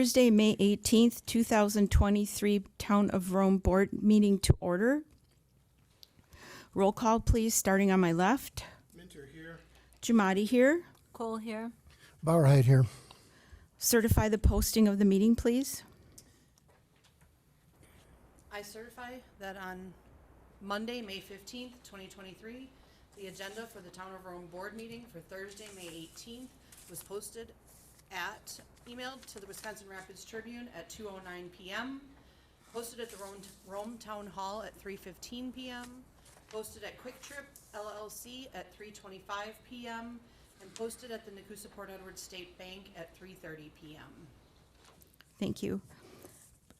Thursday, May 18th, 2023 Town of Rome Board meeting to order. Roll call, please, starting on my left. Minter here. Jamadi here. Cole here. Bauerheit here. Certify the posting of the meeting, please. I certify that on Monday, May 15th, 2023, the agenda for the Town of Rome Board meeting for Thursday, May 18th was posted emailed to the Wisconsin Rapids Tribune at 2:09 p.m., posted at the Rome Town Hall at 3:15 p.m., posted at Quick Trip LLC at 3:25 p.m., and posted at the Nakusa Port Edwards State Bank at 3:30 p.m. Thank you.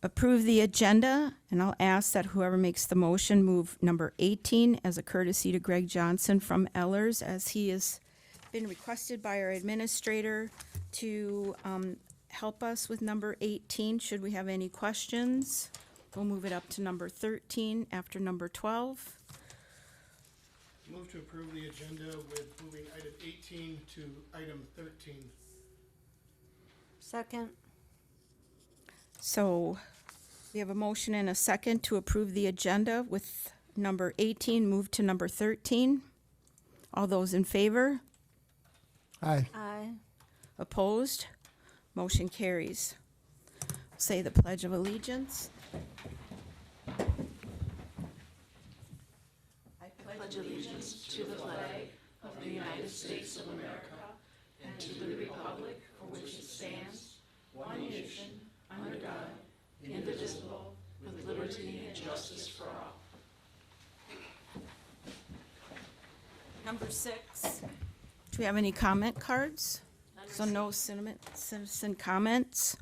Approve the agenda, and I'll ask that whoever makes the motion move number 18 as a courtesy to Greg Johnson from Ellers, as he has been requested by our administrator to help us with number 18. Should we have any questions, we'll move it up to number 13 after number 12. Move to approve the agenda with moving item 18 to item 13. Second. So we have a motion and a second to approve the agenda with number 18 moved to number 13. All those in favor? Aye. Aye. Opposed? Motion carries. Say the Pledge of Allegiance. I Pledge allegiance to the flag of the United States of America and to the republic for which it stands, one nation, under God, indivisible, with liberty and justice for all. Number 6. Do we have any comment cards? So no citizen comments.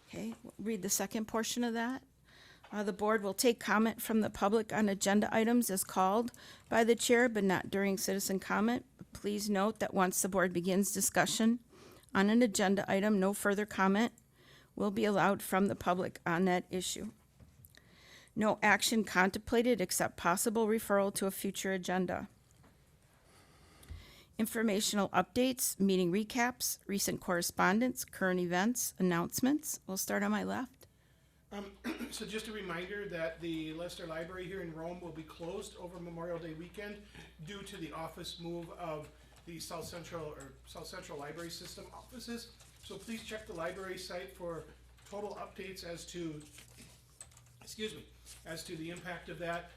Okay, read the second portion of that. The board will take comment from the public on agenda items as called by the chair, but not during citizen comment. Please note that once the board begins discussion on an agenda item, no further comment will be allowed from the public on that issue. No action contemplated except possible referral to a future agenda. Informational updates, meeting recaps, recent correspondence, current events, announcements. We'll start on my left. So just a reminder that the Leicester Library here in Rome will be closed over Memorial Day weekend due to the office move of the South Central Library System offices. So please check the library site for total updates as to the impact of that.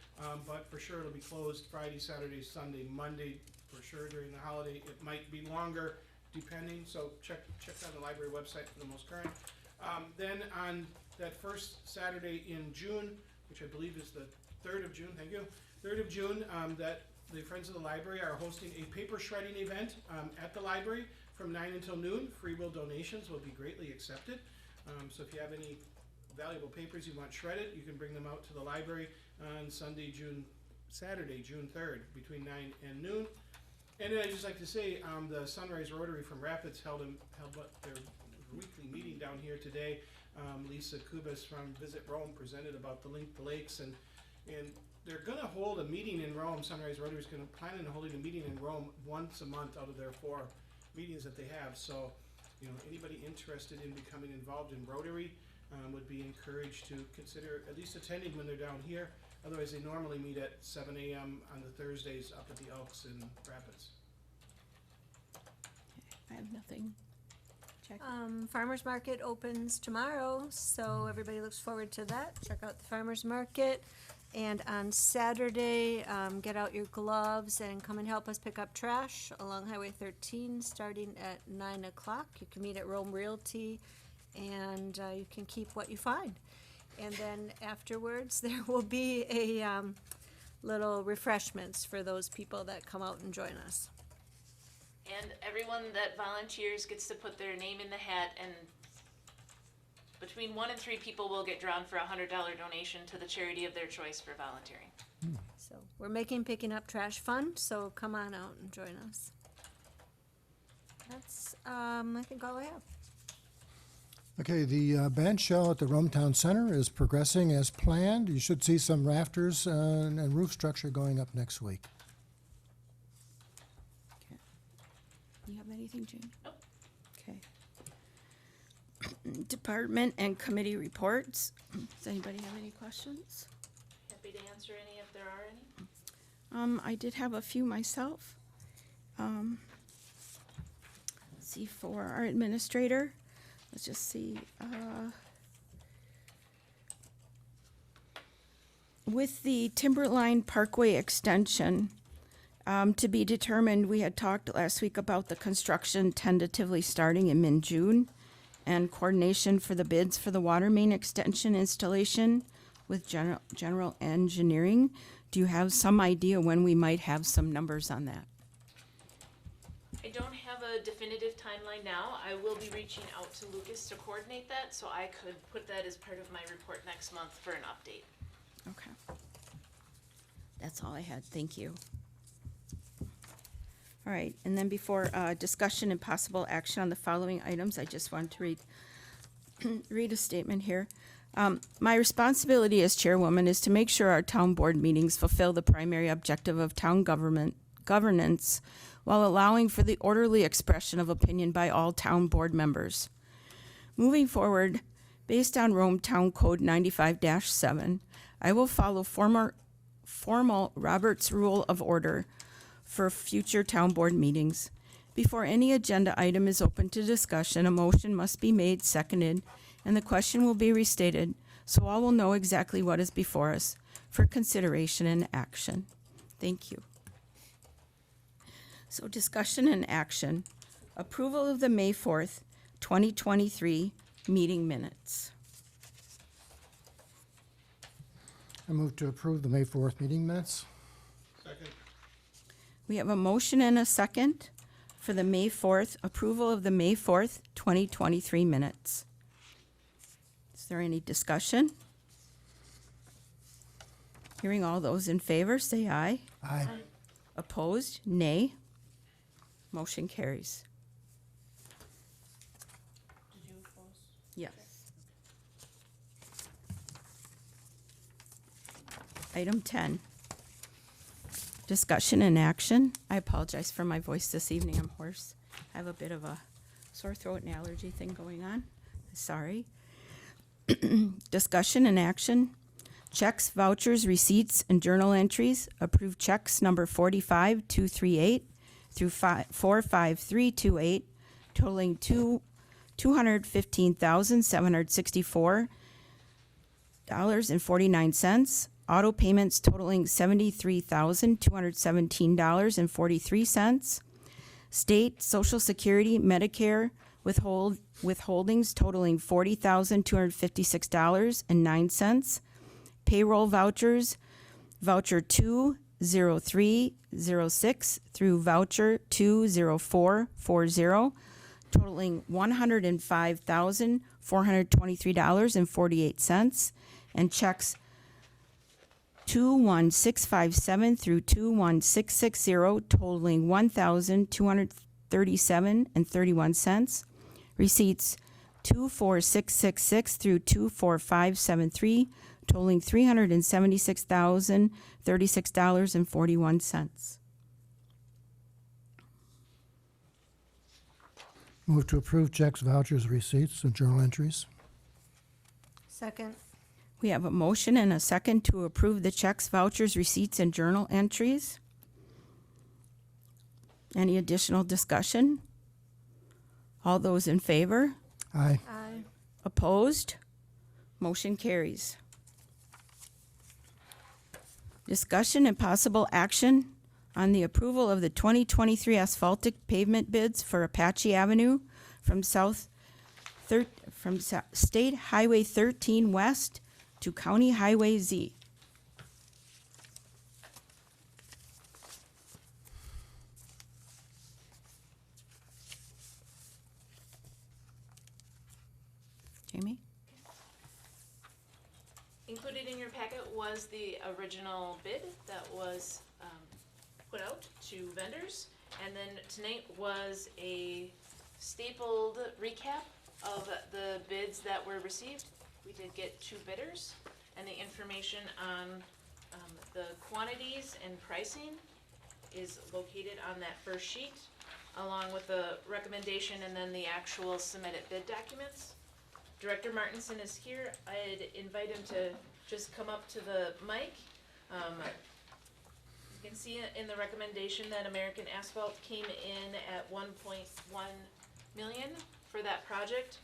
But for sure it'll be closed Friday, Saturday, Sunday, Monday, for sure during the holiday. It might be longer depending, so check out the library website for the most current. Then on that first Saturday in June, which I believe is the 3rd of June, thank you, 3rd of June, that the Friends of the Library are hosting a paper shredding event at the library from 9 until noon. Free will donations will be greatly accepted. So if you have any valuable papers you want shredded, you can bring them out to the library on Saturday, June 3rd, between 9 and noon. And then I'd just like to say, the Sunrise Rotary from Rapids held their weekly meeting down here today. Lisa Kubas from Visit Rome presented about the Link to Lakes, and they're going to hold a meeting in Rome. Sunrise Rotary is going to plan on holding a meeting in Rome once a month out of their 4 meetings that they have. So, anybody interested in becoming involved in Rotary would be encouraged to consider at least attending when they're down here. Otherwise, they normally meet at 7 a.m. on the Thursdays up at the Elks in Rapids. I have nothing. Check. Farmers Market opens tomorrow, so everybody looks forward to that. Check out the Farmers Market. And on Saturday, get out your gloves and come and help us pick up trash along Highway 13 starting at 9 o'clock. You can meet at Rome Realty, and you can keep what you find. And then afterwards, there will be a little refreshments for those people that come out and join us. And everyone that volunteers gets to put their name in the hat, and between 1 and 3 people will get drawn for a $100 donation to the charity of their choice for volunteering. So we're making picking up trash fun, so come on out and join us. That's, I think, all I have. Okay, the band shell at the Rome Town Center is progressing as planned. You should see some rafters and roof structure going up next week. You have anything, Jane? Nope. Okay. Department and committee reports. Does anybody have any questions? Happy to answer any if there are any. I did have a few myself. Let's see, for our administrator, let's just see, with the Timberline Parkway extension, to be determined, we had talked last week about the construction tentatively starting in mid-June and coordination for the bids for the water main extension installation with general engineering. Do you have some idea when we might have some numbers on that? I don't have a definitive timeline now. I will be reaching out to Lucas to coordinate that, so I could put that as part of my report next month for an update. Okay. That's all I had. Thank you. All right, and then before discussion and possible action on the following items, I just want to read a statement here. My responsibility as chairwoman is to make sure our town board meetings fulfill the primary objective of town governance while allowing for the orderly expression of opinion by all town board members. Moving forward, based on Rome Town Code 95-7, I will follow formal Robert's Rule of Order for future town board meetings. Before any agenda item is open to discussion, a motion must be made, seconded, and the question will be restated, so all will know exactly what is before us for consideration and action. Thank you. So discussion and action. Approval of the May 4th, 2023 meeting minutes. I move to approve the May 4th meeting minutes. Second. We have a motion and a second for the May 4th, approval of the May 4th, 2023 minutes. Is there any discussion? Hearing all those in favor, say aye. Aye. Opposed, nay. Motion carries. Did you oppose? Yes. Item 10. Discussion and action. I apologize for my voice this evening. I'm hoarse. I have a bit of a sore throat and allergy thing going on. Sorry. Discussion and action. Checks, vouchers, receipts, and journal entries. Approved checks number 45238 through 45328, totaling $215,764.49. Auto payments totaling $73,217.43. State, Social Security, Medicare withholdings totaling $40,256.09. Payroll vouchers, voucher 20306 through voucher 20440, totaling $105,423.48, and checks 21657 through 21660, totaling $1,237.31. Receipts 24666 through 24573, totaling $376,036.41. Move to approve checks, vouchers, receipts, and journal entries. Second. We have a motion and a second to approve the checks, vouchers, receipts, and journal entries. Any additional discussion? All those in favor? Aye. Aye. Opposed? Motion carries. Discussion and possible action on the approval of the 2023 asphaltic pavement bids for Apache Avenue from State Highway 13 West to County Highway Z. Jamie? Included in your packet was the original bid that was put out to vendors. And then tonight was a stapled recap of the bids that were received. We did get 2 bidders, and the information on the quantities and pricing is located on that first sheet, along with the recommendation and then the actual submitted bid documents. Director Martinson is here. I'd invite him to just come up to the mic. You can see in the recommendation that American Asphalt came in at 1.1 million for that project.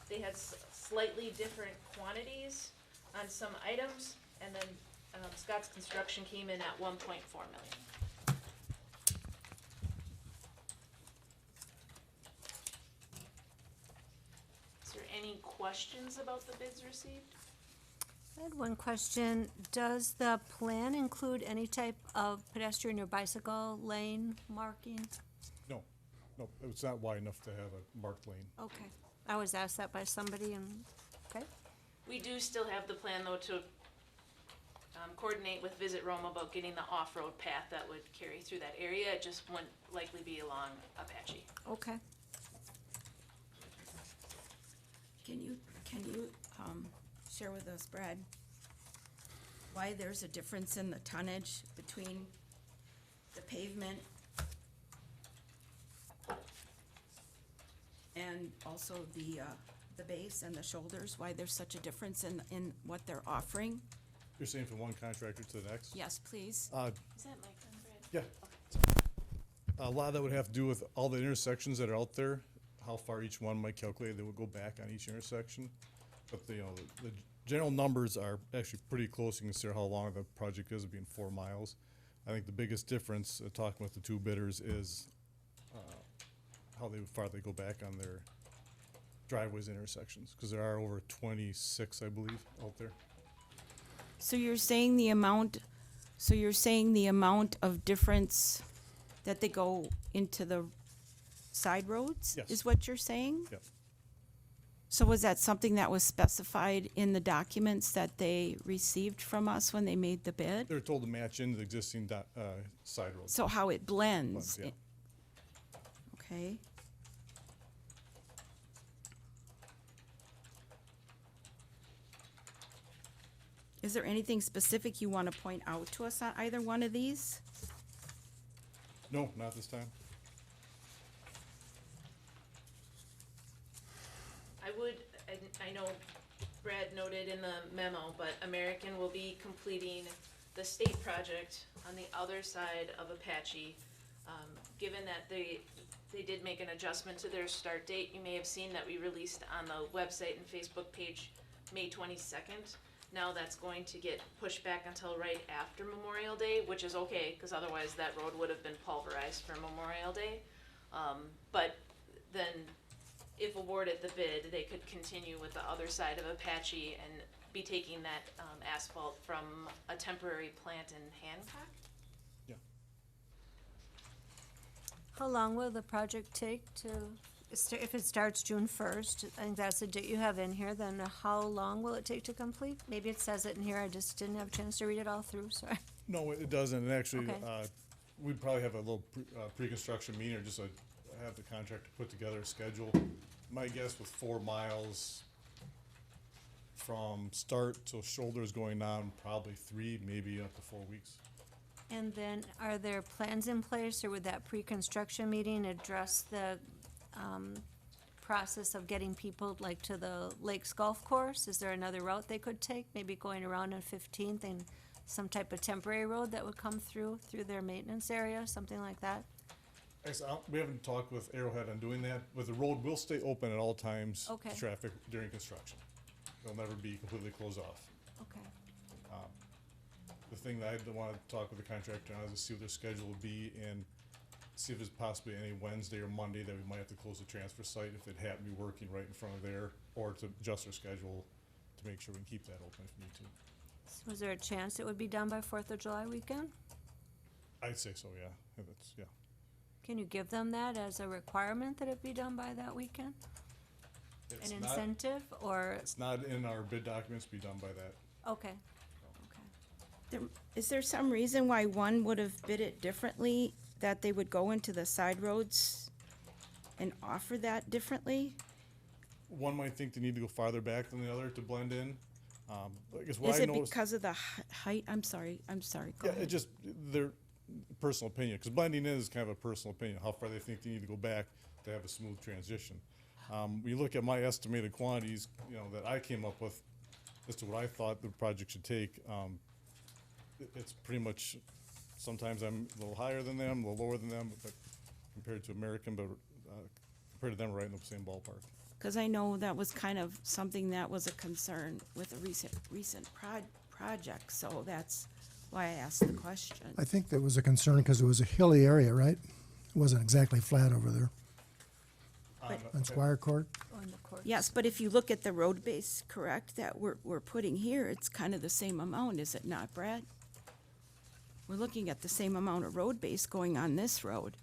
They had slightly different quantities on some items, and then Scott's Construction came in at 1.4 million. Is there any questions about the bids received? I had one question. Does the plan include any type of pedestrian or bicycle lane marking? No, no, it's not wide enough to have a marked lane. Okay. I was asked that by somebody and, okay. We do still have the plan though to coordinate with Visit Rome about getting the off-road path that would carry through that area. It just wouldn't likely be along Apache. Okay. Can you share with us, Brad, why there's a difference in the tonnage between the pavement and also the base and the shoulders, why there's such a difference in what they're offering? You're saying from one contractor to the next? Yes, please. Is that Mike and Brad? Yeah. A lot of that would have to do with all the intersections that are out there, how far each one might calculate, they would go back on each intersection. But the general numbers are actually pretty close. You can consider how long the project is, being 4 miles. I think the biggest difference, talking with the two bidders, is how far they go back on their driveways intersections, because there are over 26, I believe, out there. So you're saying the amount of difference that they go into the side roads? Yes. Is what you're saying? Yep. So was that something that was specified in the documents that they received from us when they made the bid? They're told to match into the existing side roads. So how it blends? Blends, yeah. Okay. Is there anything specific you want to point out to us on either one of these? No, not this time. I know Brad noted in the memo, but American will be completing the state project on the other side of Apache. Given that they did make an adjustment to their start date, you may have seen that we released on the website and Facebook page May 22nd. Now that's going to get pushed back until right after Memorial Day, which is okay, because otherwise that road would have been pulverized for Memorial Day. But then, if awarded the bid, they could continue with the other side of Apache and be taking that asphalt from a temporary plant in Hancock. Yeah. How long will the project take to, if it starts June 1st, I think that's the date you have in here, then how long will it take to complete? Maybe it says it in here, I just didn't have a chance to read it all through, sorry. No, it doesn't, and actually, Okay. we'd probably have a little pre-construction meeting, or just have the contractor put together a schedule. My guess with 4 miles from start till shoulders going on, probably 3, maybe up to 4 weeks. And then, are there plans in place, or would that pre-construction meeting address the, process of getting people, like, to the Lakes Golf Course? Is there another route they could take, maybe going around on 15th and some type of temporary road that would come through their maintenance area, something like that? Actually, we haven't talked with Arrowhead on doing that, but the road will stay open at all times Okay. to traffic during construction. It'll never be completely closed off. Okay. The thing that I'd want to talk with the contractor on is to see what their schedule would be, and see if there's possibly any Wednesday or Monday that we might have to close the transfer site if it happened to be working right in front of there, or to adjust our schedule to make sure we can keep that open if we need to. So was there a chance it would be done by 4th of July weekend? I'd say so, yeah. Yeah. Can you give them that as a requirement that it be done by that weekend? It's An not- incentive, or, It's not in our bid documents, be done by that. okay, Is there some reason why one would have bid it differently, that they would go into the side roads and offer that differently? One might think they need to go farther back than the other to blend in. I guess what Is I it noticed. because of the height? I'm sorry, go Yeah, ahead. it just, their personal opinion, because blending in is kind of a personal opinion, how far they think they need to go back to have a smooth transition. When you look at my estimated quantities, that I came up with as to what I thought the project should take, it's pretty much, sometimes I'm a little higher than them, a little lower than them, but compared to American, but compared to them, right in the same ballpark. Because I know that was kind of something that was a concern with a recent project, so that's why I asked the question. I think that was a concern because it was a hilly area, right? It wasn't exactly flat over there on Squire Court. On the course. Yes, but if you look at the road base, correct, that we're putting here, it's kind of the same amount, is it not, Brad? We're looking at the same amount of road base going on this road.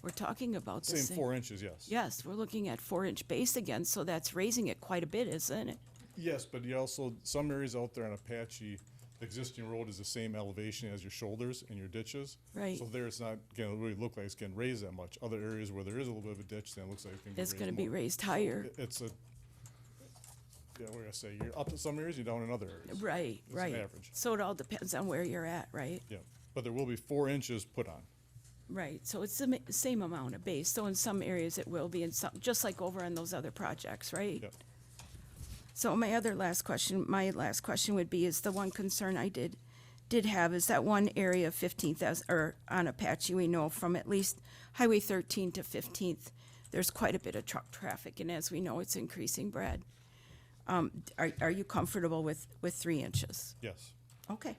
We're talking about the Same same. 4 inches, yes. Yes, we're looking at 4-inch base again, so that's raising it quite a bit, isn't it? Yes, but you also, some areas out there on Apache, the existing road is the same elevation as your shoulders and your ditches. Right. So there it's not gonna really look like it's getting raised that much. Other areas where there is a little bit of a ditch, then it looks like it's gonna be It's raised gonna be more. raised higher. It's a, yeah, what do I say, you're up in some areas, you're down in other areas. Right, It's an right. average. So it all depends on where you're at, right? Yeah, but there will be 4 inches put on. Right, so it's the same amount of base, so in some areas it will be, in some, just like over on those other projects, right? Yep. So my last question would be, is the one concern I did have is that one area of 15th, or on Apache, we know from at least Highway 13 to 15th, there's quite a bit of truck traffic, and as we know, it's increasing, Brad. Are you comfortable with 3 inches? Yes. Okay,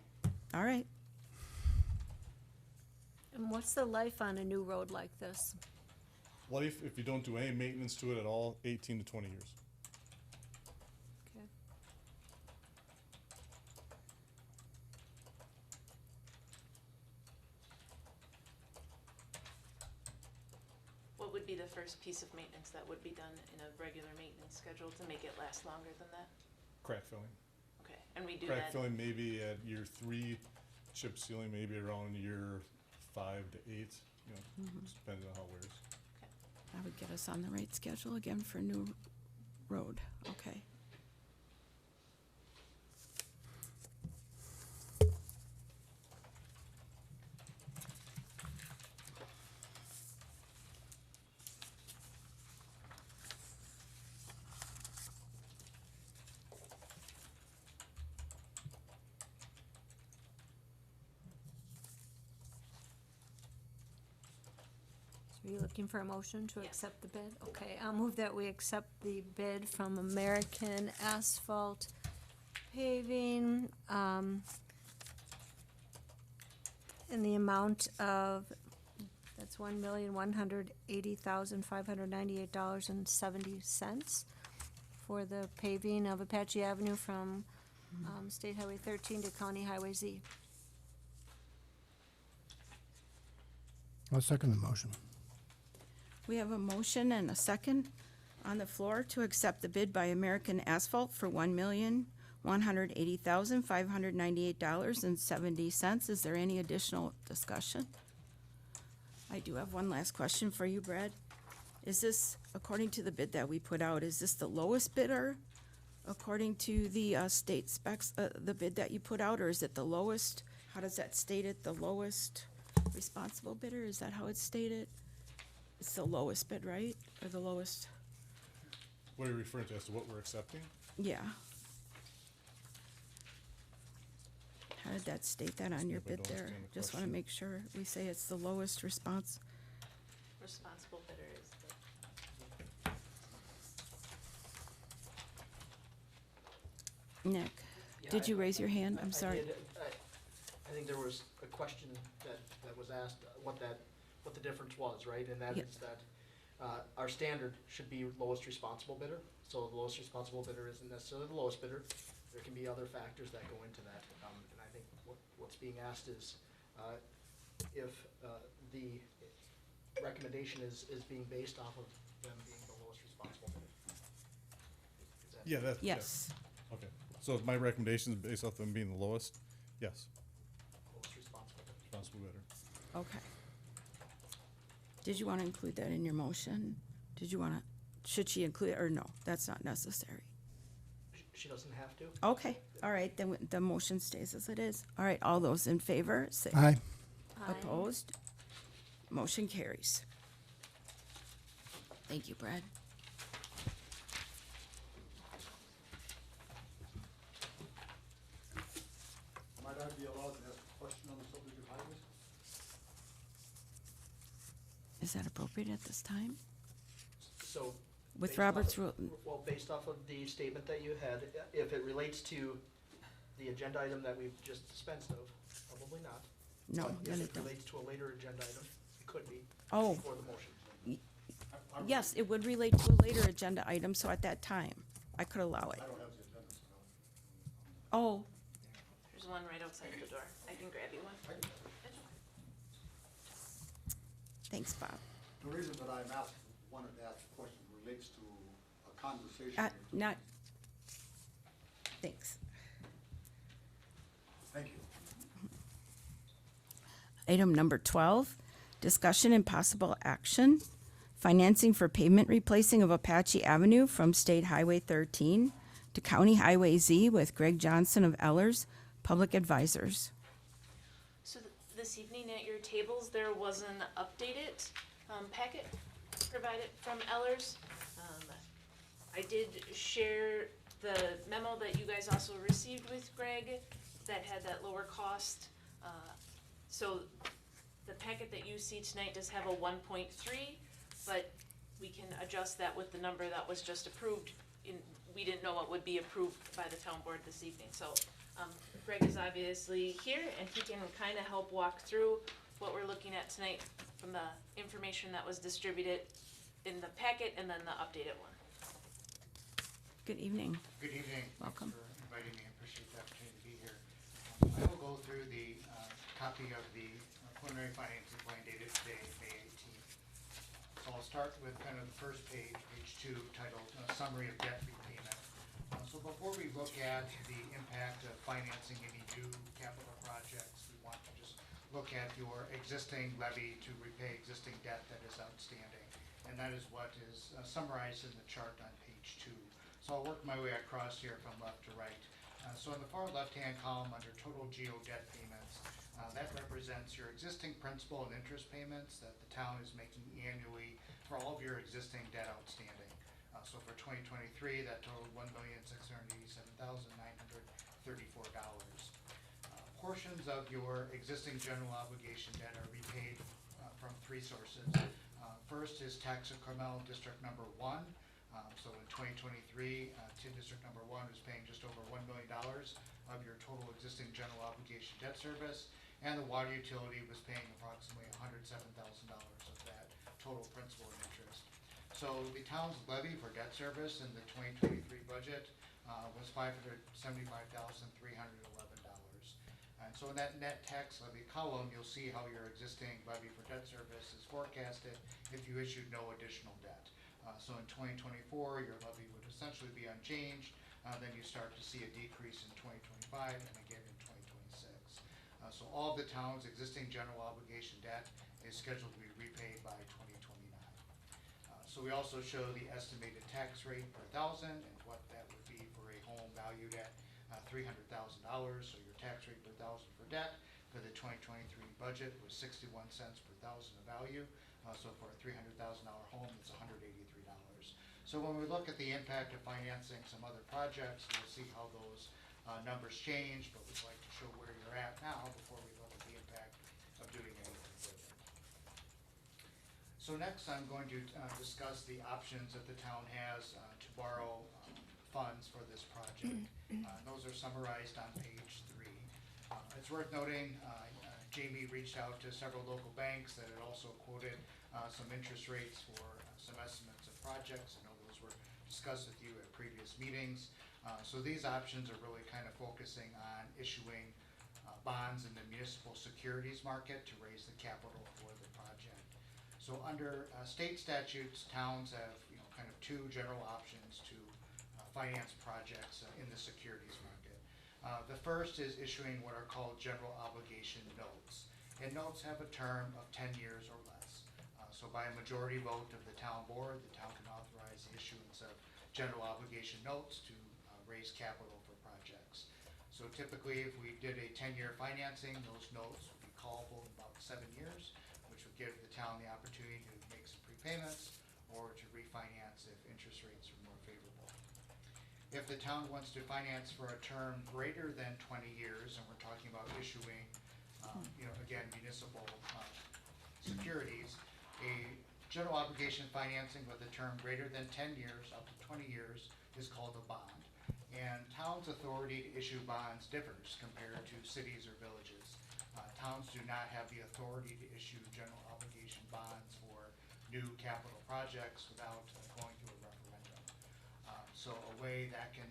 all right. And what's the life on a new road like this? Life, if you don't do any maintenance to it at all, 18 to 20 years. Okay. What would be the first piece of maintenance that would be done in a regular maintenance schedule to make it last longer than that? Crack filling. Okay, and we do Crack that, filling maybe at year 3, chip sealing maybe around year 5 to 8, just depending on how it wears. That would get us on the right schedule again for new road, okay. So are you looking for a motion to Yes. accept the bid? Okay, I'll move that we accept the bid from American Asphalt Paving, in the amount of, that's $1,180,598.70 for the paving of Apache Avenue from, State Highway 13 to County Highway Z. I'll second the motion. We have a motion and a second on the floor to accept the bid by American Asphalt for $1,180,598.70. Is there any additional discussion? I do have one last question for you, Brad. Is this, according to the bid that we put out, is this the lowest bidder according to the state specs, the bid that you put out, or is it the lowest? How does that state it? The lowest responsible bidder? Is that how it's stated? It's the lowest bid, right? Or the lowest? What are you referring to as to what we're accepting? Yeah. How did that state that on your If I bid don't there? understand the Just wanna question. make sure we say it's the lowest response. responsible bidder is the, Nick, Yeah, did you I- raise your hand? I I'm sorry. did. I think there was a question that was asked, what the difference was, right? And that Yeah. is that our standard should be lowest responsible bidder. So the lowest responsible bidder isn't necessarily the lowest bidder. There can be other factors that go into that. And I think what's being asked is if the recommendation is being based off of them being the lowest responsible bidder. Is that- Yeah, that's. Yes. Okay, so if my recommendation is based off them being the lowest? Yes, Lowest responsible bidder. responsible bidder. Okay. Did you wanna include that in your motion? Should she include it, or no? That's not necessary. She doesn't have to. Okay, all right, then the motion stays as it is. All right, all those in favor, say Aye. opposed. Motion carries. Thank you, Brad. Is that appropriate at this time? So. With based off Robert's of- rule, Well, based off of the statement that you had, if it relates to the agenda item that we've just dispensed of, probably not. no, But then if it it don't. relates to a later agenda item, it could be Oh, for the motion. yes, it would relate to a later agenda item, so at that time, I could allow it. Oh, There's one right outside the door. I can grab you one. thanks, Bob. The reason that I'm asked, wanted to ask the question relates to a conversation. Not, thanks. Thank you. Item number 12, discussion and possible action, financing for pavement replacing of Apache Avenue from State Highway 13 to County Highway Z with Greg Johnson of Ellers, Public Advisors. So this evening at your tables, there was an updated packet provided from Ellers. I did share the memo that you guys also received with Greg that had that lower cost. So the packet that you see tonight does have a 1.3, but we can adjust that with the number that was just approved. We didn't know what would be approved by the town board this evening. So Greg is obviously here and he can kind of help walk through what we're looking at tonight from the information that was distributed in the packet and then the updated one. Good evening. Good evening. Welcome. Thanks for inviting me. I appreciate the opportunity to be here. I will go through the copy of the preliminary financing plan dated today, May 18th. So I'll start with kind of the first page, page 2, titled Summary of Debt Repayment. So before we look at the impact of financing any new capital projects, we want to just look at your existing levy to repay existing debt that is outstanding. And that is what is summarized in the chart on page 2. So I'll work my way across here from left to right. So in the far left-hand column under total GO debt payments, that represents your existing principal and interest payments that the town is making annually for all of your existing debt outstanding. So for 2023, that totaled $1,687,934. Portions of your existing general obligation debt are repaid from 3 sources. First is tax incremental district number 1. So in 2023, TID district number 1 was paying just over $1 million of your total existing general obligation debt service, and the water utility was paying approximately $107,000 of that total principal and interest. So the town's levy for debt service in the 2023 budget was $575,311. And so in that net tax levy column, you'll see how your existing levy for debt service is forecasted if you issued no additional debt. So in 2024, your levy would essentially be unchanged. Then you start to see a decrease in 2025 and again in 2026. So all of the town's existing general obligation debt is scheduled to be repaid by 2029. So we also show the estimated tax rate per thousand and what that would be for a home valued at $300,000. So your tax rate per thousand for debt for the 2023 budget was 61 cents per thousand of value. So for a $300,000 home, it's $183. So when we look at the impact of financing some other projects, we'll see how those numbers change, but we'd like to show where you're at now before we look at the impact of doing anything further. So next, I'm going to discuss the options that the town has to borrow funds for this project. Those are summarized on page 3. It's worth noting, Jamie reached out to several local banks that had also quoted some interest rates for some estimates of projects. I know those were discussed with you at previous meetings. So these options are really kind of focusing on issuing bonds in the municipal securities market to raise the capital for the project. So under state statutes, towns have kind of 2 general options to finance projects in the securities market. The first is issuing what are called general obligation notes. And notes have a term of 10 years or less. So by a majority vote of the town board, the town can authorize the issuance of general obligation notes to raise capital for projects. So typically, if we did a 10-year financing, those notes would be callable in about 7 years, which would give the town the opportunity to make some prepayments or to refinance if interest rates are more favorable. If the town wants to finance for a term greater than 20 years, and we're talking about issuing, again, municipal securities, A general obligation financing with a term greater than 10 years, up to 20 years, is called a bond. And town's authority to issue bonds differs compared to cities or villages. Towns do not have the authority to issue general obligation bonds for new capital projects without going through a referendum. So a way that can,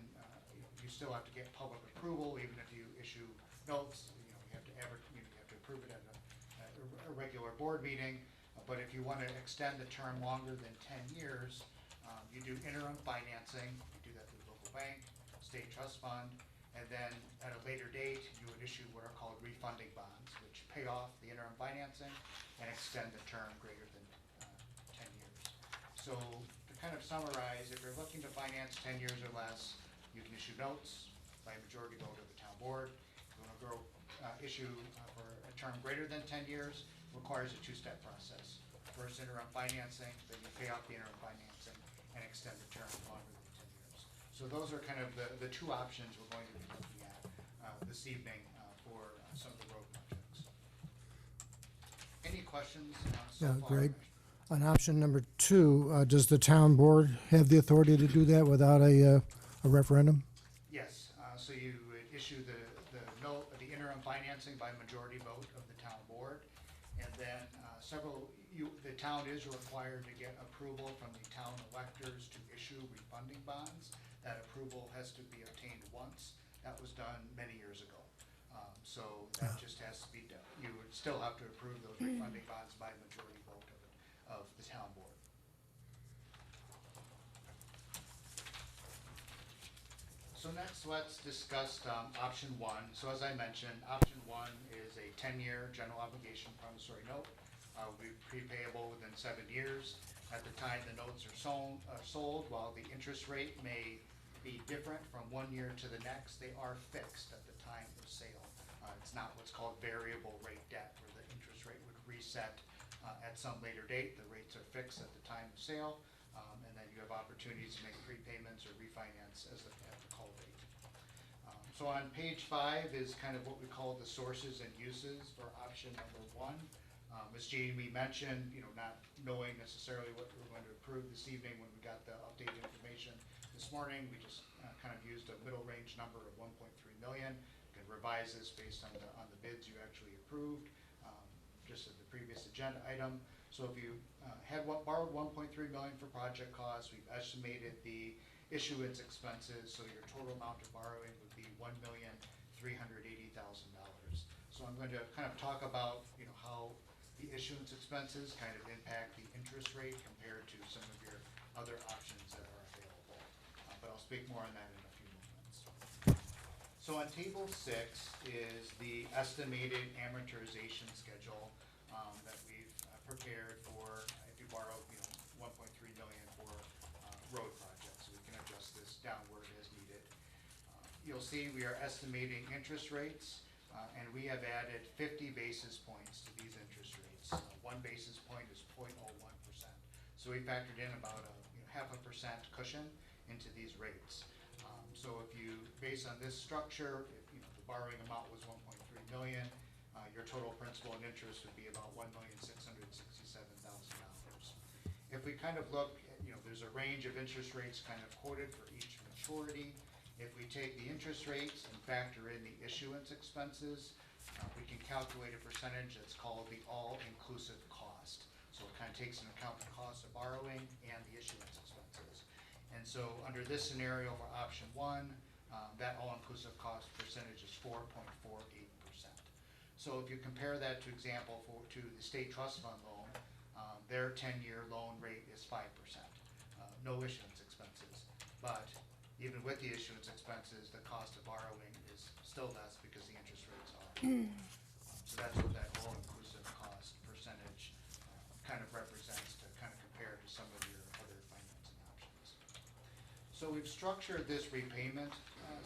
you still have to get public approval, even if you issue notes, you have to you have to approve it at a regular board meeting. But if you want to extend the term longer than 10 years, you do interim financing. You do that through the local bank, state trust fund, and then at a later date, you would issue what are called refunding bonds, which pay off the interim financing and extend the term greater than 10 years. So to kind of summarize, if you're looking to finance 10 years or less, you can issue notes by majority vote of the town board. If you want to issue for a term greater than 10 years, requires a two-step process. First interim financing, then you pay off the interim financing and extend the term longer than 10 years. So those are kind of the two options we're going to be looking at this evening for some of the road projects. Any questions so Yeah, far? Greg, on option number 2, does the town board have the authority to do that without a referendum? Yes, so you would issue the note, the interim financing by majority vote of the town board, and then the town is required to get approval from the town electors to issue refunding bonds. That approval has to be obtained once. That was done many years ago. So that just has to be done. You would still have to approve those refunding bonds by majority vote of the town board. So next, let's discuss option 1. So as I mentioned, option 1 is a 10-year general obligation promissory note. Will be prepayable within 7 years. At the time the notes are sold, while the interest rate may be different from 1 year to the next, they are fixed at the time of sale. It's not what's called variable rate debt, where the interest rate would reset at some later date. The rates are fixed at the time of sale, and then you have opportunities to make prepayments or refinance at the call date. So on page 5 is kind of what we call the sources and uses for option number 1. As Jamie mentioned, not knowing necessarily what we're going to approve this evening when we got the updated information this morning, we just kind of used a middle range number of 1.3 million. You can revise this based on the bids you actually approved, just at the previous agenda item. So if you had borrowed 1.3 million for project costs, we've estimated the issuance expenses, so your total amount of borrowing would be $1,380,000. So I'm going to kind of talk about how the issuance expenses kind of impact the interest rate compared to some of your other options that are available. But I'll speak more on that in a few moments. So on table 6 is the estimated amortization schedule that we've prepared for if you borrow 1.3 million for road projects. So we can adjust this downward as needed. You'll see we are estimating interest rates, and we have added 50 basis points to these interest rates. 1 basis point is 0.01%. So we factored in about a 0.5% cushion into these rates. So if you, based on this structure, if the borrowing amount was 1.3 million, your total principal and interest would be about $1,667,000. If we kind of look at, there's a range of interest rates kind of quoted for each maturity. If we take the interest rates and factor in the issuance expenses, we can calculate a percentage that's called the all-inclusive cost. So it kind of takes into account the cost of borrowing and the issuance expenses. And so under this scenario for option 1, that all-inclusive cost percentage is 4.48%. So if you compare that to example to the state trust fund loan, their 10-year loan rate is 5%, no issuance expenses. But even with the issuance expenses, the cost of borrowing is still less because the interest rates are. So that's what that all-inclusive cost percentage kind of represents to kind of compare to some of your other financing options. So we've structured this repayment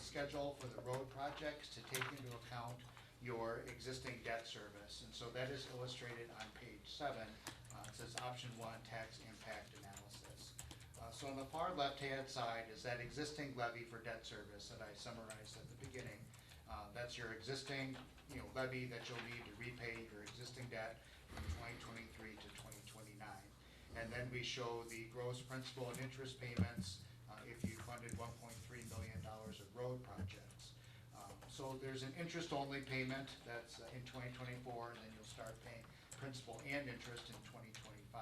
schedule for the road projects to take into account your existing debt service. And so that is illustrated on page 7. It says option 1, tax impact analysis. So on the far left-hand side is that existing levy for debt service that I summarized at the beginning. That's your existing levy that you'll need to repay your existing debt from 2023 to 2026. 29. And then we show the gross principal and interest payments if you funded $1.3 million of road projects. So there's an interest-only payment that's in 2024, and then you'll start paying principal and interest in 2025.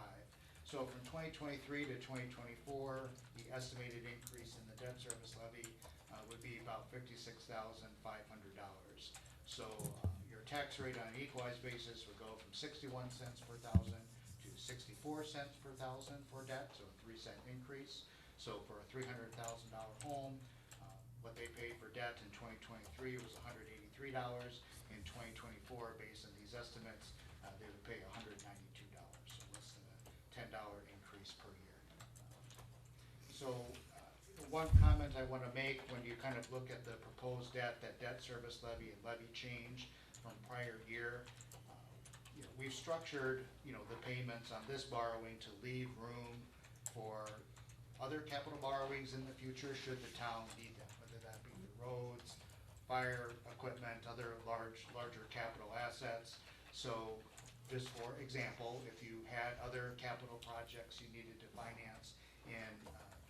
So from 2023 to 2024, the estimated increase in the debt service levy would be about $56,500. So your tax rate on an equalized basis would go from 61 cents per thousand to 64 cents per thousand for debt, so a 3-cent increase. So for a $300,000 home, what they paid for debt in 2023 was $183. In 2024, based on these estimates, they would pay $192, so less than a $10 increase per year. So one comment I want to make when you kind of look at the proposed debt, that debt service levy and levy change from prior year, we've structured, the payments on this borrowing to leave room for other capital borrowings in the future should the town need them, whether that be the roads, fire equipment, other larger capital assets. So just for example, if you had other capital projects you needed to finance in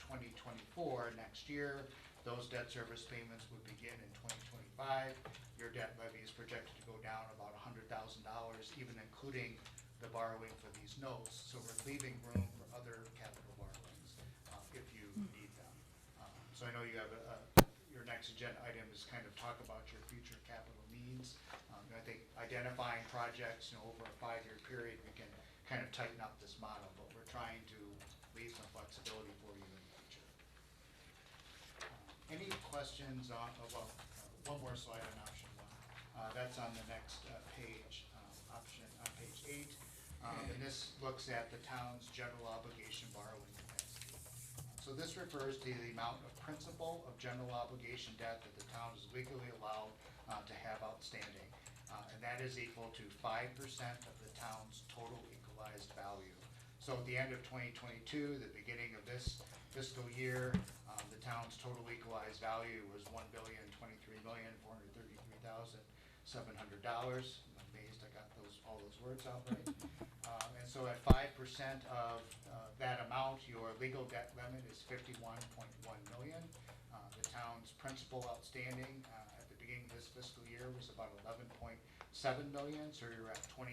2024, next year, those debt service payments would begin in 2025. Your debt levy is projected to go down about $100,000, even including the borrowing for these notes. So we're leaving room for other capital borrowings if you need them. So I know you have your next agenda item is kind of talk about your future capital needs. I think identifying projects, over a 5-year period, we can kind of tighten up this model, but we're trying to leave some flexibility for you in the future. Any questions on, one more slide on option 1. That's on the next page, option on page 8. And this looks at the town's general obligation borrowing capacity. So this refers to the amount of principal of general obligation debt that the town is legally allowed to have outstanding. And that is equal to 5% of the town's total equalized value. So at the end of 2022, the beginning of this fiscal year, the town's total equalized value was $1,023,433,700. I'm amazed I got all those words out right. And so at 5% of that amount, your legal debt limit is $51.1 million. The town's principal outstanding at the beginning of this fiscal year was about $11.7 million, so you're at 23%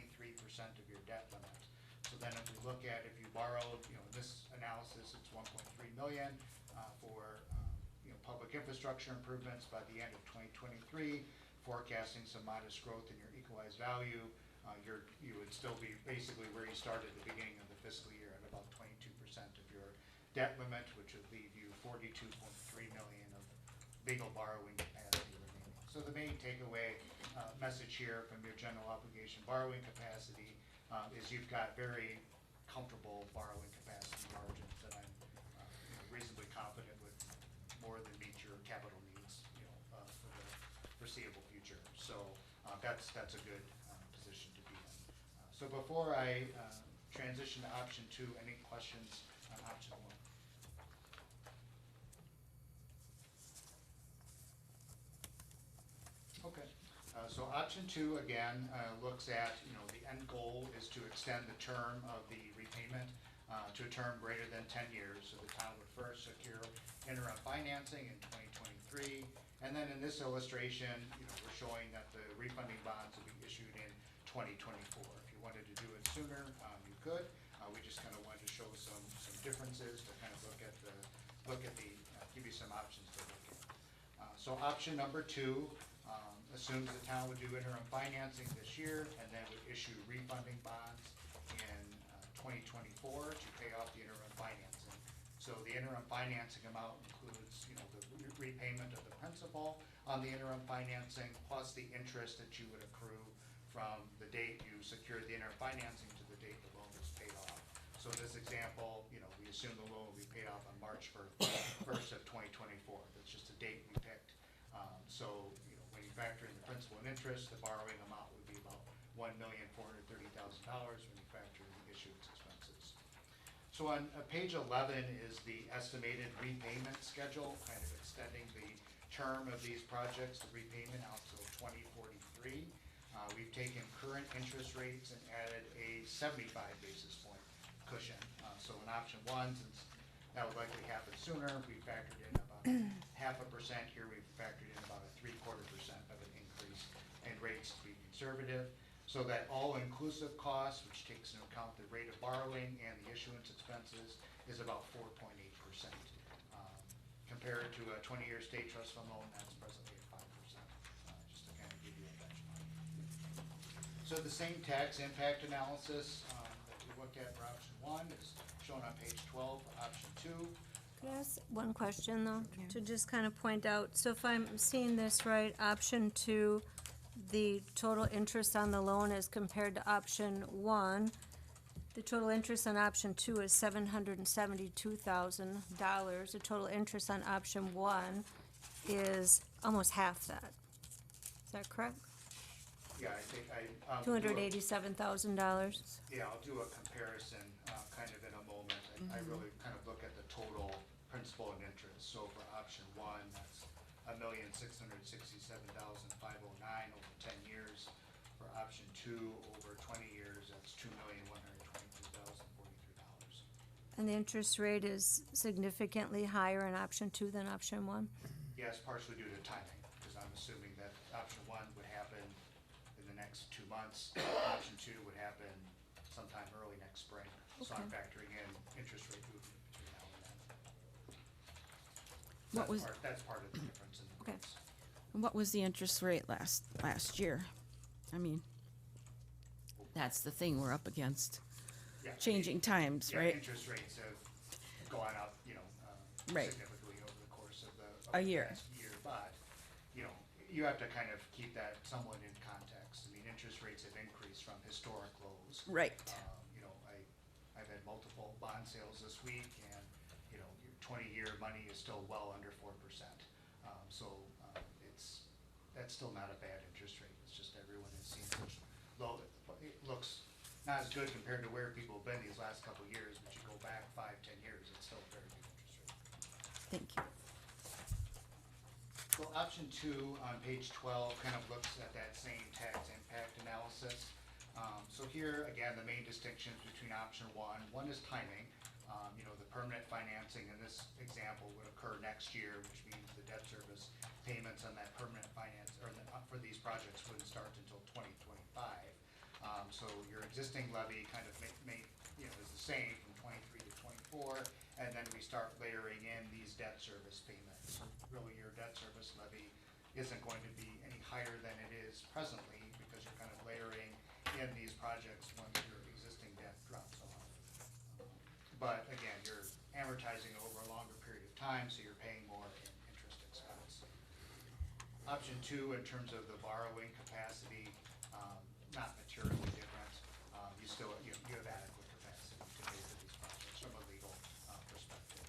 of your debt limit. So then if we look at, if you borrowed, in this analysis, it's $1.3 million for public infrastructure improvements by the end of 2023, forecasting some modest growth in your equalized value, you would still be basically where you started at the beginning of the fiscal year at about 22% of your debt limit, which would leave you $42.3 million of legal borrowing capacity remaining. So the main takeaway message here from your general obligation borrowing capacity is you've got very comfortable borrowing capacity margins that I'm reasonably confident would more than meet your capital needs, for the foreseeable future. So that's a good position to be in. So before I transition to option 2, any questions on option 1? Okay, so option 2 again looks at, the end goal is to extend the term of the repayment to a term greater than 10 years. So the town would first secure interim financing in 2023, and then in this illustration, we're showing that the refunding bonds will be issued in 2024. If you wanted to do it sooner, you could. We just kind of wanted to show some differences to kind of look at give you some options to look at. So option number 2 assumes the town would do interim financing this year and then would issue refunding bonds in 2024 to pay off the interim financing. So the interim financing amount includes, the repayment of the principal on the interim financing plus the interest that you would accrue from the date you secured the interim financing to the date the loan was paid off. So in this example, we assume the loan will be paid off on March 1st of 2024. That's just a date we picked. So, when you factor in the principal and interest, the borrowing amount would be about $1,430,000 when you factor in the issuance expenses. So on page 11 is the estimated repayment schedule, kind of extending the term of these projects, the repayment out till 2043. We've taken current interest rates and added a 75 basis point cushion. So in option one, since that would likely happen sooner, we factored in about 0.5%. Here we've factored in about a 0.75% of an increase in rates to be conservative. So that all-inclusive cost, which takes into account the rate of borrowing and the issuance expenses, is about 4.8%. Compared to a 20-year state trust fund loan, that's presently at 5%, just to kind of give you a benchmark. So the same tax impact analysis that we looked at for option one is shown on page 12 for option two. Could I ask one question though, to just kind of point out, so if I'm seeing this right, option two, the total interest on the loan as compared to option one, the total interest on option two is $772,000. The total interest on option one is almost half that. Is that correct? Yeah, I think $287,000. Yeah, I'll do a comparison kind of in a moment. I really kind of look at the total principal and interest. So for option one, that's $1,667,509 over 10 years. For option two, over 20 years, that's $2,122,043. And the interest rate is significantly higher in option two than option one? Yes, partially due to timing, because I'm assuming that option one would happen in the next 2 months. Option two would happen sometime early next spring. So I'm Okay. factoring in interest rate movement between now and then. What was, That's part of the difference in the Okay. rates. what was the interest rate last year? I mean, that's the thing we're up against, Yeah, I mean, changing times, yeah, right? interest rates have gone up, Right. significantly over the course of the A year. past year. But, you have to kind of keep that somewhat in context. I mean, interest rates have increased from historic lows. Right. I've had multiple bond sales this week, and, your 20-year money is still well under 4%. That's still not a bad interest rate. It's just everyone has seen such low, it looks not as good compared to where people have been these last couple of years, but you go back 5-10 years, it's still a very good interest rate. Thank you. So option two on page 12 kind of looks at that same tax impact analysis. So here, again, the main distinctions between option one is timing. The permanent financing in this example would occur next year, which means the debt service payments on that permanent finance, or for these projects wouldn't start until 2025. So your existing levy kind of is the same from 23 to 24, and then we start layering in these debt service payments. So really, your debt service levy isn't going to be any higher than it is presently, because you're kind of layering in these projects once your existing debt drops off. But again, you're amortizing over a longer period of time, so you're paying more in interest expense. Option two, in terms of the borrowing capacity, not materially different. You have adequate capacity to pay for these projects from a legal perspective.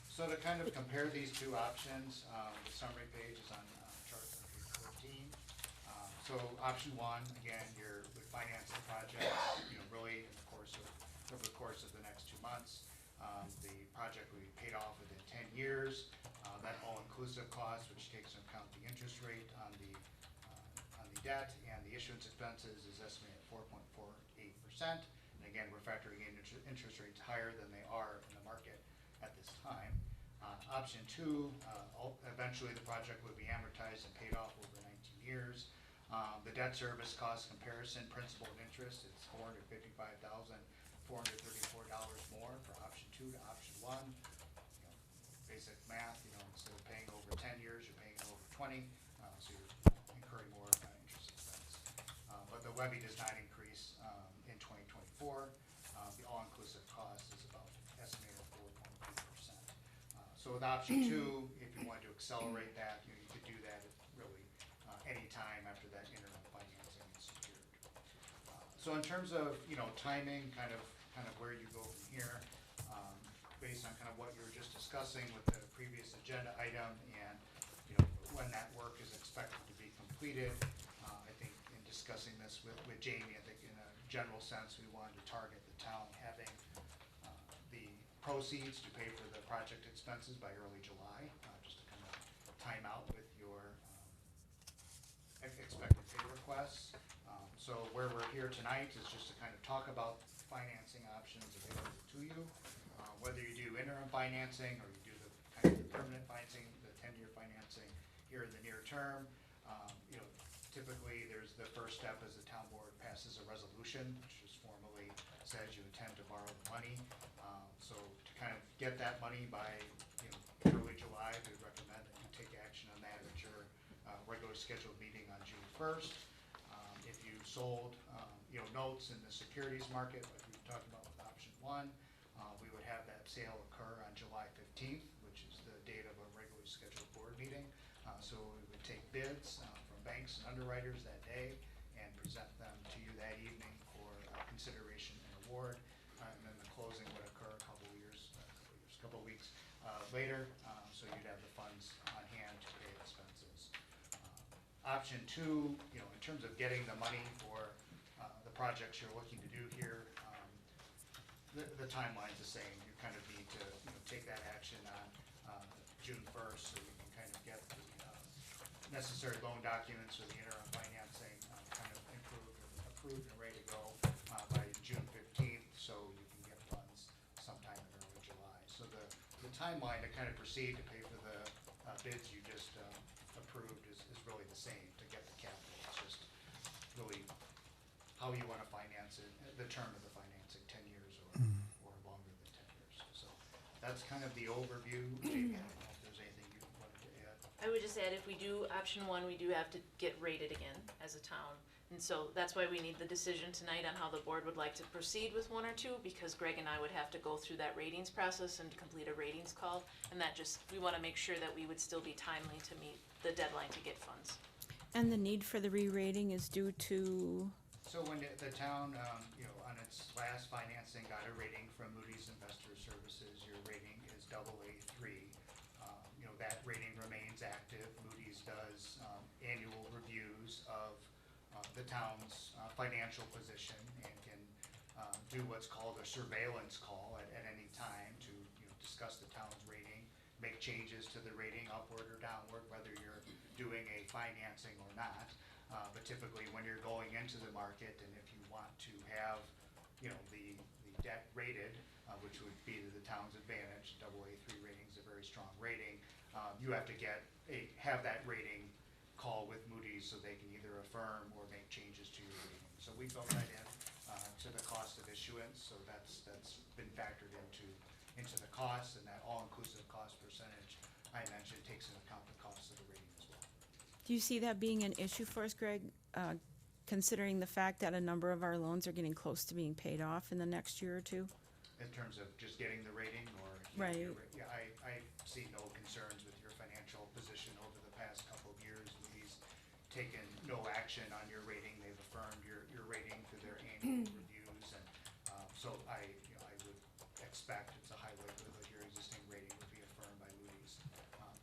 So to kind of compare these two options, the summary page is on chart on page 14. So option one, again, would finance the project, really over the course of the next 2 months. The project will be paid off within 10 years. That all-inclusive cost, which takes into account the interest rate on the debt and the issuance expenses, is estimated at 4.48%. And again, we're factoring in interest rates higher than they are in the market at this time. Option two, eventually the project would be amortized and paid off over 19 years. The debt service cost comparison, principal and interest, it's $455,434 more for option two to option one. Basic math, instead of paying over 10 years, you're paying over 20, so you're incurring more interest expense. But the levy does not increase in 2024. The all-inclusive cost is about estimated at 4.8%. So with option two, if you wanted to accelerate that, you could do that at really any time after that interim financing is secured. So in terms of timing, kind of where you go from here, based on kind of what you were just discussing with the previous agenda item, and when that work is expected to be completed. I think in discussing this with Jamie, I think in a general sense, we wanted to target the town having the proceeds to pay for the project expenses by early July, just to kind of time out with your expected pay requests. So where we're here tonight is just to kind of talk about financing options available to you. Whether you do interim financing or you do the kind of the permanent financing, the 10-year financing here in the near term, you know, typically there's the first step is the town board passes a resolution, which just formally says you intend to borrow the money. So to kind of get that money by, you know, early July, we recommend that you take action on that at your regularly scheduled meeting on June 1st. If you sold, you know, notes in the securities market, like we talked about with option 1, we would have that sale occur on July 15th, which is the date of a regularly scheduled board meeting. So we would take bids from banks and underwriters that day and present them to you that evening for consideration and award. And then the closing would occur a couple weeks later, so you'd have the funds on hand to pay expenses. Option 2, you know, in terms of getting the money for the projects you're looking to do here, the timeline's the same. You kind of need to, you know, take that action on June 1st, so you can kind of get the necessary loan documents for the interim financing kind of approved and ready to go by June 15th, so you can get funds sometime in early July. So the timeline to kind of proceed to pay for the bids you just approved is really the same to get the capital. It's just really how you want to finance it, the term of the financing, 10 years or longer than 10 years. So that's kind of the overview. Jamie, I don't know if there's anything you wanted to add. I would just add, if we do option 1, we do have to get rated again as a town. And so that's why we need the decision tonight on how the board would like to proceed with 1 or 2, because Greg and I would have to go through that ratings process and complete a ratings call. And that just, we want to make sure that we would still be timely to meet the deadline to get funds. And the need for the re-rating is due to, So when the town, you know, on its last financing got a rating from Moody's Investor Services, your rating is AA3. You know, that rating remains active. Moody's does annual reviews of the town's financial position and can do what's called a surveillance call at any time to, you know, discuss the town's rating, make changes to the rating upward or downward, whether you're doing a financing or not. But typically when you're going into the market and if you want to have, you know, the debt rated, which would be to the town's advantage, AA3 rating is a very strong rating, you have to have that rating call with Moody's so they can either affirm or make changes to your rating. So we built that in to the cost of issuance, so that's been factored into the cost, and that all-inclusive cost percentage I mentioned takes into account the cost of the rating as well. do you see that being an issue for us, Greg? Considering the fact that a number of our loans are getting close to being paid off in the next year or 2? In terms of just getting the rating or? Right. Yeah, I see no concerns with your financial position over the past couple of years. Moody's taken no action on your rating. They've affirmed your rating through their annual reviews. And so I would expect it's a high likelihood your existing rating would be affirmed by Moody's.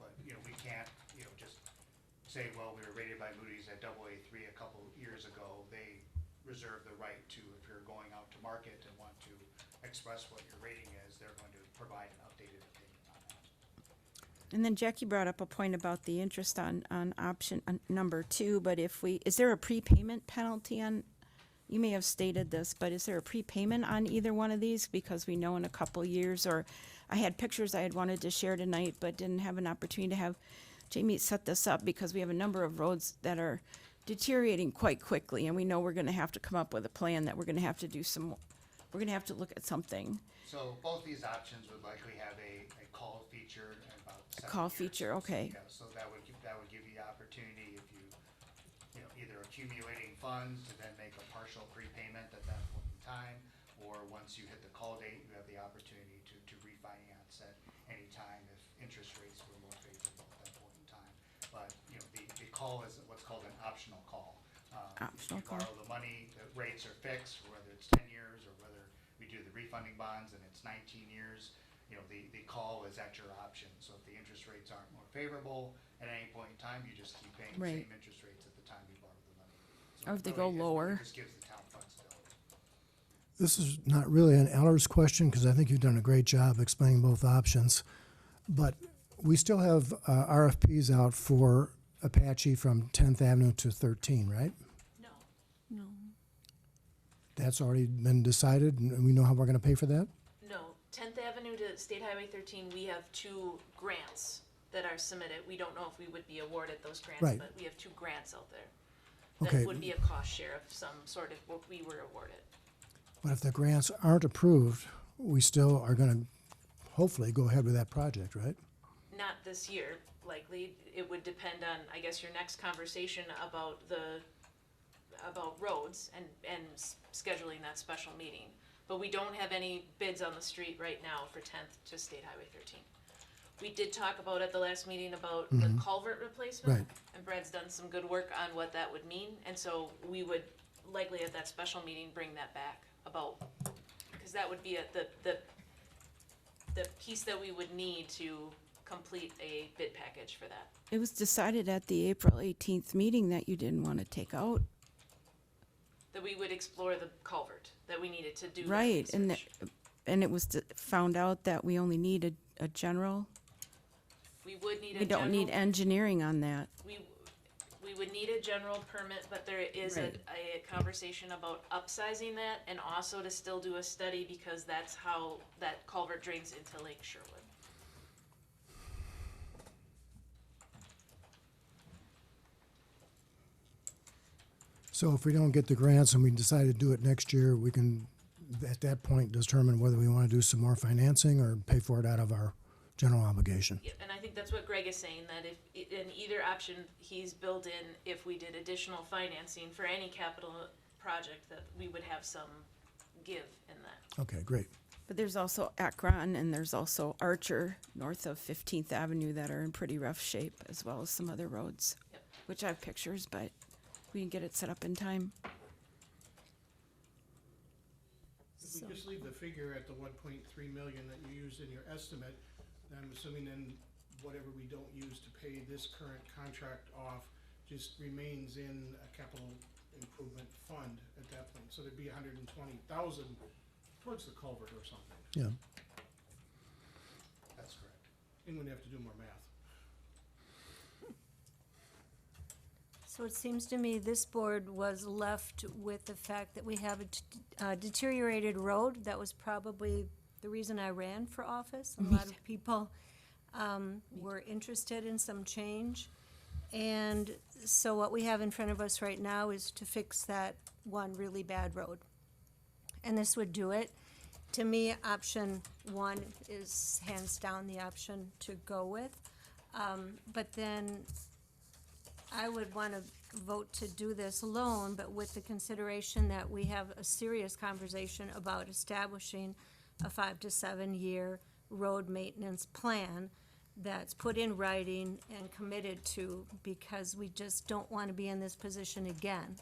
But, you know, we can't, you know, just say, well, we were rated by Moody's at AA3 a couple years ago. They reserve the right to, if you're going out to market and want to express what your rating is, they're going to provide an updated opinion on that. And then Jackie brought up a point about the interest on option number 2, but is there a prepayment penalty on, you may have stated this, but is there a prepayment on either one of these? Because we know in a couple years, or I had pictures I had wanted to share tonight, but didn't have an opportunity to have Jamie set this up because we have a number of roads that are deteriorating quite quickly, and we know we're gonna have to come up with a plan that we're gonna have to do we're gonna have to look at something. So both these options would likely have a call feature in about 7 Call years. feature, okay. Yeah, so that would give you the opportunity if you know, either accumulating funds to then make a partial prepayment at that point in time, or once you hit the call date, you have the opportunity to refinance at any time if interest rates were more favorable at that point in time. But, you know, the call is what's called an optional call. Optional you call. borrow the money, the rates are fixed, whether it's 10 years or whether we do the refunding bonds and it's 19 years, you know, the call is at your option. So if the interest rates aren't more favorable at any point in time, you just keep paying the Right. same interest rates at the time you borrowed the money. So Or if they go really, lower. It just gives the town flexibility. This is not really an Eller's question, because I think you've done a great job explaining both options. But we still have RFPs out for Apache from 10th Avenue to 13, right? No. No. That's already been decided, and we know how we're gonna pay for that? No, 10th Avenue to State Highway 13, we have 2 grants that are submitted. We don't know if we would be awarded those grants, Right. but we have 2 grants out there. Okay. That would be a cost share of some sort if what we were awarded. But if the grants aren't approved, we still are gonna hopefully go ahead with that project, right? Not this year, likely. It would depend on, I guess, your next conversation about about roads and scheduling that special meeting. But we don't have any bids on the street right now for 10th to State Highway 13. We did talk about at the last meeting about the culvert replacement. Right. And Brad's done some good work on what that would mean. And so we would likely at that special meeting bring that back about, because that would be the piece that we would need to complete a bid package for that. It was decided at the April 18th meeting that you didn't want to take out. That we would explore the culvert, that we needed to do that Right, and research. and it was found out that we only need a general. We would need a We don't need general- engineering on that. We would need a general permit, but there is Right. a conversation about upsizing that and also to still do a study because that's how that culvert drains into Lake Sherwood. So if we don't get the grants and we decide to do it next year, we can, at that point, determine whether we wanna do some more financing or pay for it out of our general obligation. Yeah, and I think that's what Greg is saying, that if, in either option, he's built in, if we did additional financing for any capital project, that we would have some give in that. Okay, great. But there's also Akron and there's also Archer north of 15th Avenue that are in pretty rough shape, as well as some other roads, Yep. which I have pictures, but we can get it set up in time. If we just leave the figure at the 1.3 million that you used in your estimate, then I'm assuming then whatever we don't use to pay this current contract off just remains in a capital improvement fund at that point. So there'd be 120,000 towards the culvert or something. Yeah. That's correct. And we'd have to do more math. So it seems to me this board was left with the fact that we have a deteriorated road. That was probably the reason I ran for office. A lot of people were interested in some change. And so what we have in front of us right now is to fix that one really bad road. And this would do it. To me, option 1 is hands down the option to go with. But then I would want to vote to do this alone, but with the consideration that we have a serious conversation about establishing a 5 to 7 year road maintenance plan that's put in writing and committed to, because we just don't want to be in this position again.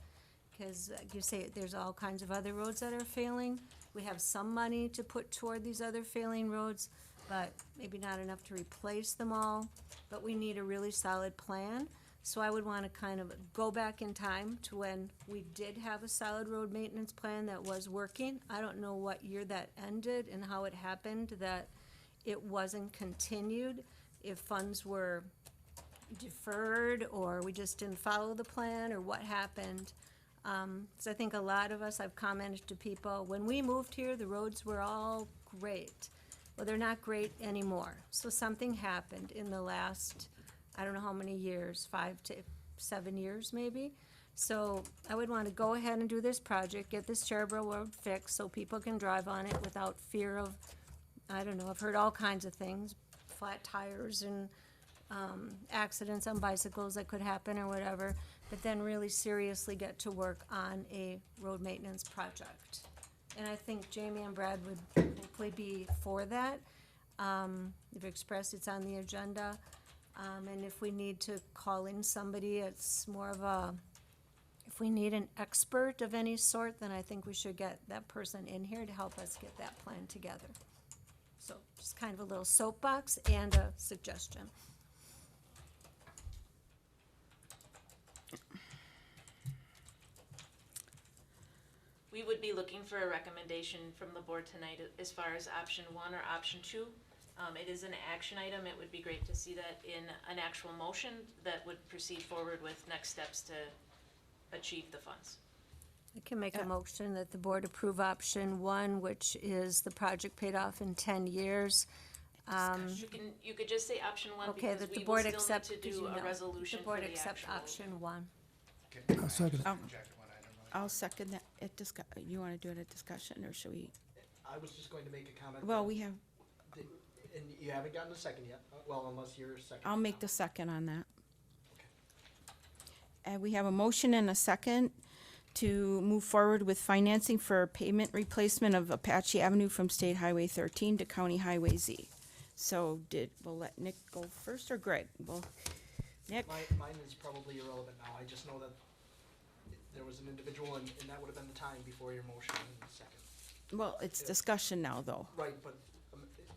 Because like you say, there's all kinds of other roads that are failing. We have some money to put toward these other failing roads, but maybe not enough to replace them all. But we need a really solid plan. So I would want to kind of go back in time to when we did have a solid road maintenance plan that was working. I don't know what year that ended and how it happened that it wasn't continued, if funds were deferred or we just didn't follow the plan or what happened. So I think a lot of us, I've commented to people, when we moved here, the roads were all great. Well, they're not great anymore. So something happened in the last, I don't know how many years, 5 to 7 years maybe. So I would want to go ahead and do this project, get this Cherbourg Road fixed so people can drive on it without fear of, I don't know, I've heard all kinds of things, flat tires and accidents on bicycles that could happen or whatever, but then really seriously get to work on a road maintenance project. And I think Jamie and Brad would hopefully be for that. They've expressed it's on the agenda. And if we need to call in somebody, it's more of a, if we need an expert of any sort, then I think we should get that person in here to help us get that plan together. So just kind of a little soapbox and a suggestion. We would be looking for a recommendation from the board tonight as far as option 1 or option 2. It is an action item. It would be great to see that in an actual motion that would proceed forward with next steps to achieve the funds. I can make a motion that the board approve option one, which is the project paid off in 10 years. You could just say option one Okay, because that the we will board still need accept, to 'cause do you a know, resolution the for board the accept actual. option one. Okay, I'll second it. interject one item really I'll second that. You want to do it at discussion, or should we? I was just going to make a comment. Well, that- we have, And you haven't gotten a second yet, well, unless you're second. I'll make the second on that. And we have a motion and a second to move forward with financing for pavement replacement of Apache Avenue from State Highway 13 to County Highway Z. So we'll let Nick go first, or Greg? Well, Nick, Mine is probably irrelevant now, I just know that there was an individual and that would have been the time before your motion and second. well, it's discussion now, though. Right, but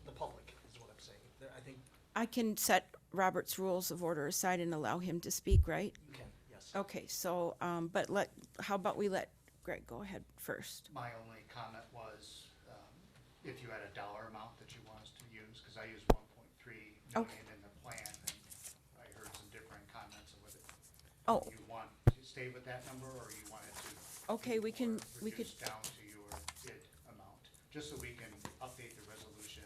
the public is what I'm saying. I think I can set Robert's Rules of Order aside and allow him to speak, right? you can, yes. Okay, so, but how about we let Greg go ahead first? My only comment was, if you had a dollar amount that you want us to use, because I used 1.3 Okay. million in the plan, and I heard some different comments with it. Oh. You want to stay with that number, or you want it to? Okay, we can- or we could- reduce down to your bid amount, just so we can update the resolution,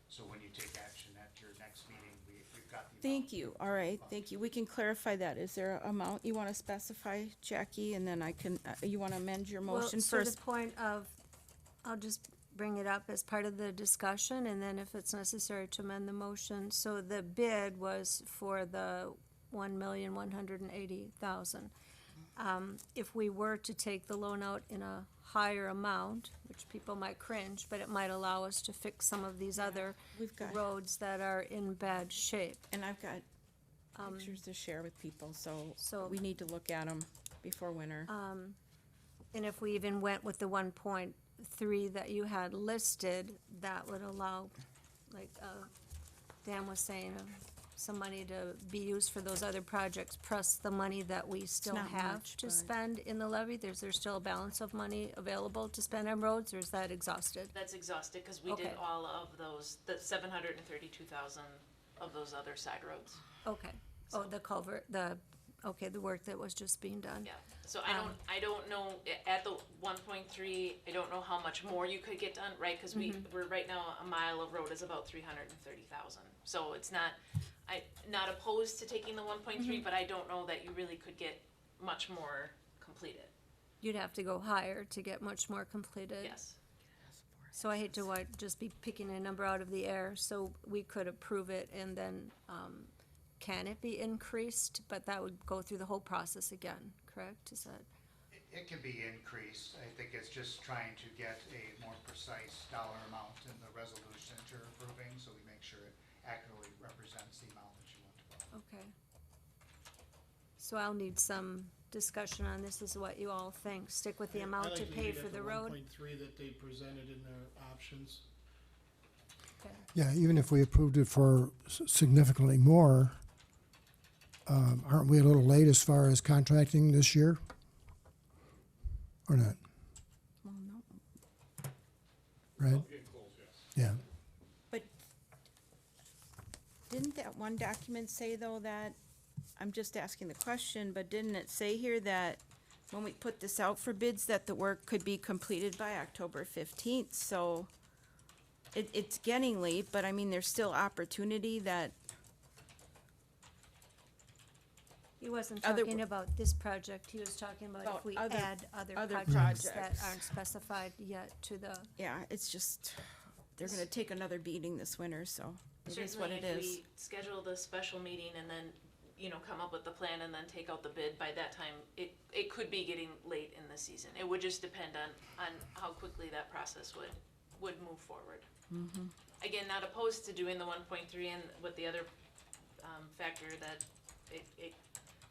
so when you take action at your next meeting, we've got the amount. Thank you, all right, thank you. We can clarify that. Is there an amount you want to specify, Jackie? And then I can, you want to amend your motion Well, so first? the point of, I'll just bring it up as part of the discussion, and then if it's necessary to amend the motion. So the bid was for the 1,180,000. If we were to take the loan out in a higher amount, which people might cringe, but it might allow us to fix some of these other We've got, roads that are in bad shape. and I've got pictures to share with people, so so- we need to look at them before winter. And if we even went with the 1.3 that you had listed, that would allow, like, Dan was saying, some money to be used for those other projects, plus the money that we still not have much, to but- spend in the levy. There's still a balance of money available to spend on roads, or is that exhausted? That's exhausted, cause we did Okay. all of those, the 732,000 of those other side roads. Okay. Oh, the culvert, the work that was just being done. Yeah, so I don't know, at the 1.3, I don't know how much more you could get done, right? Cause we're right now, a mile of road is about 330,000. So it's not, not opposed to taking the 1.3, but I don't know that you really could get much more completed, You'd have to go higher to get much more completed. yes. So I hate to just be picking a number out of the air, so we could approve it and then, can it be increased? But that would go through the whole process again, correct? Is that, It can be increased. I think it's just trying to get a more precise dollar amount in the resolution that you're approving, so we make sure it accurately represents the amount that you want to vote. okay. So I'll need some discussion on this, is what you all think. Stick with the amount to pay for the road? 1.3 that they presented in their options. Okay. Yeah, even if we approved it for significantly more, aren't we a little late as far as contracting this year? Or not, Well, no, right? Yeah, but didn't that one document say, though, that, I'm just asking the question, but didn't it say here that when we put this out for bids, that the work could be completed by October 15th? So it's getting late, but I mean, there's still opportunity that, He wasn't Other- talking about this project, he was talking about About if we other- add other other projects that projects. aren't specified yet to the, yeah, it's just, they're gonna take another beating this winter, so it is what Certainly, it if is. we schedule the special meeting and then, come up with the plan and then take out the bid, by that time, it could be getting late in the season. It would just depend on how quickly that process would move forward. Again, not opposed to doing the 1.3 and with the other, factor that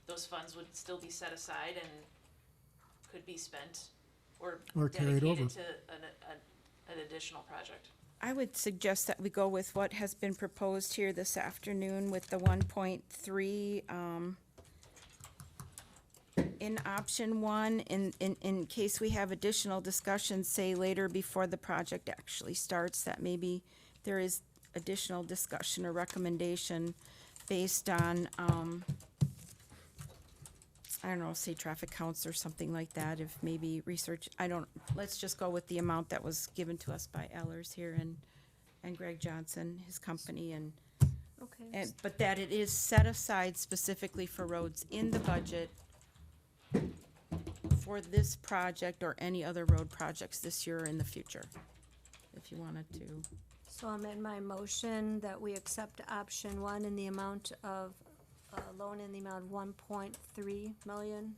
those funds would still be set aside and could be spent or carried dedicated over. to an additional project. I would suggest that we go with what has been proposed here this afternoon with the 1.3, in option one, in case we have additional discussions, say later before the project actually starts, that maybe there is additional discussion or recommendation based on, I don't know, say traffic counts or something like that, if maybe research, let's just go with the amount that was given to us by Ellers here and Greg Johnson, his company, Okay. but that it is set aside specifically for roads in the budget for this project or any other road projects this year or in the future, if you wanted to. So I'll amend my motion that we accept option one in the amount of, loan in the amount of $1.3 million.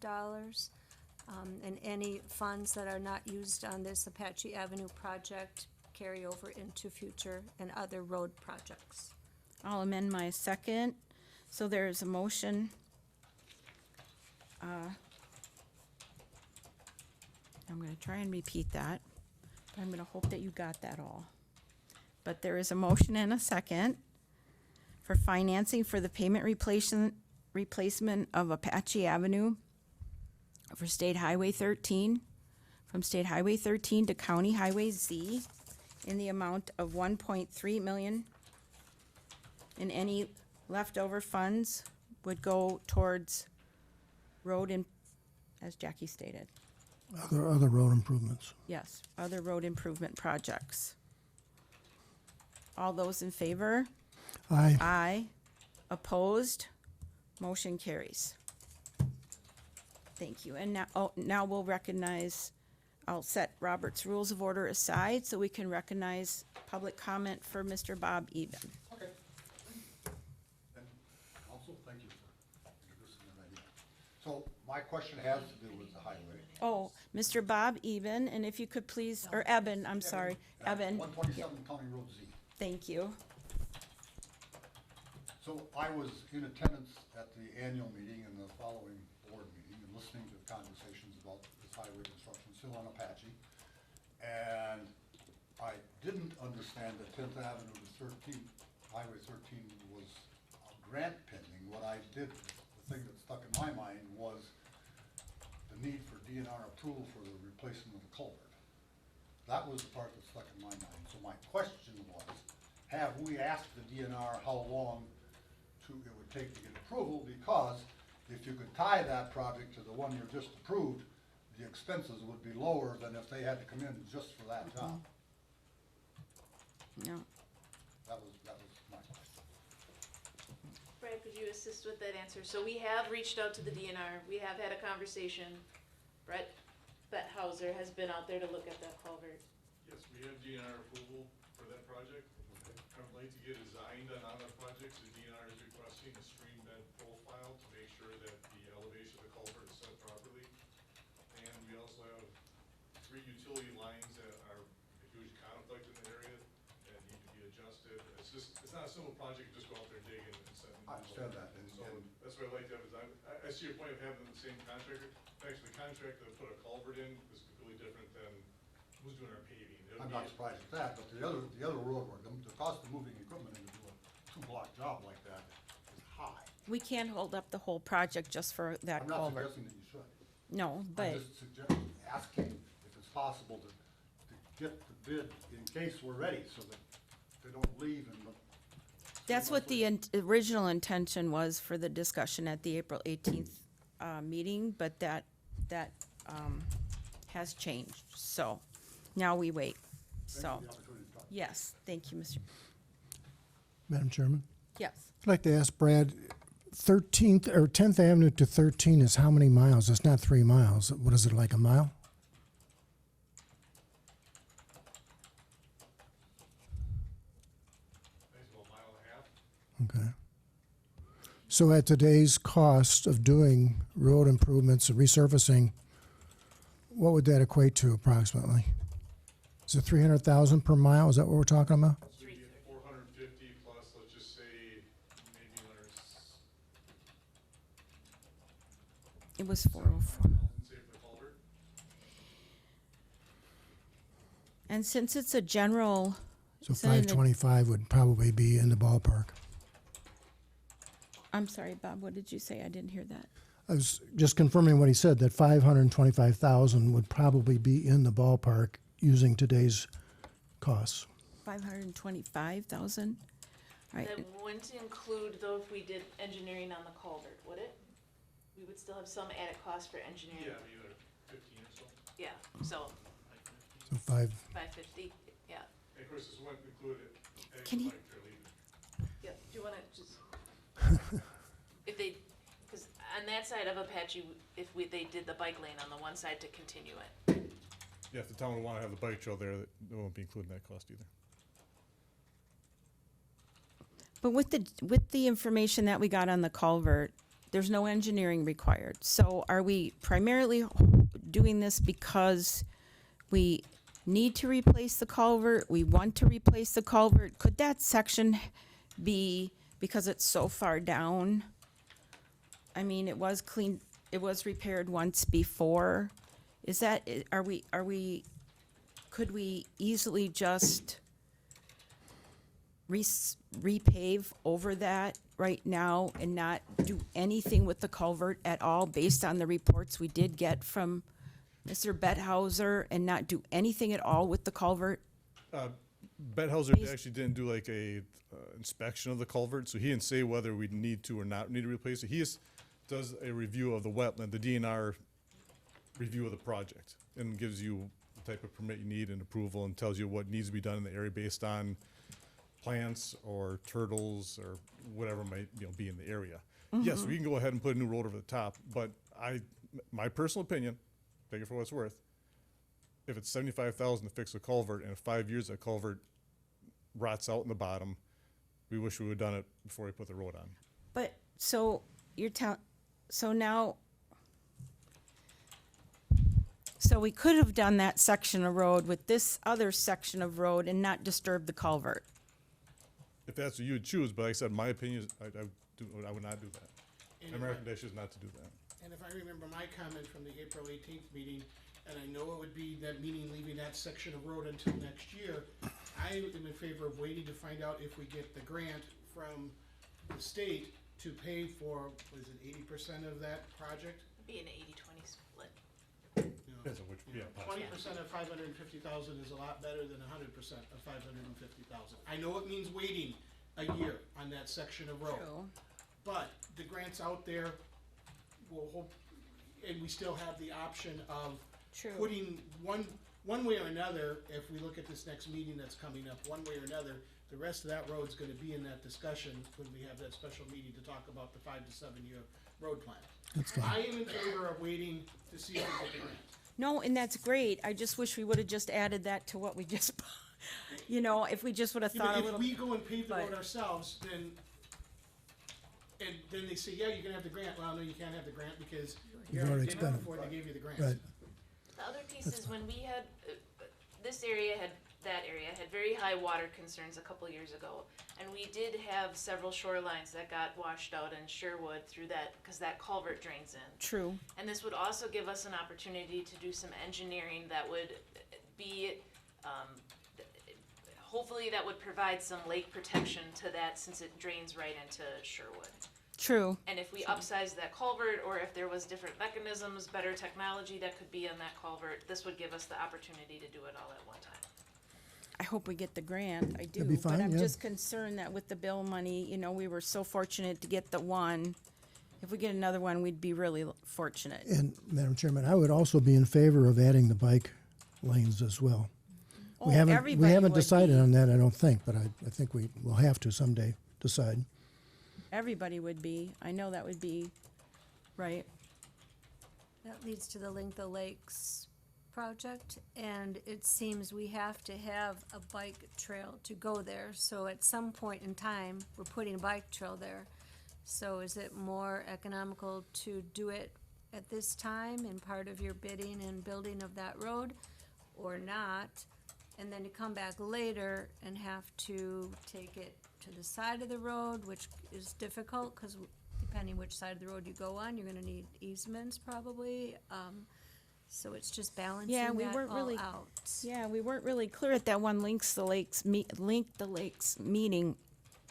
And any funds that are not used on this Apache Avenue project carry over into future and other road projects. I'll amend my second. So there is a motion. I'm gonna try and repeat that, but I'm gonna hope that you got that all. But there is a motion and a second for financing for the payment replacement of Apache Avenue for State Highway 13, from State Highway 13 to County Highway Z in the amount of $1.3 million. And any leftover funds would go towards road and, as Jackie stated, Other road improvements. yes, other road improvement projects. All those in favor? Aye. Aye. Opposed? Motion carries. Thank you. And now we'll recognize, I'll set Robert's Rules of Order aside so we can recognize public comment for Mr. Bob Eben. Okay. And also, thank you for introducing that idea. So my question has to do with the highway. Oh, Mr. Bob Eben, and if you could please, or Eben, I'm sorry, Eben. 127 County Road Z. Thank you. So I was in attendance at the annual meeting and the following board meeting and listening to the conversations about this highway construction still on Apache. And I didn't understand that 10th Avenue to 13th, Highway 13 was a grant pending. What I did, the thing that stuck in my mind was the need for DNR approval for the replacement of the culvert. That was the part that stuck in my mind. So my question was, have we asked the DNR how long it would take to get approval? Because if you could tie that project to the one you just approved, the expenses would be lower than if they had to come in just for that job. No. That was my question. Brad, could you assist with that answer? So we have reached out to the DNR, we have had a conversation. Brett Hauser has been out there to look at that culvert. Yes, we have DNR approval for that project. I would like to get designed on other projects. The DNR is requesting a stream bed profile to make sure that the elevation of the culvert is set properly. And we also have 3 utility lines that are a huge conflict in the area that need to be adjusted. It's not a simple project, you just go out there and dig and set. I understand that, and- So that's why I'd like to have design. I see your point of having the same contractor. Actually, the contractor that put a culvert in is completely different than who's doing our paving. It would I'm be- not surprised at that, but the other road work, the cost of moving equipment in to do a 2-block job like that is high. We can't hold up the whole project just for that I'm not culvert. suggesting that you should. No, but, I'm just suggesting, asking if it's possible to get the bid in case we're ready, so that they don't leave and. that's what the original intention was for the discussion at the April 18th meeting, but that has changed. So now we wait. So, The opportunity to talk. yes, thank you, Mr. Madam Chairman, Yes. I'd like to ask Brad, 13th or 10th Avenue to 13 is how many miles? It's not 3 miles. What is it, like a mile? I think it's about a mile and a half. Okay. So at today's cost of doing road improvements and resurfacing, what would that equate to approximately? Is it 300,000 per mile? Is that what we're talking about? So you get 450 plus, let's just say, maybe there's It was 404. 5,000, say for the culvert. And since it's a general, So Isn't it in the- 525 would probably be in the ballpark. I'm sorry, Bob, what did you say? I didn't hear that. I was just confirming what he said, that 525,000 would probably be in the ballpark using today's costs. 525,000? All right, That wouldn't include though if we did engineering on the culvert, would it? we would still have some added cost for engineering. either 15 or so. Yeah, so So 5, 550, yeah. And of course, this wouldn't include it. Can you- Yeah, do you wanna just, if they, cause on that side of Apache, they did the bike lane on the one side to continue it. Yeah, if the town would wanna have the bike trail there, that won't be including that cost either. But with the information that we got on the culvert, there's no engineering required. So are we primarily doing this because we need to replace the culvert? We want to replace the culvert? Could that section be, because it's so far down? I mean, it was cleaned, it was repaired once before. Is that, could we easily just repave over that right now and not do anything with the culvert at all based on the reports we did get from Mr. Bethauser, and not do anything at all with the culvert? Bethauser actually didn't do like a inspection of the culvert, so he didn't say whether we need to or not need to replace it. He just does a review of the wetland, the DNR review of the project, and gives you the type of permit you need and approval, and tells you what needs to be done in the area based on plants or turtles or whatever might, be in the area. Yes, we can go ahead and put a new road over the top, but my personal opinion, take it for what it's worth, if it's $75,000 to fix a culvert, and in 5 years that culvert rots out in the bottom, we wish we would've done it before we put the road on. But, so you're so now, so we could have done that section of road with this other section of road and not disturb the culvert. If that's what you would choose, but like I said, my opinion is, I would not do that. My recommendation is not to do that. And if I remember my comment from the April 18th meeting, and I know it would be that meeting leaving that section of road until next year, I am in favor of waiting to find out if we get the grant from the state to pay for, was it 80% of that project? It'd be an 80-20 split. Depends on which, yeah, possibly. 20% of 550,000 is a lot better than 100% of 550,000. I know it means waiting a year on that section of road. But the grant's out there, we'll hope, and we still have the option of putting one way or another, if we look at this next meeting that's coming up, one way or another, the rest of that road's gonna be in that discussion when we have that special meeting to talk about the 5 to 7 year road plan. That's fine. I am in favor of waiting to see if we get the grant. No, and that's great. I just wish we would have just added that to what we just, if we just would have Yeah, thought a but little. if we go and pave the road but- ourselves, then, and then they say, yeah, you can have the grant, well, no, you can't have the grant because you You've already already did it spent it. before they gave you the grant. Right. The other piece is when we had, that area had very high water concerns a couple years ago. And we did have several shorelines that got washed out in Sherwood through that, cause that culvert drains in. True. And this would also give us an opportunity to do some engineering that would be, hopefully that would provide some lake protection to that since it drains right into Sherwood. True. And if we upsize that culvert, or if there was different mechanisms, better technology that could be on that culvert, this would give us the opportunity to do it all at one time. I hope we get the grant. I do. That'd be But fine, I'm yeah. just concerned that with the bill money, we were so fortunate to get the one. If we get another one, we'd be really fortunate. And Madam Chairman, I would also be in favor of adding the bike lanes as well. Oh, We haven't everybody would decided be. on that, I don't think, but I think we will have to someday decide. Everybody would be. I know that would be, right? That leads to the Link the Lakes project, and it seems we have to have a bike trail to go there. So at some point in time, we're putting a bike trail there. So is it more economical to do it at this time in part of your bidding and building of that road, or not? And then to come back later and have to take it to the side of the road, which is difficult, cause depending which side of the road you go on, you're gonna need easements probably. So it's just balancing Yeah, we that weren't all really- out. Yeah, we weren't really clear at that one Link the Lakes meeting,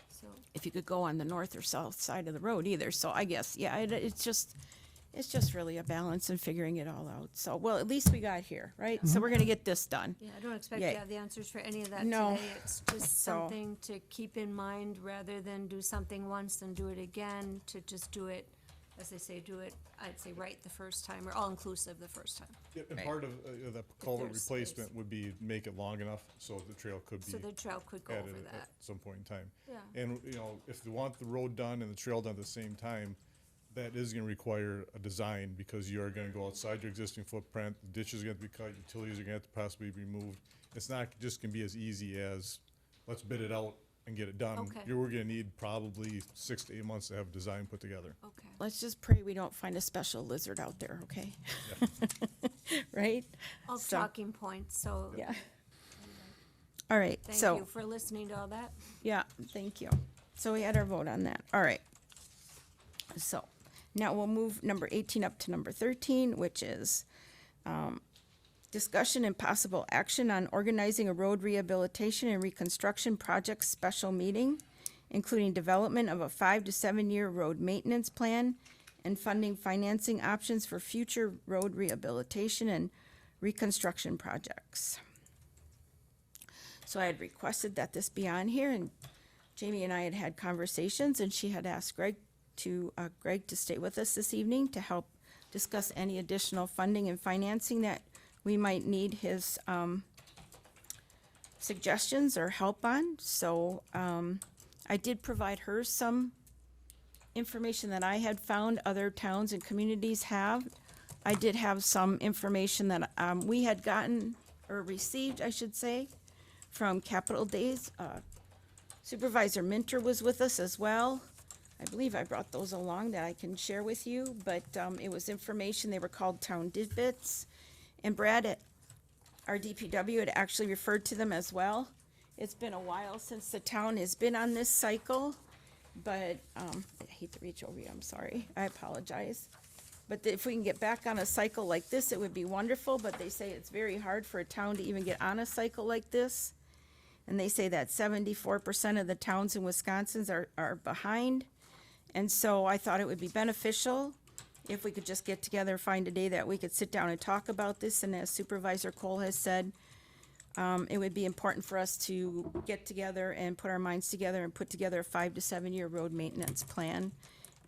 So, if you could go on the north or south side of the road either. So I guess, yeah, it's just really a balance and figuring it all out. So, well, at least we got here, right? So we're gonna get this done. yeah, I don't expect Yay. to have the answers for any of that No. today. It's just So- something to keep in mind rather than do something once and do it again, to just do it as they say, do it, I'd say right the first time, or all-inclusive the first time. Yep, and Right. part of the culvert there's replacement space. would be make it long enough so the trail could be So the trail could go added over at that. some point in time. Yeah. And, you know, if you want the road done and the trail done at the same time, that is gonna require a design, because you are gonna go outside your existing footprint, the ditches are gonna be cut, utilities are gonna have to possibly be removed. It's not just gonna be as easy as, let's bid it out and get it done. Okay. We're gonna need probably 6 to 8 months to have a design put together. Okay. Let's just pray we don't find a special lizard out there, okay? Right? All So- talking points, so Yeah. All right, thank so, you for listening to all that. yeah, thank you. So we had our vote on that. All right. So now we'll move number 18 up to number 13, which is discussion and possible action on organizing a road rehabilitation and reconstruction project special meeting, including development of a 5 to 7 year road maintenance plan and funding financing options for future road rehabilitation and reconstruction projects. So I had requested that this be on here, and Jamie and I had conversations, and she had asked Greg to stay with us this evening to help discuss any additional funding and financing that we might need his suggestions or help on. So I did provide her some information that I had found other towns and communities have. I did have some information that we had gotten, or received, I should say, from Capital Days. Supervisor Minter was with us as well. I believe I brought those along that I can share with you, but it was information, they were called town tidbits. And Brad at our DPW had actually referred to them as well. It's been a while since the town has been on this cycle, but I hate to reach over you, I'm sorry, I apologize. But if we can get back on a cycle like this, it would be wonderful, but they say it's very hard for a town to even get on a cycle like this. And they say that 74% of the towns in Wisconsin are behind. And so I thought it would be beneficial if we could just get together, find a day that we could sit down and talk about this. And as Supervisor Cole has said, it would be important for us to get together and put our minds together and put together a 5 to 7 year road maintenance plan,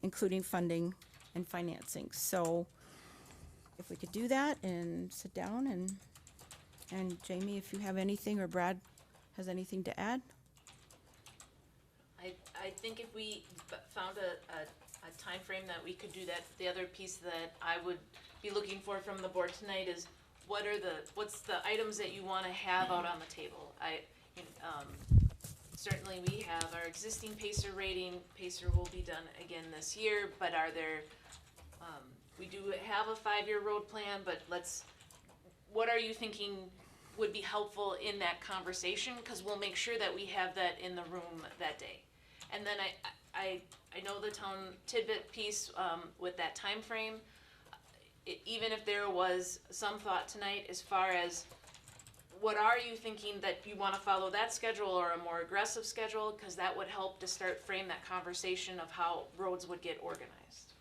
including funding and financing. So if we could do that and sit down, and Jamie, if you have anything, or Brad has anything to add? I think if we found a time frame that we could do that, the other piece that I would be looking for from the board tonight is what's the items that you wanna have out on the table? Certainly we have our existing Pacer rating, Pacer will be done again this year, but are there, we do have a 5-year road plan, but what are you thinking would be helpful in that conversation? Cause we'll make sure that we have that in the room that day. And then I know the town tidbit piece, with that time frame. Even if there was some thought tonight as far as what are you thinking that you wanna follow that schedule or a more aggressive schedule? Cause that would help to start frame that conversation of how roads would get organized.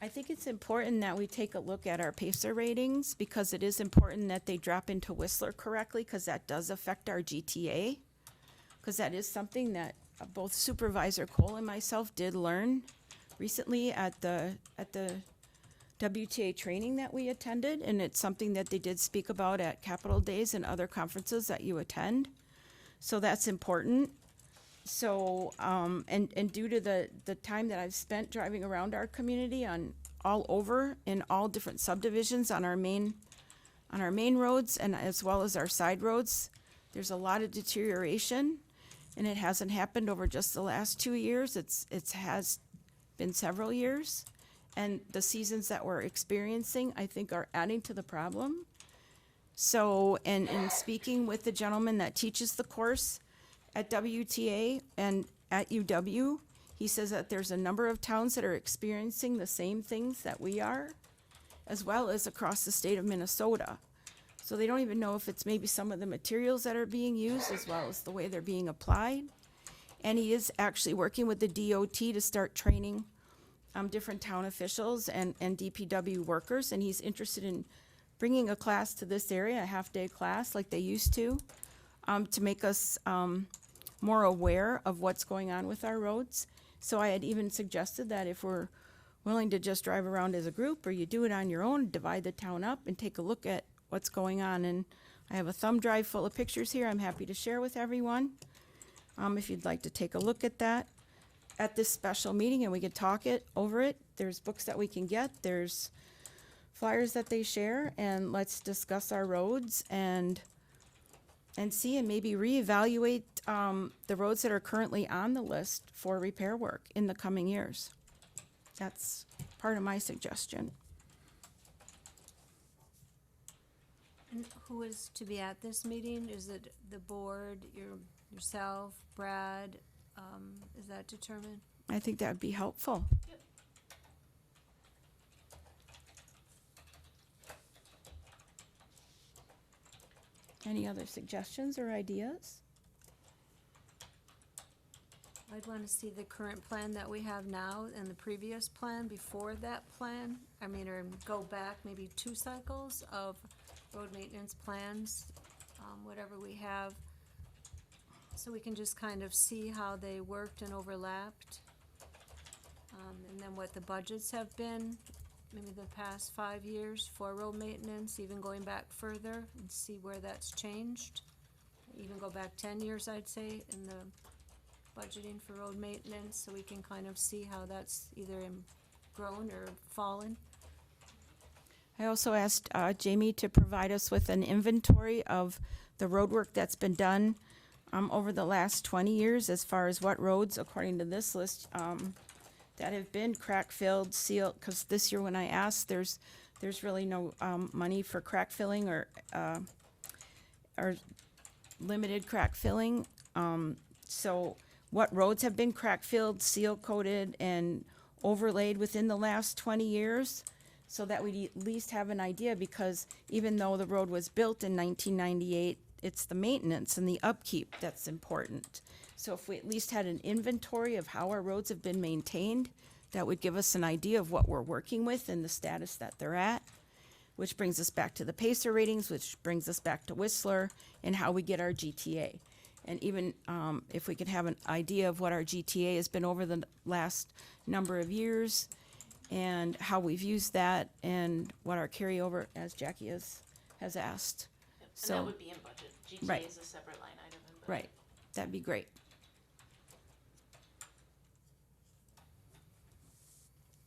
I think it's important that we take a look at our Pacer ratings, because it is important that they drop into Whistler correctly, because that does affect our GTA. Because that is something that both Supervisor Cole and myself did learn recently at the WTA training that we attended, and it's something that they did speak about at Capital Days and other conferences that you attend. So that's important. So, and due to the time that I've spent driving around our community on all over in all different subdivisions on our main roads and as well as our side roads, there's a lot of deterioration, and it hasn't happened over just the last 2 years. It has been several years, and the seasons that we're experiencing, I think, are adding to the problem. So, and in speaking with the gentleman that teaches the course at WTA and at UW, he says that there's a number of towns that are experiencing the same things that we are, as well as across the state of Minnesota. So they don't even know if it's maybe some of the materials that are being used as well as the way they're being applied. And he is actually working with the DOT to start training different town officials and DPW workers, and he's interested in bringing a class to this area, a half-day class like they used to make us more aware of what's going on with our roads. So I had even suggested that if we're willing to just drive around as a group, or you do it on your own, divide the town up and take a look at what's going on. And I have a thumb drive full of pictures here I'm happy to share with everyone. If you'd like to take a look at that at this special meeting, and we could talk it over it. There's books that we can get, there's flyers that they share, and let's discuss our roads and see, and maybe reevaluate the roads that are currently on the list for repair work in the coming years. That's part of my suggestion. And who is to be at this meeting? Is it the board, yourself, Brad? Is that determined? I think that would be helpful. Yep. Any other suggestions or ideas? I'd want to see the current plan that we have now and the previous plan before that plan. I mean, or go back maybe 2 cycles of road maintenance plans, whatever we have. So we can just kind of see how they worked and overlapped. And then what the budgets have been, maybe the past 5 years for road maintenance, even going back further and see where that's changed. Even go back 10 years, I'd say, in the budgeting for road maintenance, so we can kind of see how that's either grown or fallen. I also asked Jamie to provide us with an inventory of the road work that's been done over the last 20 years, as far as what roads, according to this list, that have been crack filled, sealed, because this year when I asked, there's really no money for crack filling or limited crack filling. So what roads have been crack filled, seal coated, and overlaid within the last 20 years, so that we at least have an idea, because even though the road was built in 1998, it's the maintenance and the upkeep that's important. So if we at least had an inventory of how our roads have been maintained, that would give us an idea of what we're working with and the status that they're at, which brings us back to the PACER ratings, which brings us back to Whistler and how we get our GTA. And even if we could have an idea of what our GTA has been over the last number of years and how we've used that and what our carryover, as Jackie has asked. Yep. And So, that would be in budget. GTA Right. is a separate line item in budget. right, that'd be great.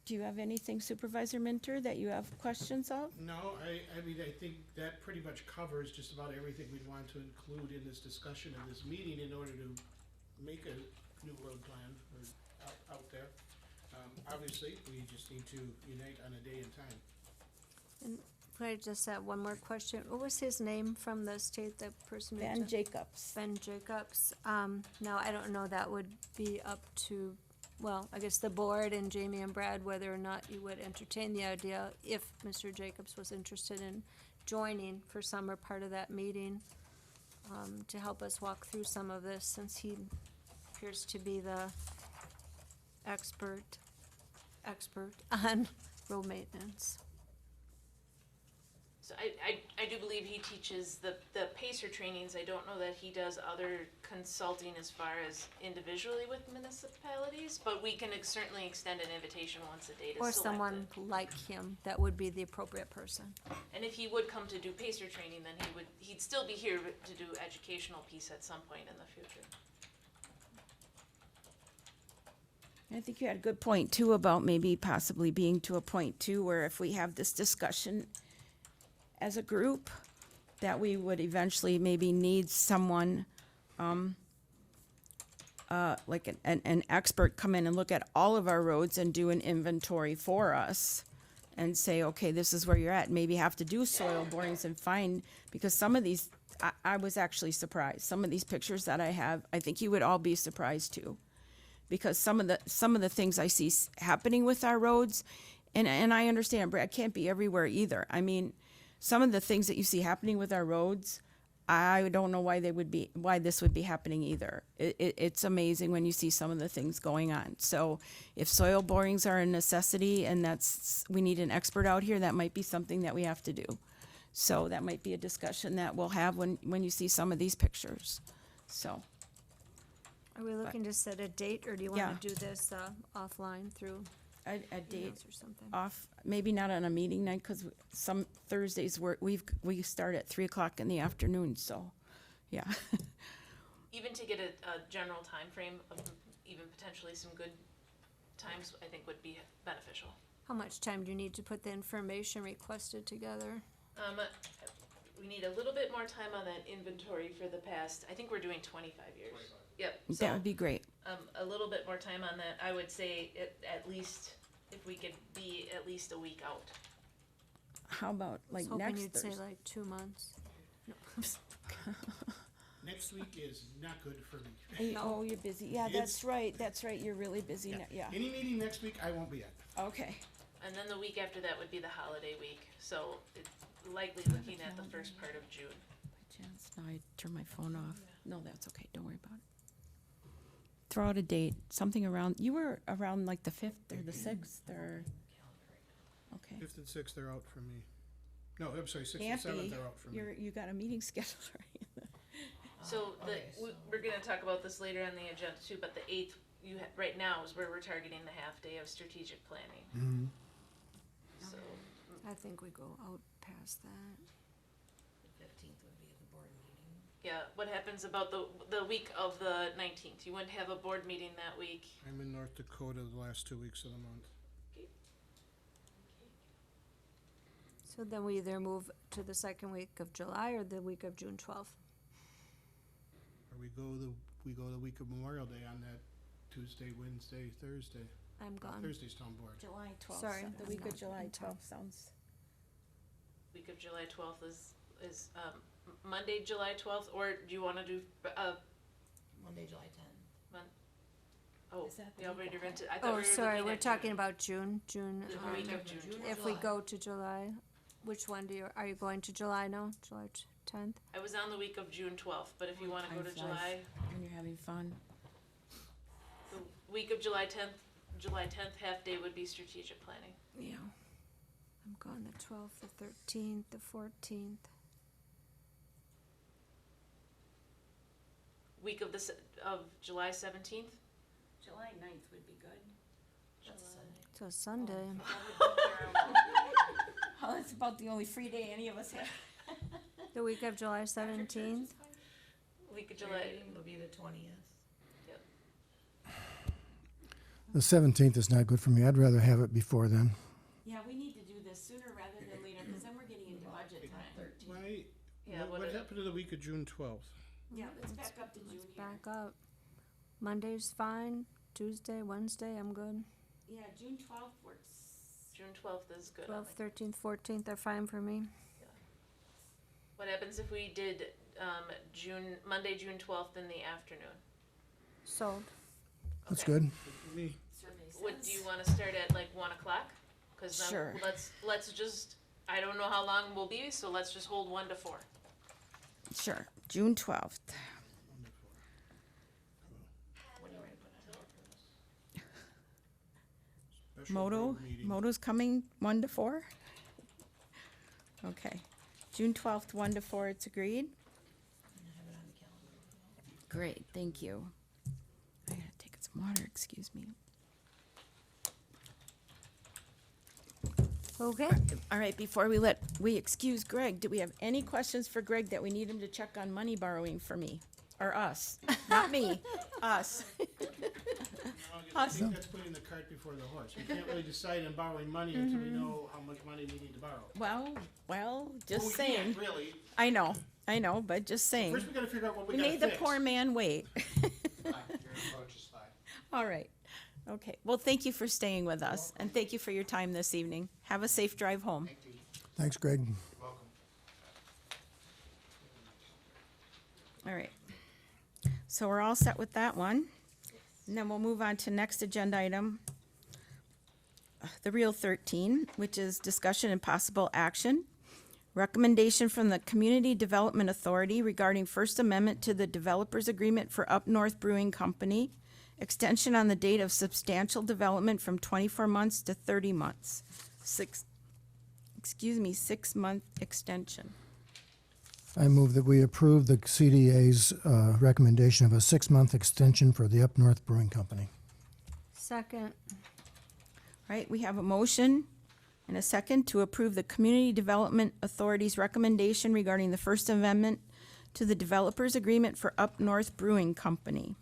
Do you have anything, Supervisor Minter, that you have questions of? No, I mean, I think that pretty much covers just about everything we'd want to include in this discussion of this meeting in order to make a new road plan or out there. Obviously, we just need to unite on a day and time. And could I just add one more question? What was his name from the state, that person? who Van just- Jacobs. Ben Jacobs. Now, I don't know, that would be up to, well, I guess the board and Jamie and Brad, whether or not you would entertain the idea if Mr. Jacobs was interested in joining for some or part of that meeting, to help us walk through some of this, since he appears to be the expert on road maintenance. So I do believe he teaches the PACER trainings. I don't know that he does other consulting as far as individually with municipalities, but we can certainly extend an invitation once the date is Or selected. someone like him, that would be the appropriate person. And if he would come to do PACER training, then he'd still be here to do educational piece at some point in the future. I think you had a good point too about maybe possibly being to a point too where if we have this discussion as a group, that we would eventually maybe need someone, like an expert come in and look at all of our roads and do an inventory for us and say, okay, this is where you're at. Maybe have to do soil borings and find, because some of these, I was actually surprised. Some of these pictures that I have, I think you would all be surprised too. Because some of the things I see happening with our roads, and I understand, Brad, can't be everywhere either. I mean, some of the things that you see happening with our roads, I don't know why this would be happening either. It's amazing when you see some of the things going on. So if soil borings are a necessity and we need an expert out here, that might be something that we have to do. So that might be a discussion that we'll have when you see some of these pictures. So. Are we looking to set a date, or do you Yeah. wanna do this, offline through A date emails or something? off, maybe not on a meeting night, because some Thursdays we start at 3 o'clock in the afternoon, so, yeah. Even to get a general time frame of even potentially some good times, I think would be beneficial. How much time do you need to put the information requested together? We need a little bit more time on that inventory for the past, I think we're doing 25 years. Yep, That so, would be great. a little bit more time on that, I would say at least, if we could be at least a week out. How about I like was hoping next you'd say Thursday? like 2 months. Next week is not good for me. Hey, oh, you're busy. Yeah, that's right, you're really busy, yeah. Any meeting next week, I won't be at. Okay. And then the week after that would be the holiday week, so it's likely looking at the first part of June. By chance, no, I turned my phone off. No, that's okay, don't worry about it. Throw out a date, something around, you were around like the 5th or the 6th, or? Okay. 5th and 6th are out for me. No, I'm sorry, 6th and Can't 7th be. are out for me. You got a meeting scheduled, right? So we're gonna talk about this later on the agenda too, but the 8th, right now is where we're targeting the half day of strategic planning. So, I think we go out past that. yeah, what happens about the week of the 19th? You wouldn't have a board meeting that week. I'm in North Dakota the last 2 weeks of the month. So then we either move to the second week of July or the week of June 12th. Or we go the week of Memorial Day on that Tuesday, Wednesday, Thursday. I'm gone. Thursday's town board. July 12th. Sorry, The I'm week of not July in town. 12th sounds, Week of July 12th is Monday, July 12th, or do you wanna do, Monday, July 10th. oh, Is that the we week already of rented, I thought we Oh, were sorry, looking we're at talking June. about June, The week of June. if we go to July, which one are you going to July now? July 10th? I was on the week of June 12th, but if you wanna go Time to flies. July, when you're having fun. the week of July 10th, half day would be strategic planning. Yeah. I'm gone the 12th, the 13th, the 14th. Week of of July 17th, July 9th would be good. It's a Sunday. Oh, it's about the only free day any of us have. The week of July 17th. week of July, will be the 20th. The 17th is not good for me. I'd rather have it before then. Yeah, we need to do this sooner rather than later, because then we're getting into budget time. Why, Yeah, what what- happened to the week of June 12th? Yeah, let's back up to June Let's here. back up. Monday's fine. Tuesday, Wednesday, I'm good. Yeah, June 12th works. June 12th is good. on 12th, 13th, 14th are fine for me. What happens if we did, Monday, June 12th in the afternoon? Sold. That's Okay. good. Me, Do you wanna start at like 1 o'clock? Cause then Sure. let's just, I don't know how long we'll be, so let's just hold 1 to 4. Sure, June 12th. special Moto, board meeting. Moto's coming 1 to 4? Okay, June 12th, 1 to 4, it's agreed? Great, thank you. I gotta take some water, excuse me. Okay. All right, before we excuse Greg, do we have any questions for Greg that we need him to check on money borrowing for me? Or us? Not me, us. I think that's putting the cart before the horse. We can't really decide on borrowing money until we know how much money we need to borrow. Well, Well, just we saying. can't really. I know, but just saying. First, we gotta figure out what we We gotta made the fix. poor man wait. Fine, your approach is fine. All right. Okay. Well, thank you for staying with us, and thank you for your time this evening. Have a safe drive home. Thank you. Thanks, Greg. You're welcome. All right. So we're all set with that one. And then we'll move on to next agenda item, the real 13, which is discussion and possible action. Recommendation from the Community Development Authority regarding First Amendment to the Developers Agreement for Up North Brewing Company. Extension on the date of substantial development from 24 months to 30 months. 6-month extension. I move that we approve the CDA's recommendation of a 6-month extension for the Up North Brewing Company. Second. Right, we have a motion and a second to approve the Community Development Authority's recommendation regarding the First Amendment to the Developers Agreement for Up North Brewing Company.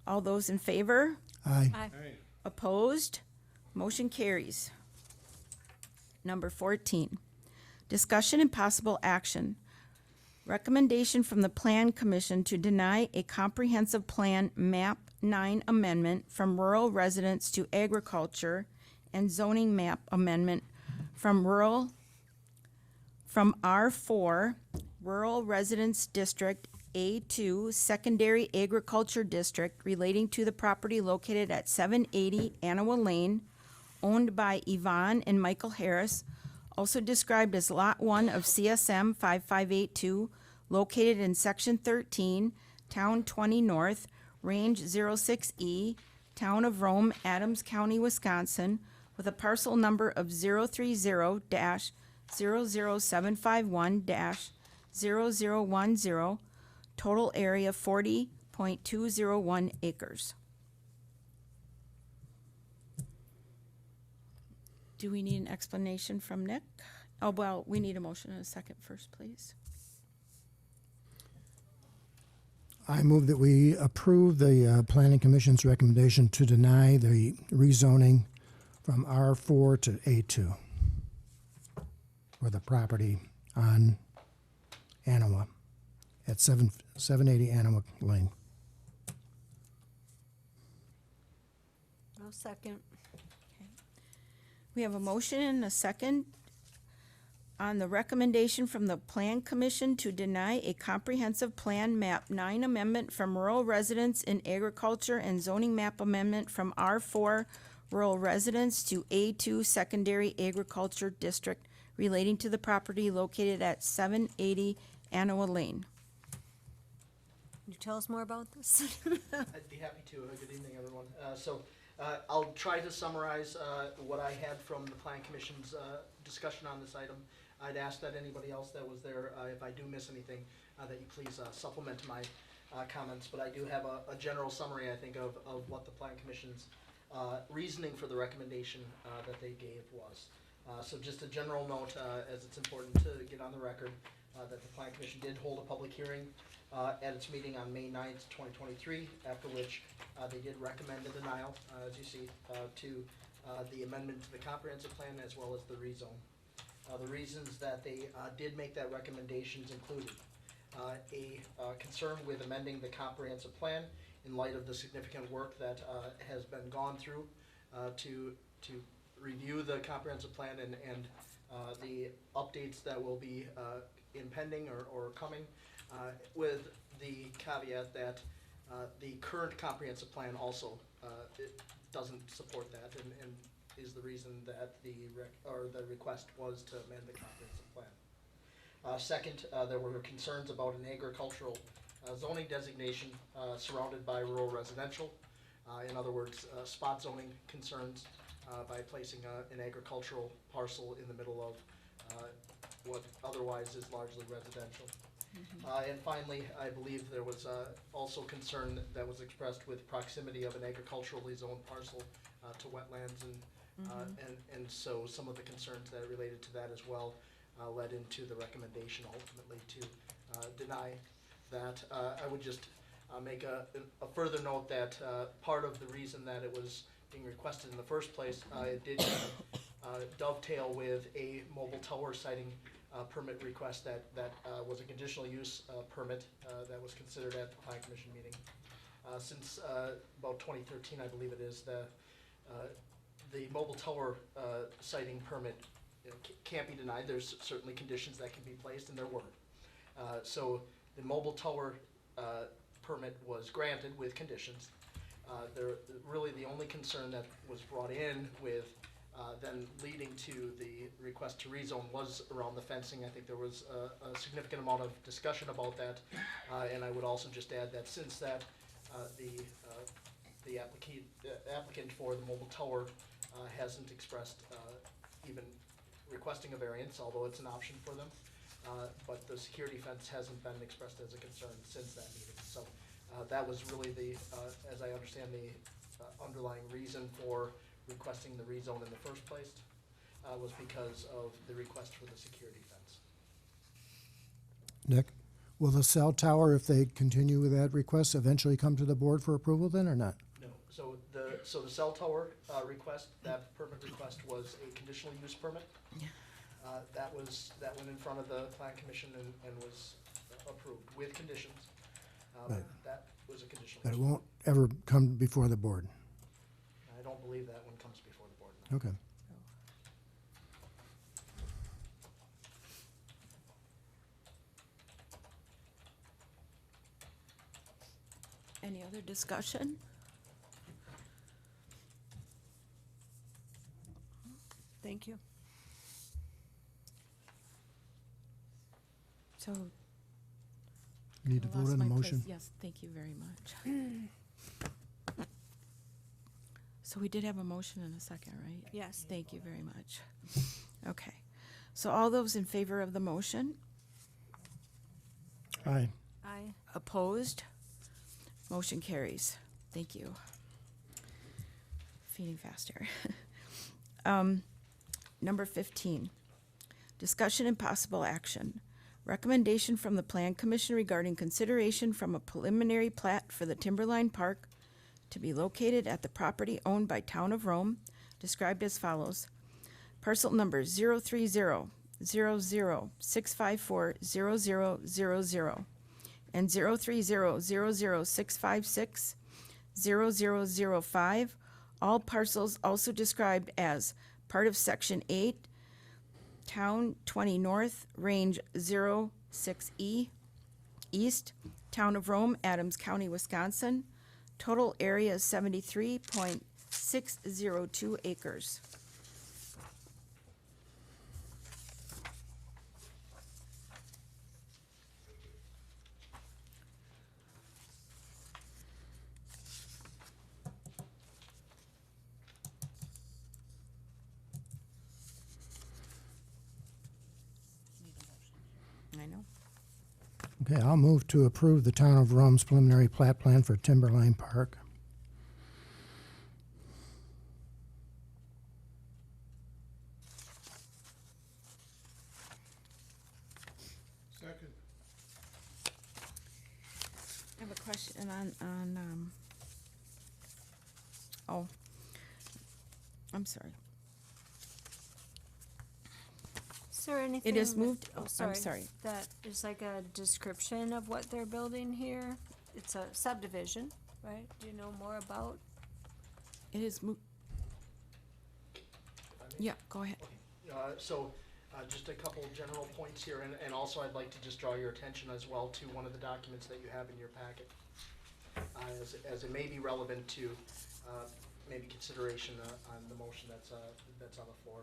All those in favor? Aye. Aye. Alright, Opposed? Motion carries. Number 14, discussion and possible action. Recommendation from the Plan Commission to deny a comprehensive plan MAP 9 amendment from rural residents to agriculture and zoning map amendment from R4 Rural Residence District A2 Secondary Agriculture District relating to the property located at 780 Anawa Lane, owned by Yvonne and Michael Harris, also described as Lot 1 of CSM 5582, located in Section 13, Town 20 North, Range 06E, Town of Rome, Adams County, Wisconsin, with a parcel number of 030-00751-0010, total area 40.201 acres. Do we need an explanation from Nick? Oh, well, we need a motion and a second first, please. I move that we approve the Planning Commission's recommendation to deny the rezoning from R4 to A2 for the property on Anawa at 780 Anawa Lane. I'll second. We have a motion and a second on the recommendation from the Plan Commission to deny a comprehensive plan map 9 amendment from rural residents in agriculture and zoning map amendment from R4 rural residents to A2 secondary agriculture district relating to the property located at 780 Anawa Lane. Can you tell us more about this? I'd be happy to. Good evening, everyone. I'll try to summarize what I had from the Plan Commission's discussion on this item. I'd ask that anybody else that was there, if I do miss anything, that you please supplement my comments. But I do have a general summary, I think, of what the Plan Commission's reasoning for the recommendation that they gave was. So just a general note, as it's important to get on the record, that the Plan Commission did hold a public hearing at its meeting on May 9th, 2023, after which they did recommend a denial, as you see, to the amendment to the comprehensive plan as well as the rezone. The reasons that they did make that recommendations included a concern with amending the comprehensive plan in light of the significant work that has been gone through to review the comprehensive plan and the updates that will be impending or coming, with the caveat that the current comprehensive plan also it doesn't support that and is the reason that the request was to amend the comprehensive plan. Second, there were concerns about an agricultural zoning designation surrounded by rural residential. In other words, spot zoning concerns by placing an agricultural parcel in the middle of what otherwise is largely residential. And finally, I believe there was also concern that was expressed with proximity of an agriculturally zoned parcel to wetlands and so some of the concerns that related to that as well led into the recommendation ultimately to deny that. I would just make a further note that part of the reason that it was being requested in the first place, it did dovetail with a mobile tower siting permit request that was a conditional use permit that was considered at the Plan Commission meeting. Since about 2013, I believe it is, the mobile tower siting permit can't be denied. There's certainly conditions that can be placed, and there were. So the mobile tower permit was granted with conditions. Really the only concern that was brought in with then leading to the request to rezone was around the fencing. I think there was a significant amount of discussion about that, and I would also just add that since that the applicant for the mobile tower hasn't expressed even requesting a variance, although it's an option for them. but the security fence hasn't been expressed as a concern since that meeting. So that was really the, as I understand, the underlying reason for requesting the rezone in the first place, was because of the request for the security fence. Nick, will the cell tower, if they continue with that request, eventually come to the board for approval then, or not? No, so the cell tower request, that permit request was a conditional use permit. That went in front of the plan commission and was approved with conditions. Right. That was a conditional But use. it won't ever come before the board? I don't believe that one comes before the board. no. Okay. Any other discussion? Thank you. So. You need to I vote lost on the my place. motion? Yes, thank you very much. So we did have a motion and a second, right? Yes. Thank you very much. Okay. So all those in favor of the motion? Aye. Aye. Opposed? Motion carries. Thank you. Feeding faster. Number 15, discussion and possible action. Recommendation from the Plan Commission regarding consideration from a preliminary plat for the Timberline Park to be located at the property owned by Town of Rome, described as follows. Parcel number 0300006540000 and 0300006560005, all parcels also described as part of Section 8, Town 20 North, Range 06E, East, Town of Rome, Adams County, Wisconsin. Total area is 73.602 acres. I know. Okay, I'll move to approve the Town of Rome's preliminary plat plan for Timberline Park. Second. I have a question oh, I'm sorry. Is there anything? It is that- moved, Oh, I'm sorry. That is like a description of what they're building here? It's a subdivision, right? Do you know more about? It is yeah, go ahead. Just a couple general points here, and also I'd like to just draw your attention as well to one of the documents that you have in your packet, as it may be relevant to maybe consideration on the motion that's on the floor.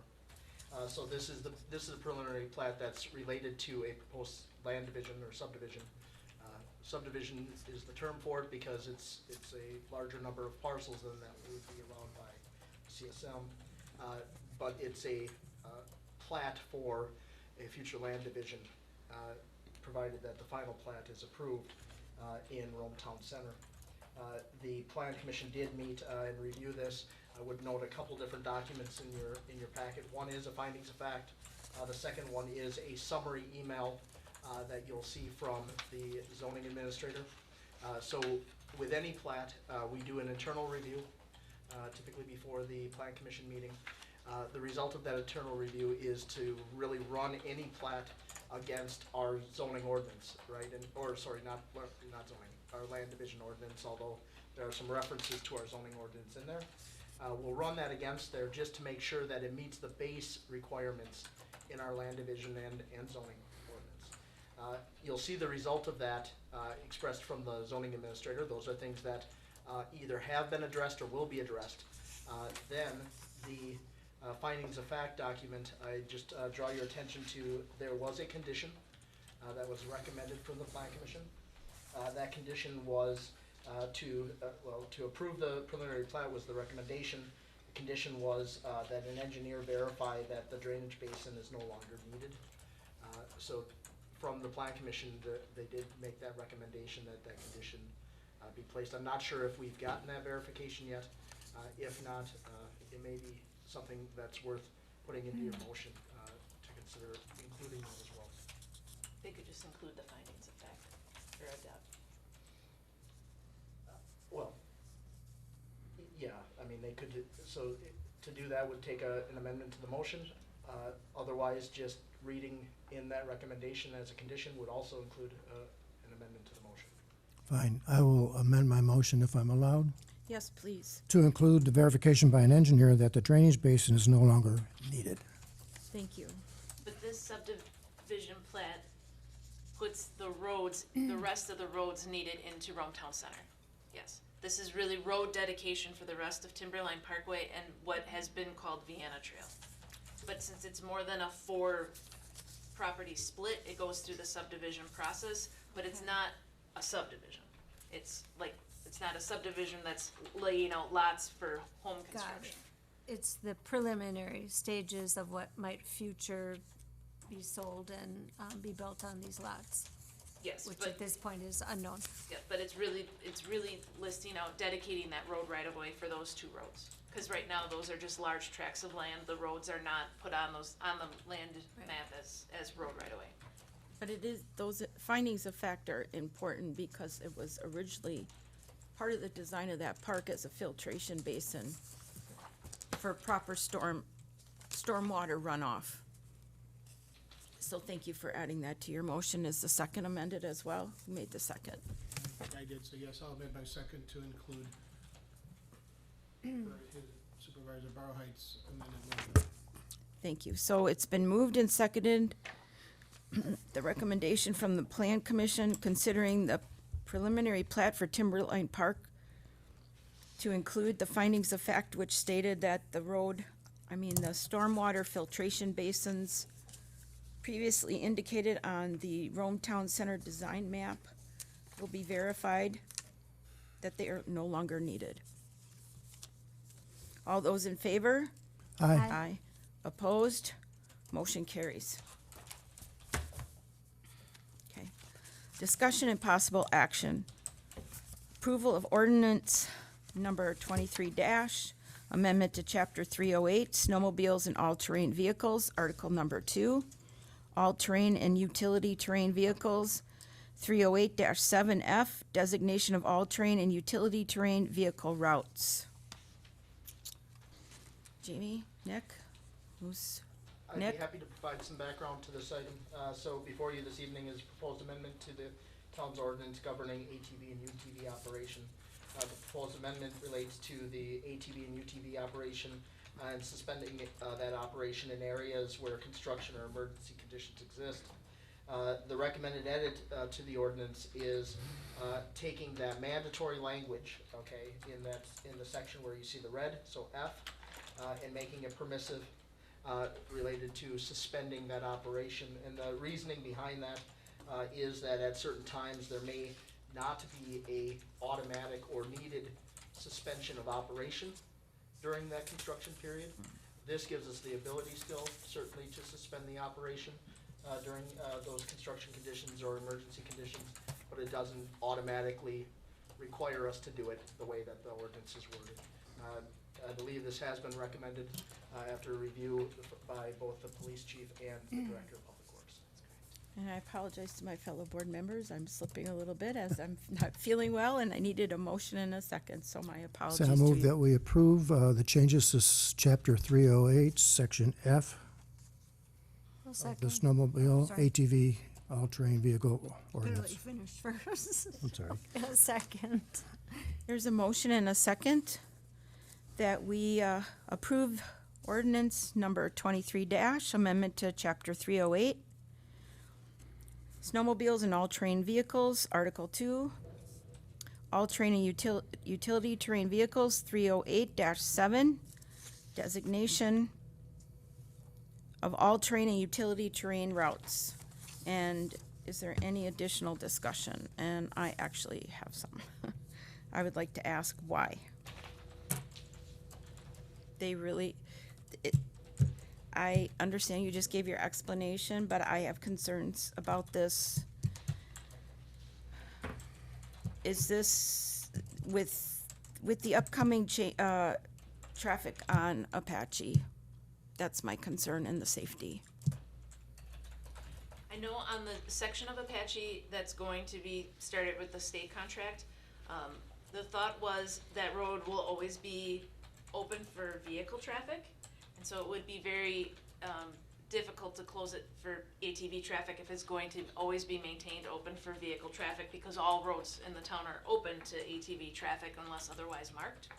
So this is a preliminary plat that's related to a proposed land division or subdivision. Subdivision is the term for it because it's a larger number of parcels than that would be allowed by CSM. But it's a plat for a future land division, provided that the final plat is approved in Rome Town Center. The Plan Commission did meet and review this. I would note a couple different documents in your packet. One is a findings of fact. The second one is a summary email that you'll see from the zoning administrator. So with any plat, we do an internal review, typically before the Plan Commission meeting. The result of that internal review is to really run any plat against our zoning ordinance, right? Not zoning, our land division ordinance, although there are some references to our zoning ordinance in there. We'll run that against there just to make sure that it meets the base requirements in our land division and zoning ordinance. You'll see the result of that expressed from the zoning administrator. Those are things that either have been addressed or will be addressed. Then the findings of fact document, I just draw your attention to, there was a condition that was recommended from the Plan Commission. That condition was to approve the preliminary plat was the recommendation. The condition was that an engineer verify that the drainage basin is no longer needed. So from the plan commission, they did make that recommendation that that condition be placed. I'm not sure if we've gotten that verification yet. If not, it may be something that's worth putting into your motion to consider including that as well. They could just include the findings of fact or adopt. Well, yeah, I mean, they could, so to do that would take an amendment to the motion. Otherwise, just reading in that recommendation as a condition would also include an amendment to the motion. Fine, I will amend my motion if I'm allowed, Yes, please. to include the verification by an engineer that the drainage basin is no longer needed. Thank you. But this subdivision plat puts the roads, the rest of the roads needed into Rome Town Center. Yes, this is really road dedication for the rest of Timberline Parkway and what has been called Vienna Trail. But since it's more than a 4 property split, it goes through the subdivision process, but it's not a subdivision. It's like, it's not a subdivision that's laying out lots for home Got construction. it. It's the preliminary stages of what might future be sold and be built on these lots, Yes, which but, at this point is unknown. yeah, but it's really listing out, dedicating that road right of way for those 2 roads. Cause right now, those are just large tracts of land, the roads are not put on the land Right. map as road right of way. But it is, those findings of fact are important because it was originally part of the design of that park as a filtration basin for proper stormwater runoff. So thank you for adding that to your motion. Is the second amended as well? Who made the second? I did, so yes, I'll amend my second to include his Supervisor Barrow Heights amended motion. Thank you. So it's been moved and seconded. The recommendation from the Plan Commission considering the preliminary plat for Timberline Park to include the findings of fact which stated that the stormwater filtration basins previously indicated on the Rome Town Center design map will be verified, that they are no longer needed. All those in favor? Aye. Aye. Opposed? Motion carries. Okay. Discussion and possible action. Approval of ordinance number 23 amendment to chapter 308, snowmobiles and all-terrain vehicles, article number 2, all-terrain and utility terrain vehicles, 308-7F, designation of all-terrain and utility terrain vehicle routes. Jamie, Nick, who's, I'd Nick? be happy to provide some background to this item. So before you this evening is proposed amendment to the town's ordinance governing ATV and UTV operation. The proposed amendment relates to the ATV and UTV operation and suspending that operation in areas where construction or emergency conditions exist. The recommended edit to the ordinance is taking that mandatory language, okay, in the section where you see the red, so F, and making it permissive related to suspending that operation. And the reasoning behind that is that at certain times there may not be a automatic or needed suspension of operation during that construction period. This gives us the ability still, certainly, to suspend the operation during those construction conditions or emergency conditions, but it doesn't automatically require us to do it the way that the ordinance is worded. I believe this has been recommended after review by both the police chief and the director of public works. and I apologize to my fellow board members, I'm slipping a little bit as I'm not feeling well and I needed a motion in a second, so my apologies So to I you. move that we approve the changes to chapter 308, section F, I'll of second. the snowmobile, Sorry. ATV, all-terrain vehicle Gotta let ordinance. you finish first. I'm sorry. A second. There's a motion and a second that we approve ordinance number 23 amendment to chapter 308. Snowmobiles and all-terrain vehicles, Article 2. All-terrain and utility terrain vehicles, 308-7. Designation of all-terrain and utility terrain routes. And is there any additional discussion? And I actually have some. I would like to ask why. They really, I understand you just gave your explanation, but I have concerns about this. Is this with the upcoming traffic on Apache? That's my concern and the safety. I know on the section of Apache that's going to be started with the state contract, the thought was that road will always be open for vehicle traffic. And so it would be very difficult to close it for ATV traffic if it's going to always be maintained open for vehicle traffic, because all roads in the town are open to ATV traffic unless otherwise marked.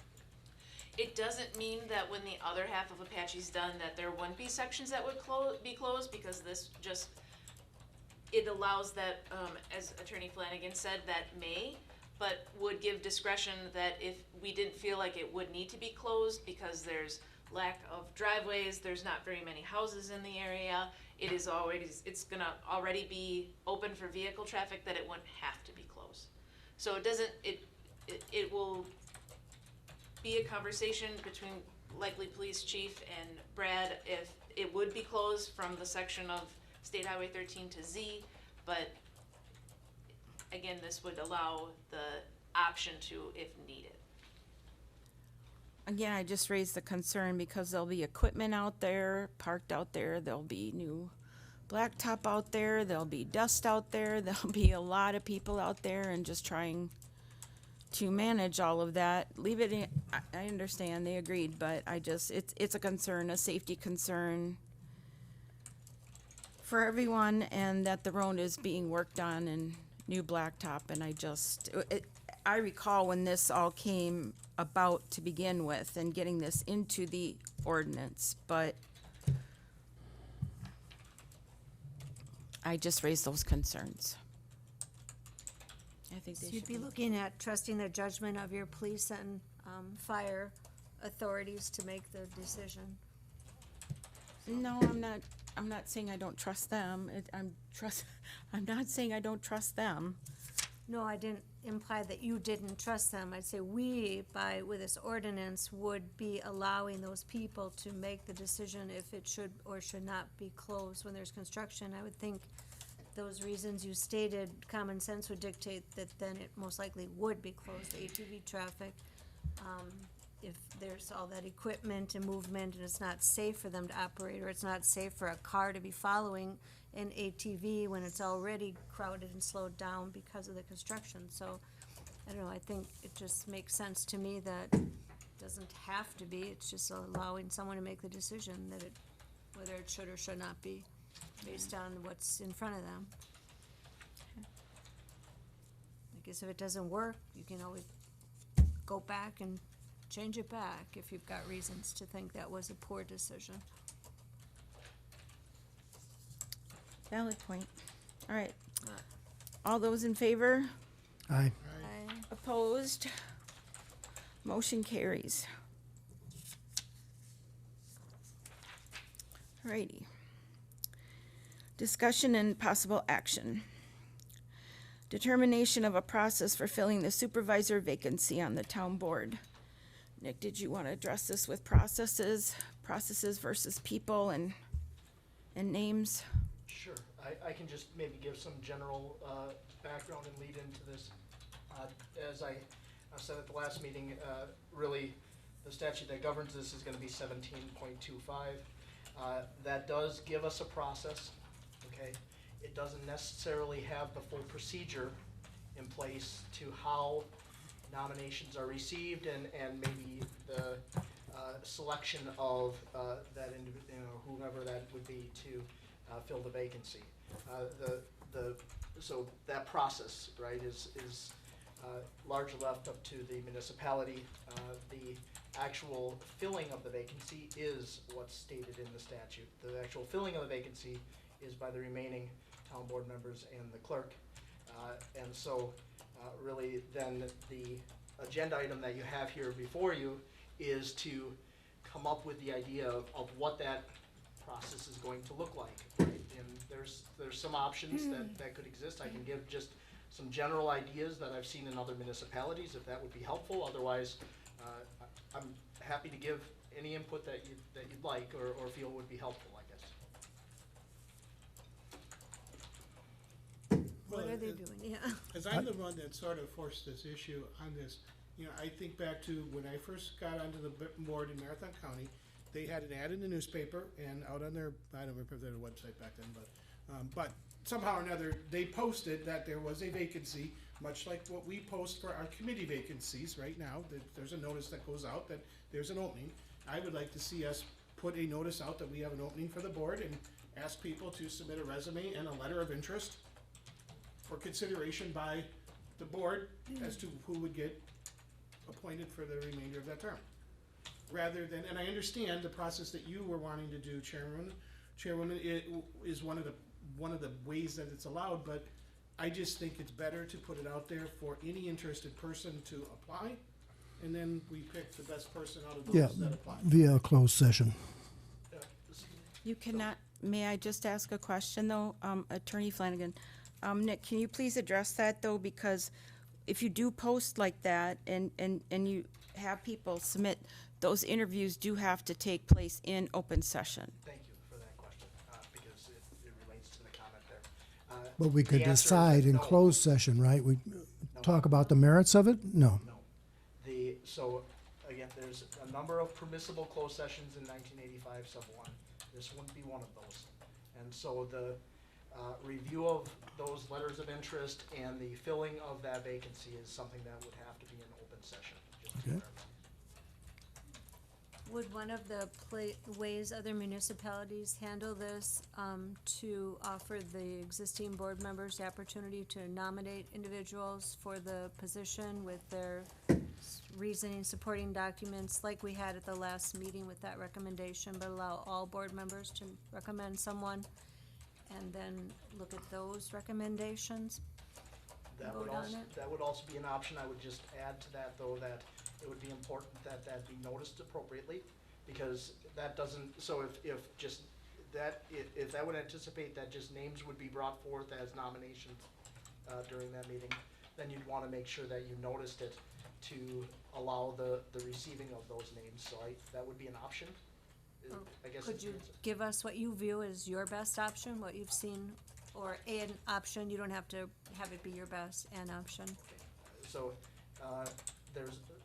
It doesn't mean that when the other half of Apache's done that there wouldn't be sections that would be closed, because this just, it allows that, as Attorney Flanagan said, that may, but would give discretion that if we didn't feel like it would need to be closed because there's lack of driveways, there's not very many houses in the area, it's gonna already be open for vehicle traffic, that it wouldn't have to be closed. So it doesn't, it will be a conversation between likely police chief and Brad if it would be closed from the section of State Highway 13 to Z, but again, this would allow the option to if needed. Again, I just raised the concern because there'll be equipment out there, parked out there, there'll be new blacktop out there, there'll be dust out there, there'll be a lot of people out there, and just trying to manage all of that. Leave it in, I understand, they agreed, but it's a concern, a safety concern for everyone, and that the road is being worked on and new blacktop, and I recall when this all came about to begin with and getting this into the ordinance, but I just raised those concerns. I think they You'd should be looking at trusting the judgment of your police and fire authorities to make the decision. No, I'm not saying I don't trust them. I'm not saying I don't trust them. No, I didn't imply that you didn't trust them. I'd say we, with this ordinance, would be allowing those people to make the decision if it should or should not be closed when there's construction. I would think those reasons you stated, common sense would dictate that then it most likely would be closed, ATV traffic. If there's all that equipment and movement and it's not safe for them to operate, or it's not safe for a car to be following an ATV when it's already crowded and slowed down because of the construction. So, I don't know, I think it just makes sense to me that it doesn't have to be, it's just allowing someone to make the decision that whether it should or should not be, based on what's in front of them. I guess if it doesn't work, you can always go back and change it back if you've got reasons to think that was a poor decision. Valid point. All right. All those in favor? Aye. Opposed? Motion carries. Alrighty. Discussion and possible action. Determination of a process for filling the supervisor vacancy on the town board. Nick, did you want to address this with processes versus people and names? Sure, I can just maybe give some general background and lead into this. As I said at the last meeting, really, the statute that governs this is gonna be 17.25. That does give us a process, okay? It doesn't necessarily have the full procedure in place to how nominations are received and maybe the selection of that whoever that would be to fill the vacancy. So that process, right, is largely left up to the municipality. The actual filling of the vacancy is what's stated in the statute. The actual filling of the vacancy is by the remaining town board members and the clerk. And so really then the agenda item that you have here before you is to come up with the idea of what that process is going to look like, right? And there's some options that could exist. I can give just some general ideas that I've seen in other municipalities, if that would be helpful. Otherwise, I'm happy to give any input that you'd like or feel would be helpful, I guess. What are they doing? Yeah. As I'm the one that sort of forced this issue on this, you know, I think back to when I first got onto the board in Marathon County, they had an ad in the newspaper and out on their, I don't remember if they had a website back then, but somehow or another, they posted that there was a vacancy, much like what we post for our committee vacancies right now, that there's a notice that goes out that there's an opening. I would like to see us put a notice out that we have an opening for the board and ask people to submit a resume and a letter of interest for consideration by the board as to who would get appointed for the remainder of that term. Rather than, and I understand the process that you were wanting to do, Chairwoman, it is one of the ways that it's allowed, but I just think it's better to put it out there for any interested person to apply, and then we pick the best person out of Yeah, those that apply. via closed session. You cannot, may I just ask a question though, Attorney Flanagan? Nick, can you please address that though, because if you do post like that and you have people submit, those interviews do have to take place in open session. Thank you for that question, because it relates to the comment there. But we could The answer is decide in no. closed session, right? We talk about the merits of it? No. No. So, again, there's a number of permissible closed sessions in 1985 sub 1. This wouldn't be one of those. And so the review of those letters of interest and the filling of that vacancy is something that would have to be in open session, just to Okay. clarify. Would one of the ways other municipalities handle this, to offer the existing board members the opportunity to nominate individuals for the position with their reasoning, supporting documents, like we had at the last meeting with that recommendation, but allow all board members to recommend someone, and then look at those recommendations? Vote on it? That would also be an option. I would just add to that, though, that it would be important that that be noticed appropriately, because that doesn't, so if that would anticipate that just names would be brought forth as nominations during that meeting, then you'd want to make sure that you noticed it to allow the receiving of those names. So that would be an option. I guess. Could is the you answer. give us what you view as your best option, what you've seen, or an option? You don't have to have it be your best, an option. So,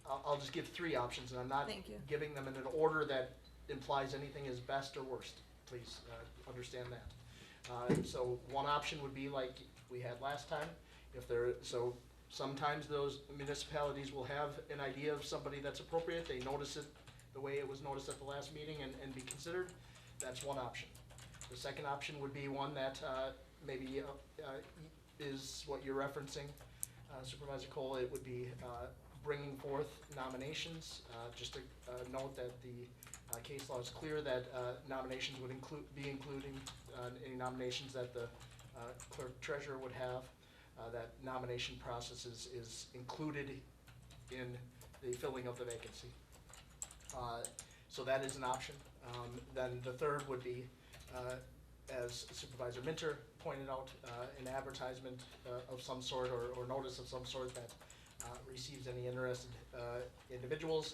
I'll just give 3 options, and I'm not Thank you. giving them in an order that implies anything is best or worst. Please, understand that. So one option would be like we had last time. So sometimes those municipalities will have an idea of somebody that's appropriate. They notice it the way it was noticed at the last meeting and be considered. That's one option. The second option would be one that, maybe, is what you're referencing, Supervisor Cole. It would be, bringing forth nominations. Just to note that the case law is clear that nominations would be including any nominations that the clerk treasurer would have. That nomination process is included in the filling of the vacancy. So that is an option. Then the third would be, as Supervisor Minter pointed out, an advertisement of some sort or notice of some sort that receives any interested individuals.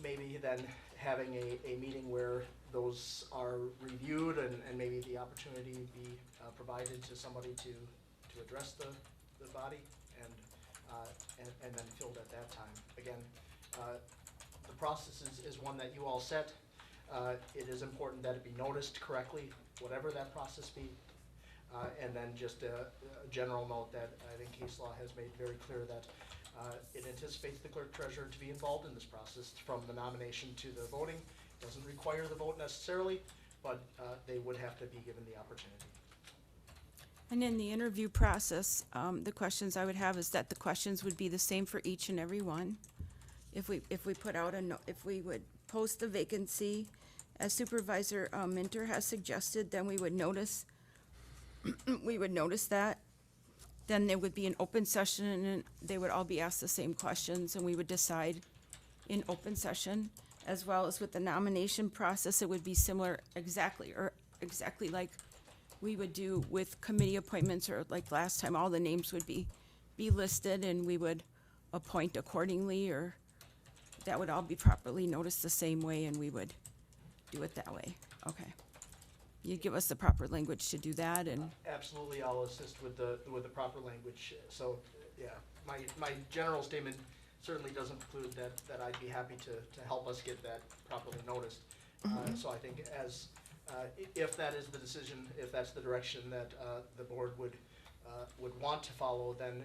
Maybe then having a meeting where those are reviewed and maybe the opportunity be provided to somebody to address the body and then filled at that time. Again, the process is one that you all set. It is important that it be noticed correctly, whatever that process be. And then just a general note that I think case law has made very clear that it anticipates the clerk treasurer to be involved in this process from the nomination to the voting. Doesn't require the vote necessarily, but they would have to be given the opportunity. And in the interview process, the questions I would have is that the questions would be the same for each and every one. If we put out if we would post the vacancy, as Supervisor Minter has suggested, then we would notice that. Then there would be an open session and they would all be asked the same questions and we would decide in open session. As well as with the nomination process, it would be similar exactly like we would do with committee appointments, or like last time, all the names would be listed and we would appoint accordingly, or that would all be properly noticed the same way and we would do it that way. Okay. You'd give us the proper language to do that and, Absolutely, I'll assist with the proper language. So, yeah, my general statement certainly doesn't preclude that I'd be happy to help us get that properly noticed. So I think if that is the decision, if that's the direction that the board would want to follow, then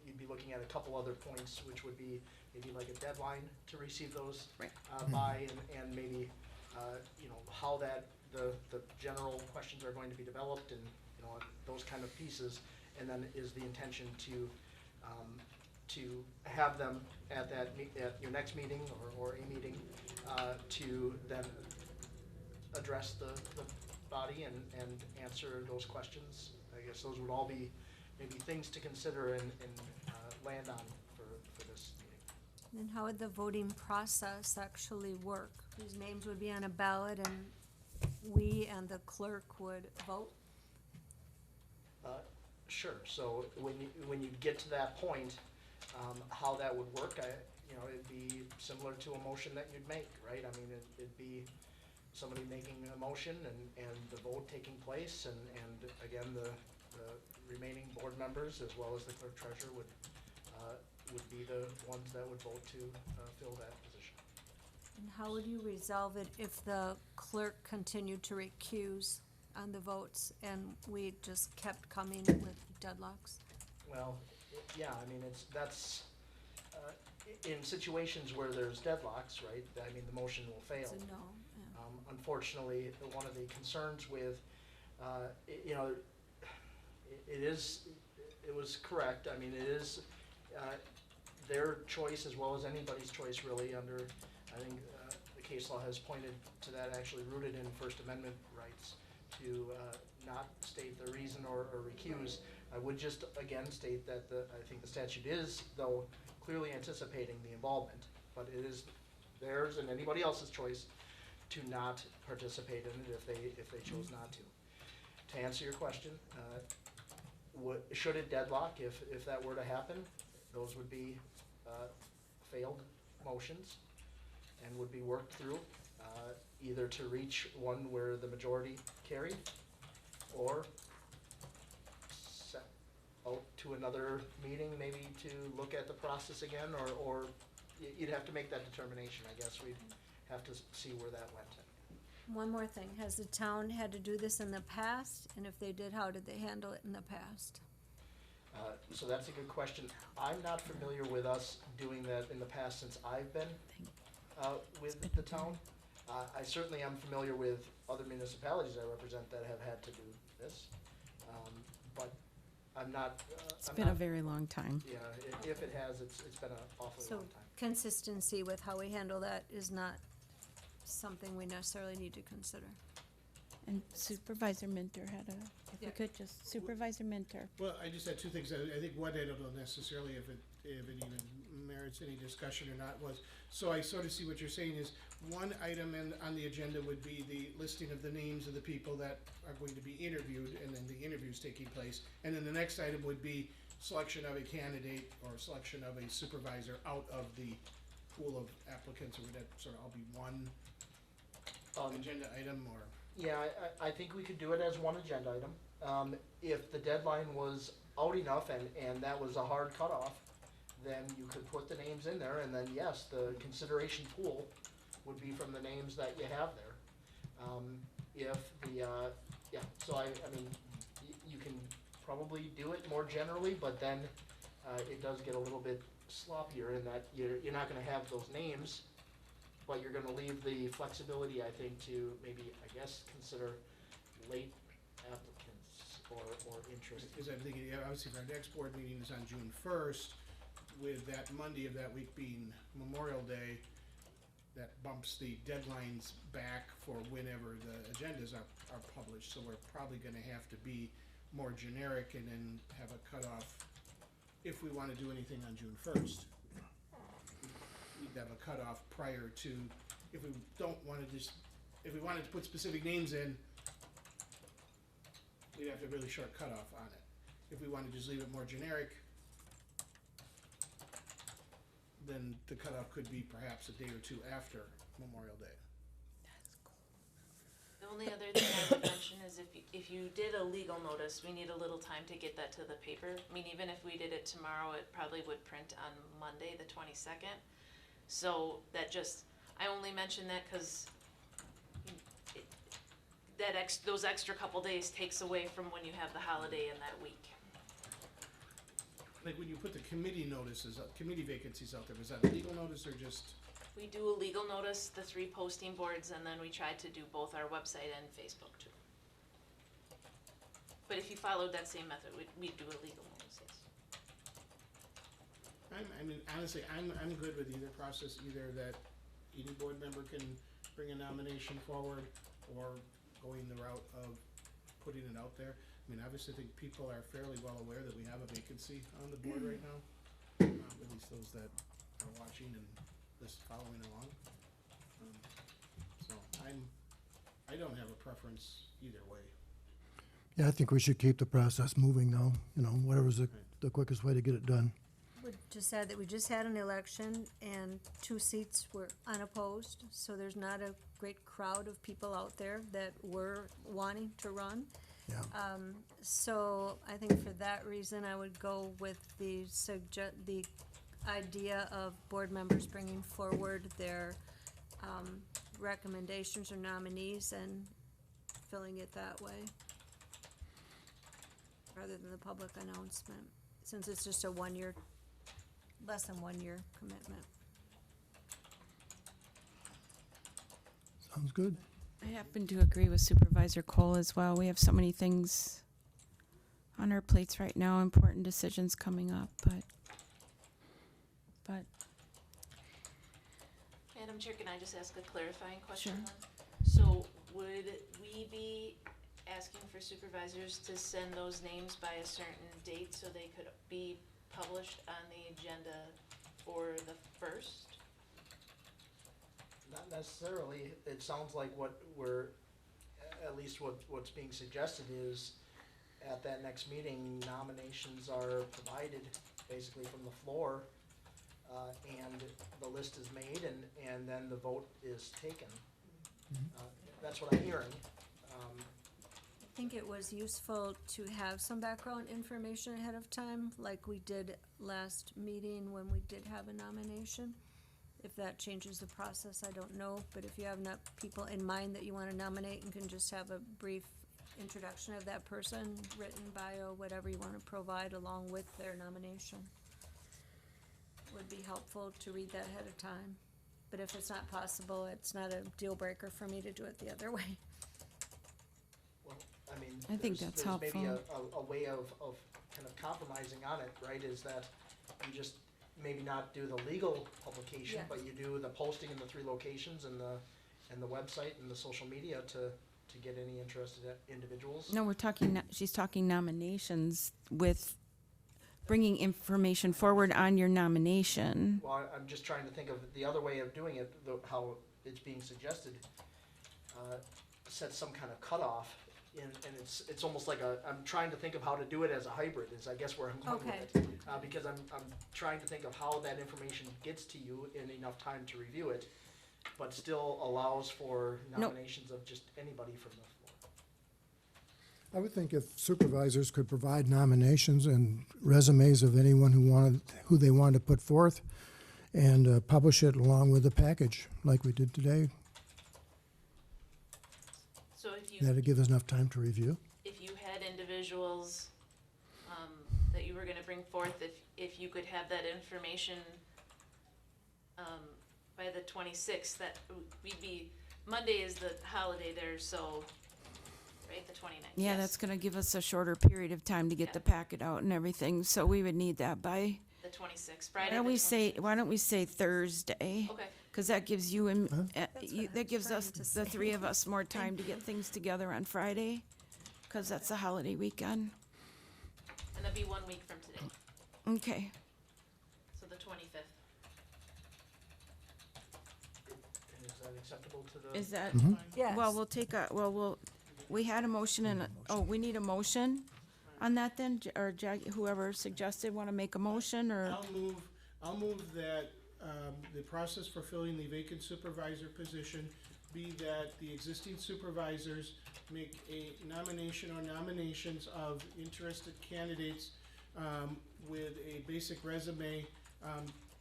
you'd be looking at a couple other points, which would be maybe like a deadline to receive those Right. by, and maybe, how that, the general questions are going to be developed and, those kind of pieces. And then is the intention to have them at at your next meeting or a meeting, to then address the body and answer those questions. I guess those would all be maybe things to consider and land on for this meeting. And how would the voting process actually work? Whose names would be on a ballot and we and the clerk would vote? Sure, so when you get to that point, how that would work, it'd be similar to a motion that you'd make, right? I mean, it'd be somebody making a motion and the vote taking place, and again, the remaining board members as well as the clerk treasurer would be the ones that would vote to fill that position. And how would you resolve it if the clerk continued to recuse on the votes and we just kept coming with deadlocks? Well, yeah, I mean, that's in situations where there's deadlocks, right? I mean, the motion will fail. So no, yeah. Unfortunately, one of the concerns with, it was correct. I mean, it is their choice as well as anybody's choice, really, under, I think, the case law has pointed to that, actually rooted in First Amendment rights, to not state the reason or recuse. I would just, again, state that I think the statute is, though, clearly anticipating the involvement, but it is theirs and anybody else's choice to not participate in it if they chose not to. To answer your question, should it deadlock if that were to happen? Those would be failed motions and would be worked through, either to reach one where the majority carried, or set out to another meeting, maybe to look at the process again, or you'd have to make that determination, I guess. We'd have to see where that went. One more thing, has the town had to do this in the past? And if they did, how did they handle it in the past? So that's a good question. I'm not familiar with us doing that in the past since I've been with the town. I certainly am familiar with other municipalities I represent that have had to do this, but I'm not. it's been a very long time. Yeah, if it has, it's been an awfully So long time. consistency with how we handle that is not something we necessarily need to consider. And Supervisor Minter had if we Yeah. could just, Supervisor Minter. Well, I just had two things. I think one, I don't know necessarily if it even merits any discussion or not, was, so I sort of see what you're saying is, one item on the agenda would be the listing of the names of the people that are going to be interviewed, and then the interviews taking place. And then the next item would be selection of a candidate or selection of a supervisor out of the pool of applicants, or would that sort of all be one agenda item, or? Yeah, I think we could do it as one agenda item. If the deadline was out enough and that was a hard cutoff, then you could put the names in there, and then yes, the consideration pool would be from the names that you have there. So I mean, you can probably do it more generally, but then it does get a little bit sloppier in that you're not gonna have those names, but you're gonna leave the flexibility, I think, to maybe, I guess, consider late applicants or interest. Because I'm thinking, yeah, obviously, our next board meeting is on June 1st, with that Monday of that week being Memorial Day, that bumps the deadlines back for whenever the agendas are published, so we're probably gonna have to be more generic and then have a cutoff if we wanna do anything on June 1st. We'd have a cutoff prior to, if we don't wanna just, if we wanted to put specific names in, we'd have a really short cutoff on it. If we wanna just leave it more generic, then the cutoff could be perhaps a day or two after Memorial Day. The only other thing I would mention is if you did a legal notice, we need a little time to get that to the paper. I mean, even if we did it tomorrow, it probably would print on Monday, the 22nd. So that just, I only mention that because those extra couple days takes away from when you have the holiday in that week. Like when you put the committee notices, committee vacancies out there, was that a legal notice or just? We do a legal notice, the 3 posting boards, and then we try to do both our website and Facebook too. But if you followed that same method, we'd do a legal notice, yes. I mean, honestly, I'm good with either process, either that any board member can bring a nomination forward or going the route of putting it out there. I mean, obviously, I think people are fairly well aware that we have a vacancy on the board right now. At least those that are watching and just following along. So I don't have a preference either way. Yeah, I think we should keep the process moving now, you know, whatever's the quickest way to get it done. Would just add that we just had an election and 2 seats were unopposed, so there's not a great crowd of people out there that were wanting to run. Yeah. So I think for that reason, I would go with the idea of board members bringing forward their recommendations or nominees and filling it that way, rather than the public announcement, since it's just a less than 1 year commitment. Sounds good. I happen to agree with Supervisor Cole as well. We have so many things on our plates right now, important decisions coming up, but Madam Chair, can I just ask a clarifying question Sure. then? So would we be asking for supervisors to send those names by a certain date so they could be published on the agenda for the 1st? Not necessarily. It sounds like at least what's being suggested is at that next meeting, nominations are provided basically from the floor, and the list is made and then the vote is taken. That's what I'm hearing. I think it was useful to have some background information ahead of time, like we did last meeting when we did have a nomination. If that changes the process, I don't know, but if you have enough people in mind that you wanna nominate and can just have a brief introduction of that person, written bio, whatever you wanna provide along with their nomination, would be helpful to read that ahead of time. But if it's not possible, it's not a deal breaker for me to do it the other way. Well, I mean, I think there's that's maybe helpful. a way of kind of compromising on it, right, is that you just maybe not do the legal publication, Yeah. but you do the posting in the 3 locations and the website and the social media to get any interested individuals. no, she's talking nominations with bringing information forward on your nomination. Well, I'm just trying to think of the other way of doing it, how it's being suggested, set some kind of cutoff, and it's almost like I'm trying to think of how to do it as a hybrid, is I guess where I'm going with it. Because I'm trying to think of how that information gets to you in enough time to review it, but still allows for nominations of just anybody from the floor. I would think if supervisors could provide nominations and resumes of anyone who they wanted to put forth, and publish it along with the package, like we did today. So if you That'd give us enough time to review. if you had individuals that you were gonna bring forth, if you could have that information by the 26th, that we'd be, Monday is the holiday there, so, right, the 29th? Yeah, yes. that's gonna give us a shorter period of time to get Yeah. the packet out and everything, so we would need that by, The 26th, why Friday don't the we say, 26th. why don't we say Thursday? Okay, Cause that gives you and, That's what I that was gives us, trying to the say. 3 of us more time to get things together on Friday, cause that's a holiday weekend. and that'd be 1 week from today, Okay, so the 25th. And is that acceptable to the? is that, Yes. well, we had a motion and, we need a motion on that then? Or whoever suggested, wanna make a motion, or, I'll move that the process for filling the vacant supervisor position be that the existing supervisors make a nomination or nominations of interested candidates with a basic resume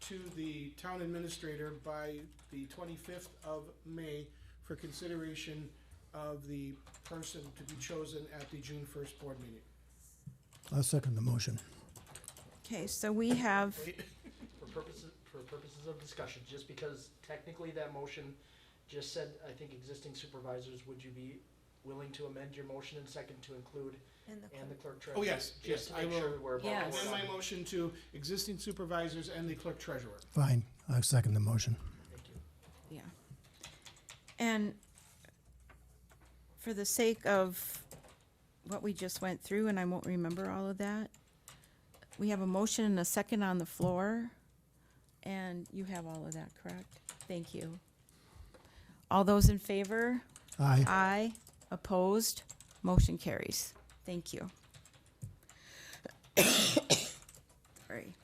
to the town administrator by the 25th of May for consideration of the person to be chosen at the June 1st board meeting. I'll second the motion. Okay, so we have, For purposes of discussion, just because technically that motion just said, I think existing supervisors, would you be willing to amend your motion and second to include And the and the clerk treasurer? Oh, yes, Just yes, to I make will. sure we're. Yes. Amend my motion to existing supervisors and the clerk treasurer. Fine, I'll second the motion. Thank you. yeah. And for the sake of what we just went through, and I won't remember all of that, we have a motion and a second on the floor, and you have all of that, correct? Thank you. All those in favor? Aye. Aye. Opposed? Motion carries. Thank you. Sorry.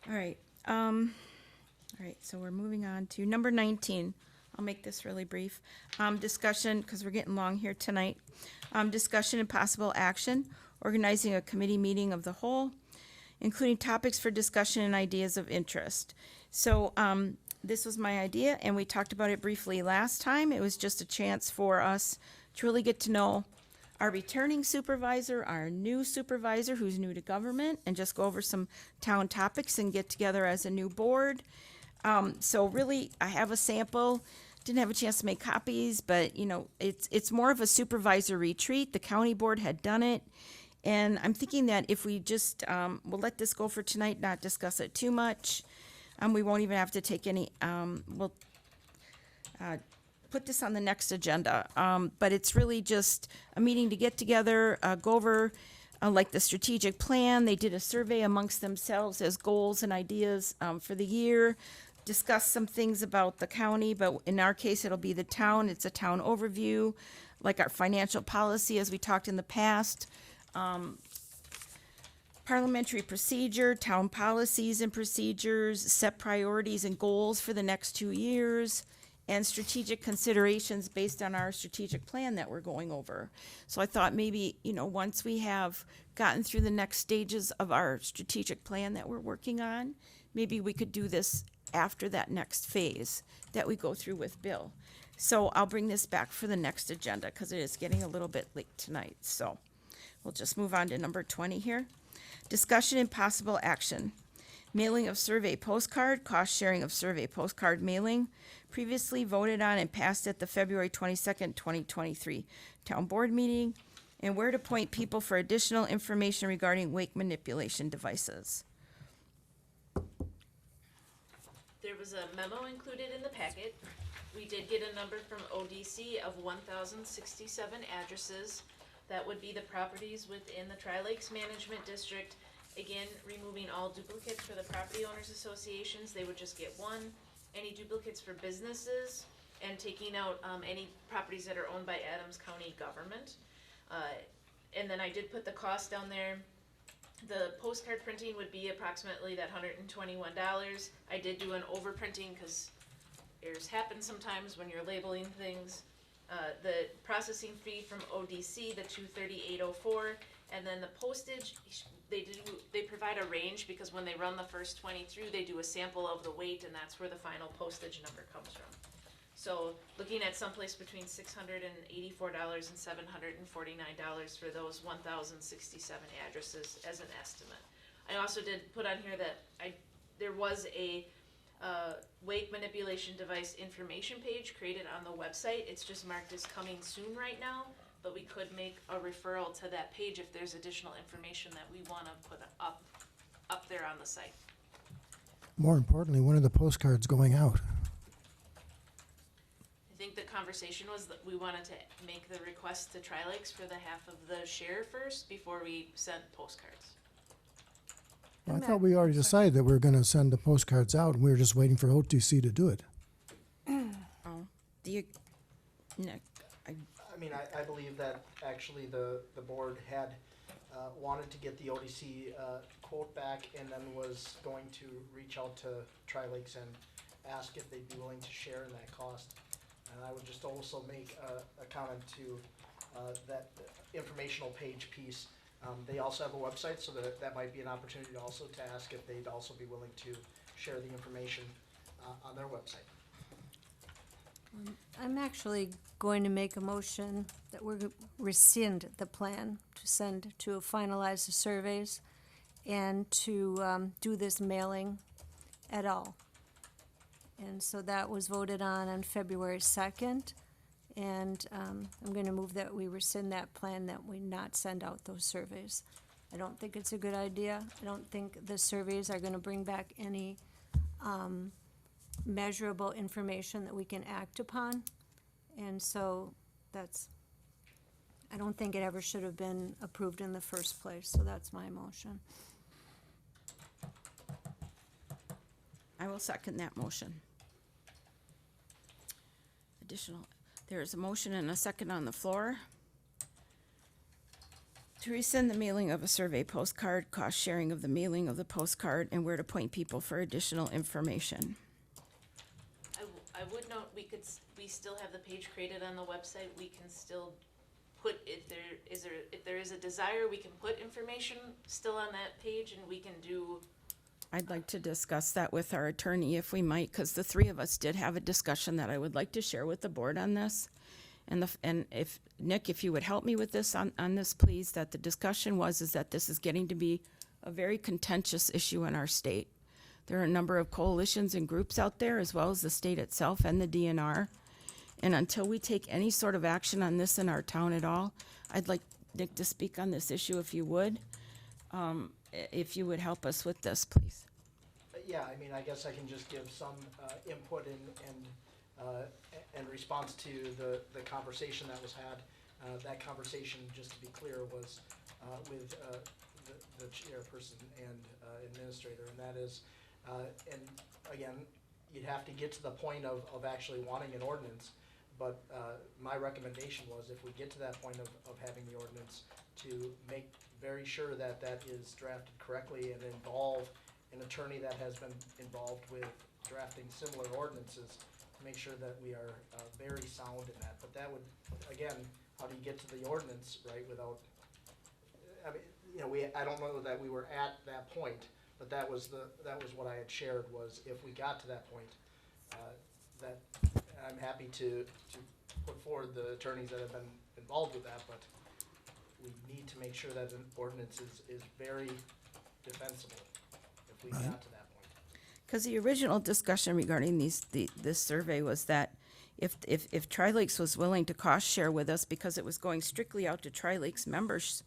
All right, so we're moving on to number 19. I'll make this really brief. Discussion, because we're getting long here tonight. Discussion and possible action, organizing a committee meeting of the whole, including topics for discussion and ideas of interest. So, this was my idea, and we talked about it briefly last time. It was just a chance for us to really get to know our returning supervisor, our new supervisor who's new to government, and just go over some town topics and get together as a new board. So really, I have a sample. Didn't have a chance to make copies, but it's more of a supervisor retreat. The county board had done it. And I'm thinking that if we just, we'll let this go for tonight, not discuss it too much. We won't even have to take any, we'll put this on the next agenda. But it's really just a meeting to get together, go over like the strategic plan. They did a survey amongst themselves as goals and ideas for the year. Discuss some things about the county, but in our case, it'll be the town. It's a town overview, like our financial policy, as we talked in the past. Parliamentary procedure, town policies and procedures, set priorities and goals for the next 2 years, and strategic considerations based on our strategic plan that we're going over. So I thought maybe, once we have gotten through the next stages of our strategic plan that we're working on, maybe we could do this after that next phase that we go through with Bill. So I'll bring this back for the next agenda because it is getting a little bit late tonight. So we'll just move on to number 20 here. Discussion and possible action. Mailing of survey postcard, cost sharing of survey postcard mailing, previously voted on and passed at the February 22nd, 2023 town board meeting, and where to point people for additional information regarding wake manipulation devices. There was a memo included in the packet. We did get a number from ODC of 1,067 addresses. That would be the properties within the Tri-Lakes Management District. Again, removing all duplicates for the property owners associations, they would just get one. Any duplicates for businesses, and taking out any properties that are owned by Adams County government. And then I did put the cost down there. The postcard printing would be approximately that $121. I did do an overprinting because errors happen sometimes when you're labeling things. The processing fee from ODC, the $238.04, and then the postage, they provide a range because when they run the first 20 through, they do a sample of the weight, and that's where the final postage number comes from. So looking at someplace between $684 and $749 for those 1,067 addresses as an estimate. I also did put on here that there was a wake manipulation device information page created on the website. It's just marked as coming soon right now, but we could make a referral to that page if there's additional information that we want to put up there on the site. More importantly, when are the postcards going out? I think the conversation was that we wanted to make the request to Tri-Lakes for the half of the share first before we sent postcards. Well, I thought we already decided that we were gonna send the postcards out, and we were just waiting for OTC to do it. Oh, do you, Nick, I mean, I believe that actually the board had wanted to get the ODC quote back and then was going to reach out to Tri-Lakes and ask if they'd be willing to share in that cost. And I would just also make a comment to that informational page piece. They also have a website, so that might be an opportunity also to ask if they'd also be willing to share the information on their website. I'm actually going to make a motion that we're rescind the plan to send to finalize the surveys and to do this mailing at all. And so that was voted on February 2nd. And I'm going to move that we rescind that plan, that we not send out those surveys. I don't think it's a good idea. I don't think the surveys are going to bring back any measurable information that we can act upon. And so I don't think it ever should have been approved in the first place, so that's my motion. I will second that motion. There is a motion and a second on the floor to rescind the mailing of a survey postcard, cost sharing of the mailing of the postcard, and where to point people for additional information. I would note, we still have the page created on the website, we can still put, if there is a desire, we can put information still on that page, and we can do. I'd like to discuss that with our attorney if we might, because the three of us did have a discussion that I would like to share with the board on this. And if, Nick, if you would help me with this on this, please, that the discussion is that this is getting to be a very contentious issue in our state. There are a number of coalitions and groups out there, as well as the state itself and the DNR. And until we take any sort of action on this in our town at all, I'd like Nick to speak on this issue if you would. If you would help us with this, please. Yeah, I mean, I guess I can just give some input and response to the conversation that was had. That conversation, just to be clear, was with the chairperson and administrator, and that is, and again, you'd have to get to the point of actually wanting an ordinance, but my recommendation was, if we get to that point of having the ordinance, to make very sure that that is drafted correctly and involve an attorney that has been involved with drafting similar ordinances, to make sure that we are very sound in that. But that would, again, how do you get to the ordinance, right, without, I mean, you know, I don't know that we were at that point, but that was what I had shared, was if we got to that point, that I'm happy to put forward the attorneys that have been involved with that, but we need to make sure that an ordinance is very defensible if we got to that point. Because the original discussion regarding this survey was that if Tri-Lakes was willing to cost share with us because it was going strictly out to Tri-Lakes members,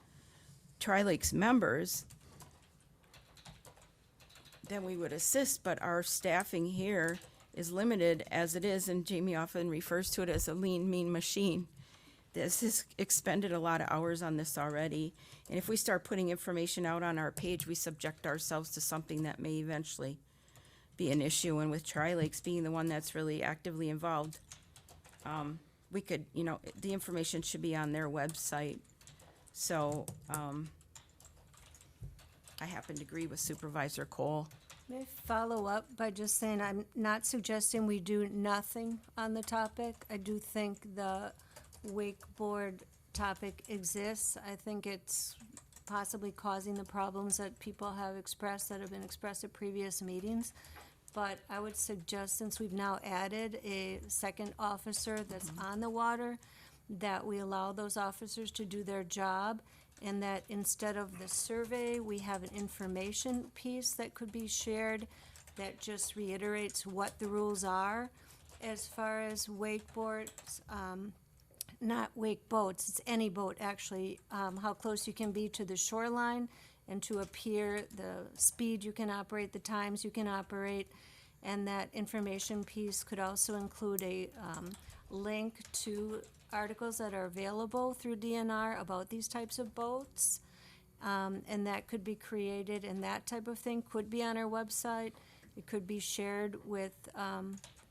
then we would assist, but our staffing here is limited as it is, and Jamie often refers to it as a lean, mean machine. This has expended a lot of hours on this already, and if we start putting information out on our page, we subject ourselves to something that may eventually be an issue, and with Tri-Lakes being the one that's really actively involved, we could, the information should be on their website. So, I happen to agree with Supervisor Cole. May I follow up by just saying I'm not suggesting we do nothing on the topic. I do think the wakeboard topic exists. I think it's possibly causing the problems that people have expressed, that have been expressed at previous meetings. But I would suggest, since we've now added a second officer that's on the water, that we allow those officers to do their job, and that instead of the survey, we have an information piece that could be shared that just reiterates what the rules are as far as wakeboards, not wake boats, it's any boat actually, how close you can be to the shoreline and to a pier, the speed you can operate, the times you can operate, and that information piece could also include a link to articles that are available through DNR about these types of boats, and that could be created, and that type of thing could be on our website. It could be shared with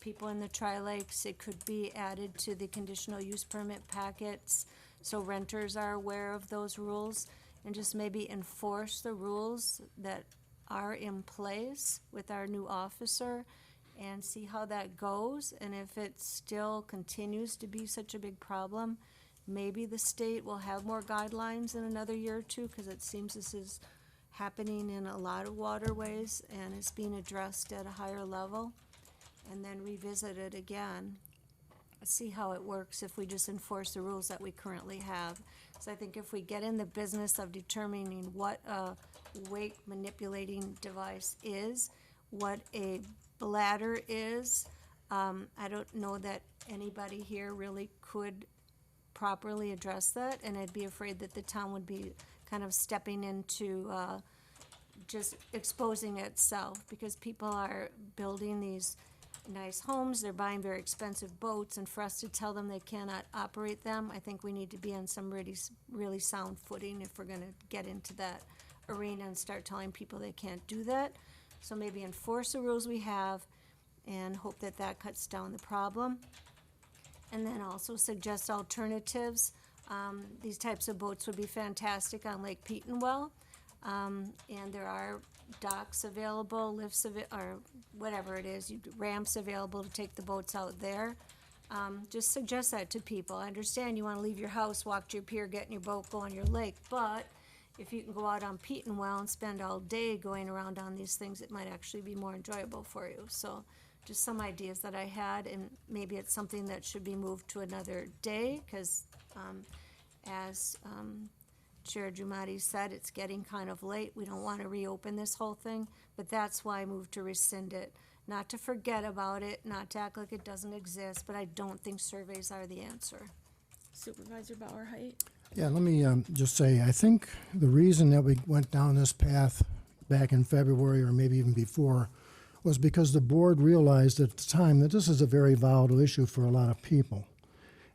people in the Tri-Lakes. It could be added to the conditional use permit packets, so renters are aware of those rules. and just maybe enforce the rules that are in place with our new officer and see how that goes. And if it still continues to be such a big problem, maybe the state will have more guidelines in another year or two, because it seems this is happening in a lot of waterways and it's being addressed at a higher level, and then revisit it again. See how it works if we just enforce the rules that we currently have. So I think if we get in the business of determining what a wake manipulating device is, what a bladder is, I don't know that anybody here really could properly address that, and I'd be afraid that the town would be kind of stepping into just exposing itself, because people are building these nice homes, they're buying very expensive boats, and for us to tell them they cannot operate them, I think we need to be on some really sound footing if we're gonna get into that arena and start telling people they can't do that. So maybe enforce the rules we have and hope that that cuts down the problem. And then also suggest alternatives. These types of boats would be fantastic on Lake Petenwell. And there are docks available, lifts or whatever it is, ramps available to take the boats out there. Just suggest that to people. I understand you wanna leave your house, walk to your pier, get in your boat, go on your lake, but if you can go out on Petenwell and spend all day going around on these things, it might actually be more enjoyable for you. So just some ideas that I had, and maybe it's something that should be moved to another day, because as Chair Jumati said, it's getting kind of late. We don't want to reopen this whole thing, but that's why I moved to rescind it. Not to forget about it, not to act like it doesn't exist, but I don't think surveys are the answer. Supervisor Bauer Height? Yeah, let me just say, I think the reason that we went down this path back in February, or maybe even before, was because the board realized at the time that this is a very volatile issue for a lot of people.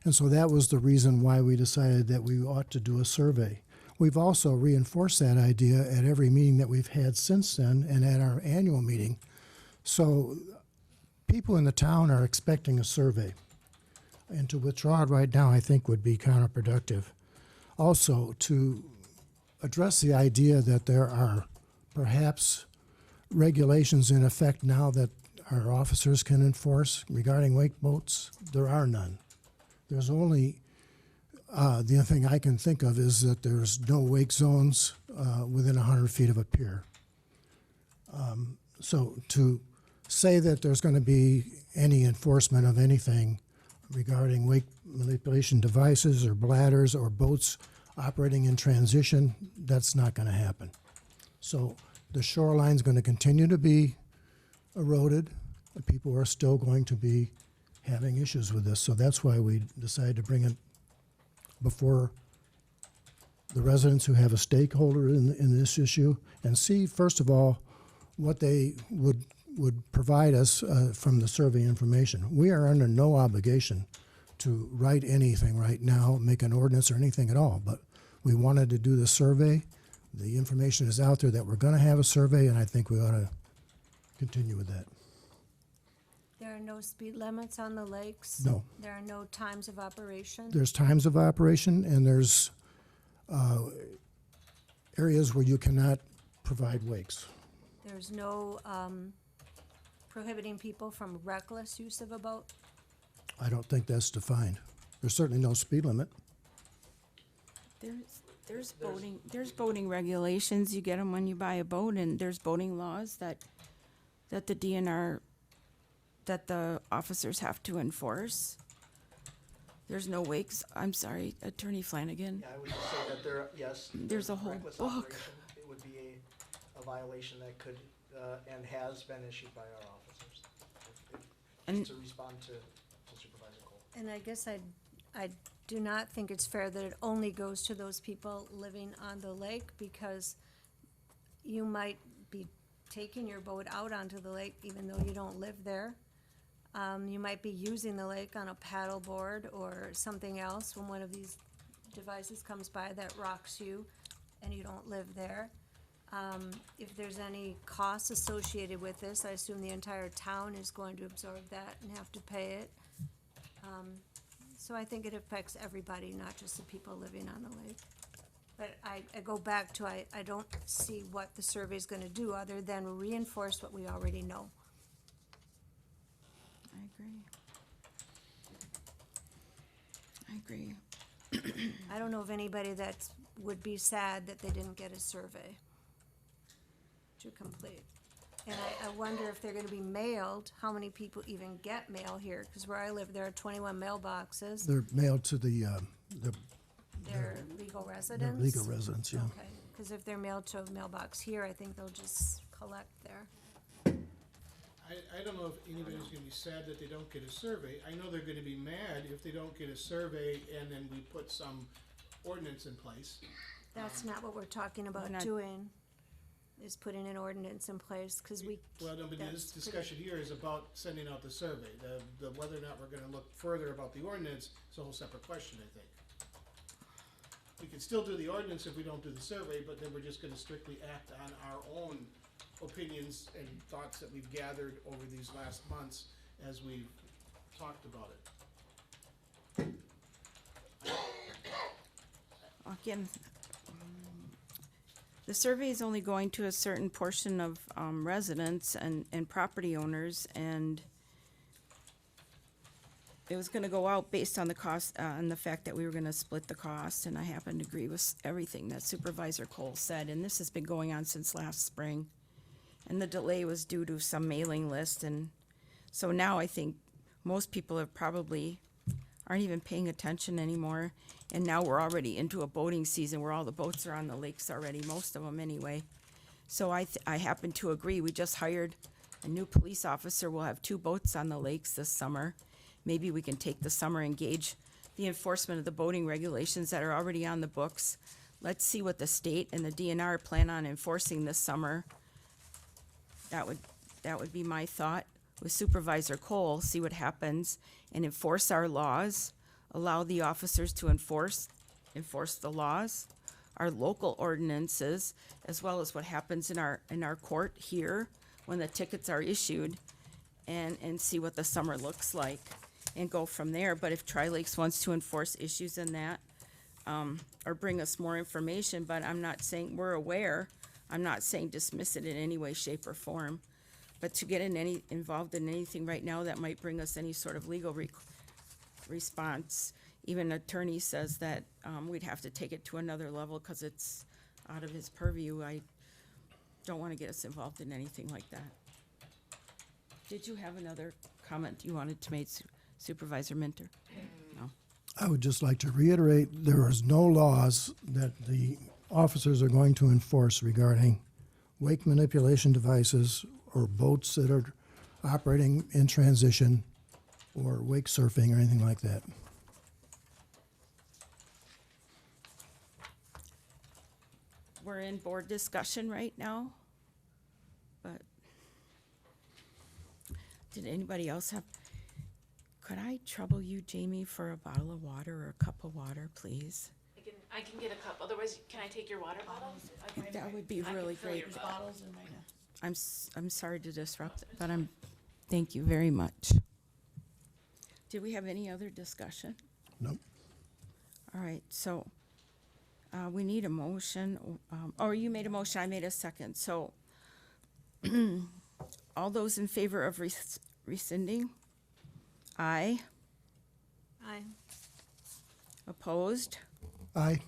And so that was the reason why we decided that we ought to do a survey. We've also reinforced that idea at every meeting that we've had since then, and at our annual meeting. So people in the town are expecting a survey. And to withdraw it right now, I think, would be counterproductive. Also, to address the idea that there are perhaps regulations in effect now that our officers can enforce regarding wake boats, there are none. There's only, the only thing I can think of is that there's no wake zones within 100 feet of a pier. So to say that there's going to be any enforcement of anything regarding wake manipulation devices or bladders or boats operating in transition, that's not going to happen. So the shoreline's going to continue to be eroded. People are still going to be having issues with this. So that's why we decided to bring it before the residents who have a stakeholder in this issue, and see, first of all, what they would provide us from the survey information. We are under no obligation to write anything right now, make an ordinance or anything at all, but we wanted to do the survey. The information is out there that we're going to have a survey, and I think we ought to continue with that. There are no speed limits on the lakes? No. There are no times of operation? There's times of operation, and there's areas where you cannot provide wakes. There's no prohibiting people from reckless use of a boat? I don't think that's defined. There's certainly no speed limit. There's boating regulations. You get them when you buy a boat, and there's boating laws that the DNR, that the officers have to enforce. There's no wakes. I'm sorry, Attorney Flanagan. Yeah, I would just say that there, yes. There's a whole reckless book. operation, it would be a violation that could, and has been issued by our officers. And- To respond to Supervisor Cole. And I guess I do not think it's fair that it only goes to those people living on the lake, because you might be taking your boat out onto the lake even though you don't live there. You might be using the lake on a paddle board or something else when one of these devices comes by that rocks you and you don't live there. If there's any costs associated with this, I assume the entire town is going to absorb that and have to pay it. So I think it affects everybody, not just the people living on the lake. But I go back to, I don't see what the survey's gonna do other than reinforce what we already know. I agree. I agree. I don't know of anybody that would be sad that they didn't get a survey to complete. And I wonder if they're gonna be mailed, how many people even get mail here? Cause where I live, there are 21 mailboxes. They're mailed to the They're legal their residents? legal residents, yeah. Okay, cause if they're mailed to a mailbox here, I think they'll just collect there. I don't know if anybody's gonna be sad that they don't get a survey. I know they're gonna be mad if they don't get a survey and then we put some ordinance in place. That's not what we're talking about We're not- doing, is putting an ordinance in place, cause we, Well, no, but this that's pretty- discussion here is about sending out the survey. The whether or not we're gonna look further about the ordinance is a whole separate question, I think. We can still do the ordinance if we don't do the survey, but then we're just gonna strictly act on our own opinions and thoughts that we've gathered over these last months as we've talked about it. Again, the survey is only going to a certain portion of residents and property owners, and it was gonna go out based on the cost, and the fact that we were gonna split the cost, and I happen to agree with everything that Supervisor Cole said, and this has been going on since last spring. And the delay was due to some mailing list, and so now I think most people have probably aren't even paying attention anymore. And now we're already into a boating season where all the boats are on the lakes already, most of them anyway. So I happen to agree. We just hired a new police officer. We'll have 2 boats on the lakes this summer. Maybe we can take the summer, engage the enforcement of the boating regulations that are already on the books. Let's see what the state and the DNR plan on enforcing this summer. That would be my thought with Supervisor Cole, see what happens and enforce our laws, allow the officers to enforce the laws, our local ordinances, as well as what happens in our court here when the tickets are issued, and see what the summer looks like and go from there. But if Tri-Lakes wants to enforce issues in that, or bring us more information, but I'm not saying, we're aware, I'm not saying dismiss it in any way, shape, or form. But to get involved in anything right now that might bring us any sort of legal response, even attorney says that, we'd have to take it to another level, cause it's out of his purview. I don't wanna get us involved in anything like that. Did you have another comment you wanted to make, Supervisor Minter? No? I would just like to reiterate, there is no laws that the officers are going to enforce regarding wake manipulation devices or boats that are operating in transition or wake surfing or anything like that. We're in board discussion right now, but did anybody else have, could I trouble you, Jamie, for a bottle of water or a cup of water, please? I can get a cup, otherwise, can I take your water bottle? That would be I can really fill great. your bottle. Bottles in my desk. I'm sorry to disrupt, but thank you very much. Did we have any other discussion? Nope. All right, so, we need a motion, or you made a motion, I made a second, so all those in favor of rescinding? Aye. Aye. Opposed? Aye.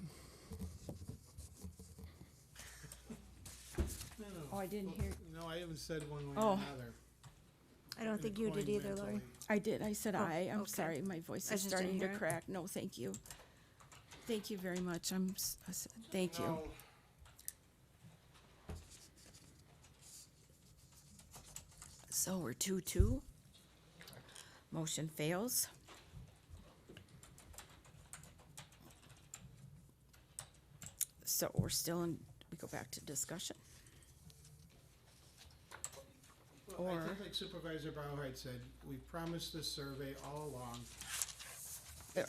Oh, I didn't hear, No, I haven't said one way Oh. or another. I don't think you did either, Lori. I did, I said aye, I'm okay. sorry, my voice I is just starting didn't to hear it. crack, no, thank you. Thank you very much, thank you. No. So we're 2-2. Motion fails. So we're still in, we go back to discussion. Well, I Or- think like Supervisor Bauerheit said, we promised this survey all along.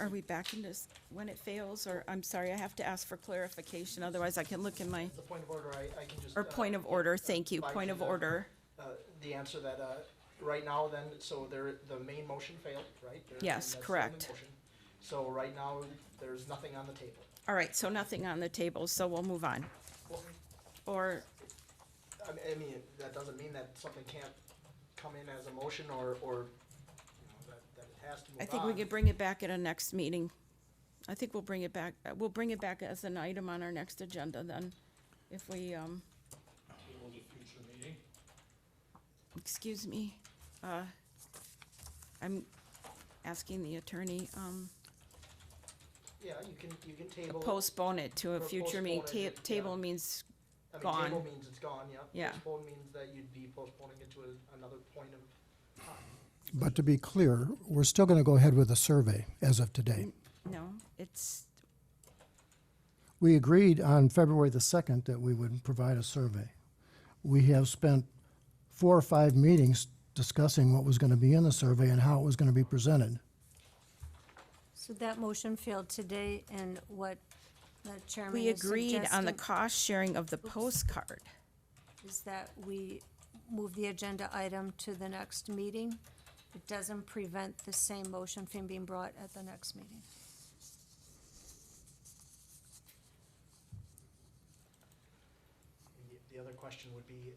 Are we back in this, when it fails, or, I'm sorry, I have to ask for clarification, otherwise I can look in my, As a point of order, I can just. or point of order, thank you, if I point of can, order. The answer that, right now then, so the main motion failed, right? Yes, And that's still in correct. motion. So right now, There's nothing on the table. All right, so nothing on the table, so we'll move on. Well, Or, I mean, that doesn't mean that something can't come in as a motion or, that it has to move on. I think we could bring it back at a next meeting. I think we'll bring it back as an item on our next agenda then, if we, excuse me, I'm asking the attorney, Yeah, you can table. postpone it to a Or future meeting. postpone it, Table yeah. means I mean, gone. table means it's gone, yeah. Yeah. Postpone means that you'd be postponing it to another point of time. But to be clear, we're still gonna go ahead with the survey as of today. no, it's, We agreed on February the 2nd that we would provide a survey. We have spent 4 or 5 meetings discussing what was gonna be in the survey and how it was gonna be presented. So that motion failed today, and what the chairman we is agreed on the suggesting cost sharing of the postcard. is that we move the agenda item to the next meeting. It doesn't prevent the same motion from being brought at the next meeting. The other question would be,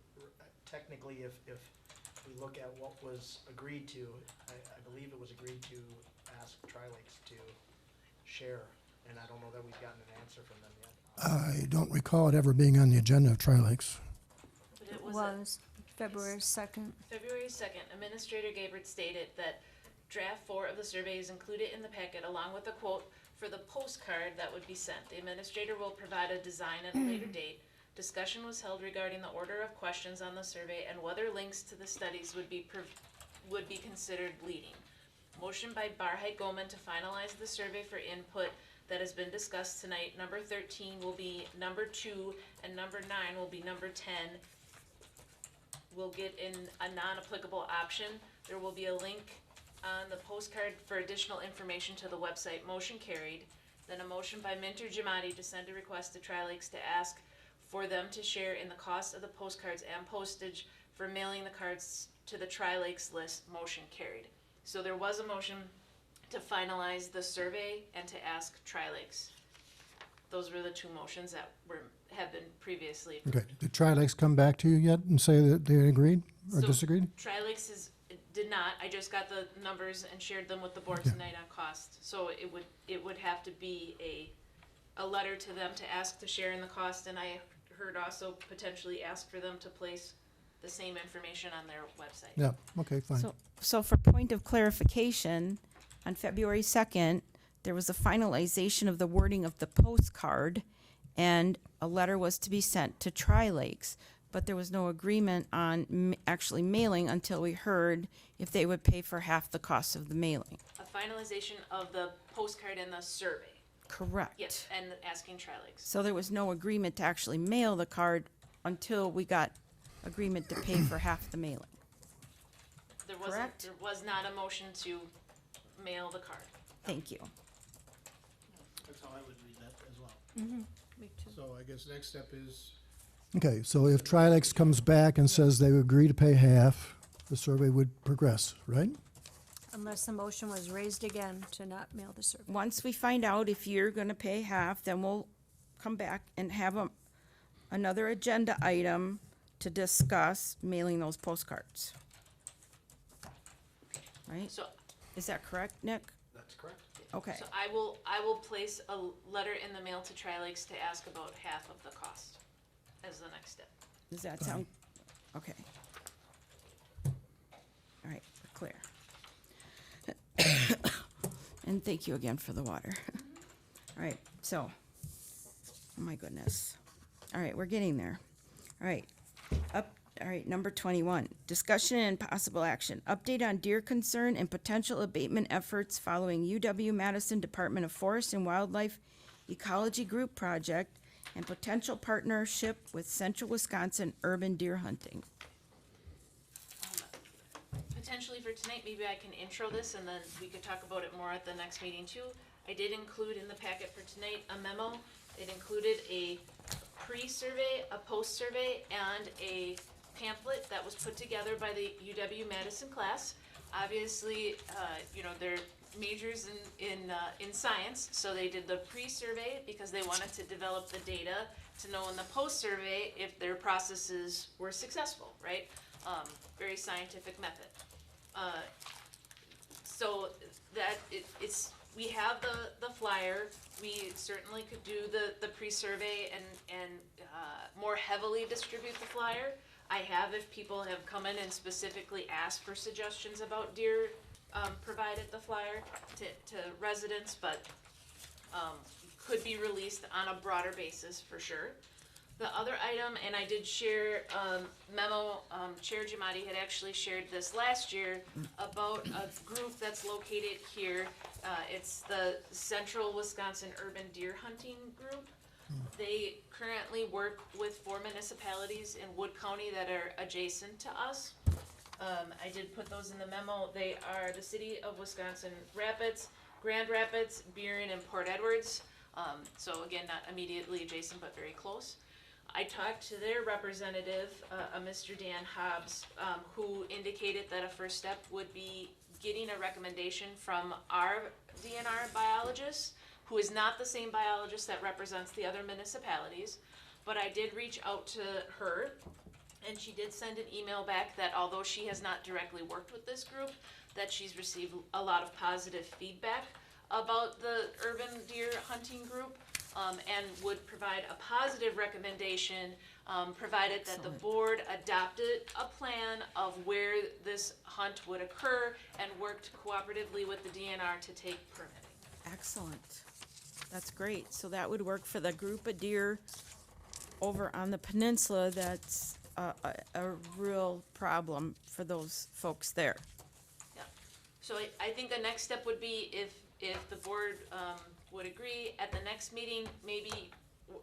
technically, if we look at what was agreed to, I believe it was agreed to ask Tri-Lakes to share, and I don't know that we've gotten an answer from them yet. I don't recall it ever being on the agenda of Tri-Lakes. But it was Was February 2nd. February 2nd, Administrator Gabbard stated that draft 4 of the survey is included in the packet along with a quote for the postcard that would be sent. The administrator will provide a design at a later date. Discussion was held regarding the order of questions on the survey and whether links to the studies would be considered leading. Motion by Barhide Goman to finalize the survey for input that has been discussed tonight. Number 13 will be number 2 and number 9 will be number 10. We'll get in a non-applicable option. There will be a link on the postcard for additional information to the website. Motion carried. Then a motion by Minter Jamadi to send a request to Tri-Lakes to ask for them to share in the cost of the postcards and postage for mailing the cards to the Tri-Lakes list. Motion carried. So there was a motion to finalize the survey and to ask Tri-Lakes. Those were the 2 motions that have been previously approved. Okay, did Tri-Lakes come back to you yet and say that they agreed or So, disagreed? Tri-Lakes did not, I just got the numbers and shared them with the board tonight on cost. So it would have to be a letter to them to ask to share in the cost, and I heard also potentially ask for them to place the same information on their website. Yeah, okay, fine. So for point of clarification, on February 2nd, there was a finalization of the wording of the postcard, and a letter was to be sent to Tri-Lakes, but there was no agreement on actually mailing until we heard if they would pay for half the cost of the mailing. A finalization of the postcard and the survey. Correct. Yes, and asking Tri-Lakes. So there was no agreement to actually mail the card until we got agreement to pay for half the mailing. Correct. There was not a motion to mail the card. Thank you. That's how I would read that as well. Me too. So I guess next step is, Okay, so if Tri-Lakes comes back and says they agree to pay half, the survey would progress, right? Unless the motion was raised again to not mail the survey. Once we find out if you're gonna pay half, then we'll come back and have another agenda item to discuss mailing those postcards. Right? So, Is that correct, Nick? That's correct. Okay. so I will place a letter in the mail to Tri-Lakes to ask about half of the cost as the next step. Does that sound, okay. All right, we're clear. And thank you again for the water. All right, so, oh my goodness. All right, we're getting there. All right, all right, number 21, discussion and possible action. Update on deer concern and potential abatement efforts following UW-Madison Department of Forest and Wildlife Ecology Group project and potential partnership with Central Wisconsin Urban Deer Hunting. Potentially for tonight, maybe I can intro this and then we could talk about it more at the next meeting too. I did include in the packet for tonight a memo. It included a pre-survey, a post-survey, and a pamphlet that was put together by the UW-Madison class. Obviously, majors in science, so they did the pre-survey because they wanted to develop the data to know in the post-survey if their processes were successful, right? Very scientific method. So that we have the flyer. We certainly could do the pre-survey and more heavily distribute the flyer. I have, if people have come in and specifically asked for suggestions about deer, provided the flyer to residents, but could be released on a broader basis for sure. The other item, and I did share memo, Chair Giamatti had actually shared this last year about a group that's located here. It's the Central Wisconsin Urban Deer Hunting Group. They currently work with 4 municipalities in Wood County that are adjacent to us. I did put those in the memo. They are the City of Wisconsin Rapids, Grand Rapids, Buren, and Port Edwards. So again, not immediately adjacent, but very close. I talked to their representative, Mr. Dan Hobbs, who indicated that a first step would be getting a recommendation from our DNR biologist, who is not the same biologist that represents the other municipalities. But I did reach out to her, and she did send an email back that although she has not directly worked with this group, that she's received a lot of positive feedback about the urban deer hunting group, and would provide a positive recommendation, provided that the board adopted a plan of where this hunt would occur and worked cooperatively with the DNR to take permitting. Excellent. That's great. So that would work for the group of deer over on the peninsula. That's a real problem for those folks there. Yeah. So I think the next step would be if the board would agree, at the next meeting, maybe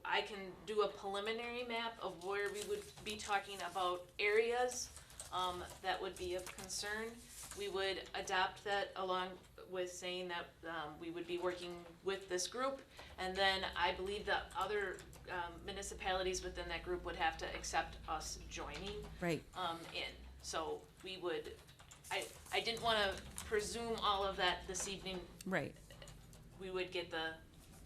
I can do a preliminary map of where we would be talking about areas that would be of concern. We would adopt that along with saying that we would be working with this group, and then I believe the other municipalities within that group would have to accept us joining Right. in. So we would, I didn't want to presume all of that this evening. Right. We would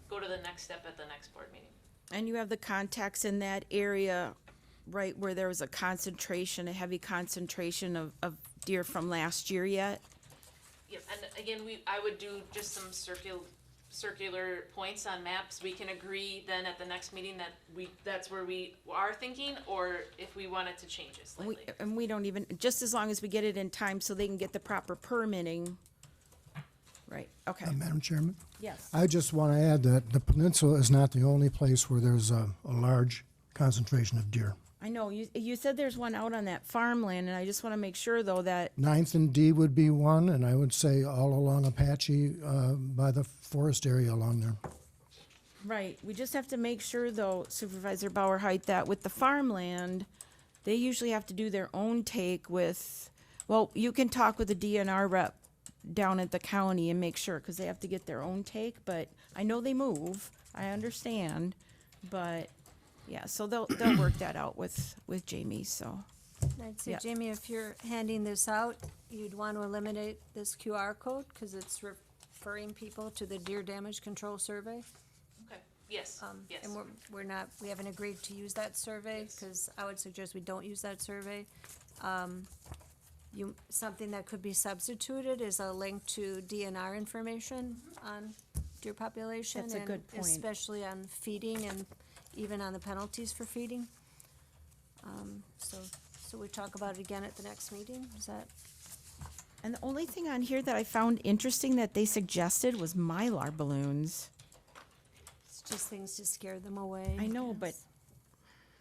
go to the next step at the next board meeting. And you have the contacts in that area, right, where there was a heavy concentration of deer from last year yet? Yep, and again, I would do just some circular points on maps. We can agree then at the next meeting that that's where we are thinking, or if we wanted to change it slightly. And we don't even, just as long as we get it in time so they can get the proper permitting. Right, okay. Madam Chairman? Yes. I just want to add that the peninsula is not the only place where there's a large concentration of deer. I know, you said there's one out on that farmland, and I just want to make sure, though, that, 9th and D would be one, and I would say all along Apache by the forest area along there. right, we just have to make sure, though, Supervisor Bauerheit, that with the farmland, they usually have to do their own take with, well, you can talk with the DNR rep down at the county and make sure, because they have to get their own take, but I know they move, I understand, but, yeah, so they'll work that out with Jamie, so. I'd say, Yeah. Jamie, if you're handing this out, you'd want to eliminate this QR code, because it's referring people to the Deer Damage Control Survey. Okay, yes, yes. And we haven't agreed to use that survey, because I would suggest we don't use that survey. Something that could be substituted is a link to DNR information on deer population. That's a good point. Especially on feeding and even on the penalties for feeding. So we talk about it again at the next meeting, is that? And the only thing on here that I found interesting that they suggested was Mylar balloons. It's just things to scare them away. I know, but guess.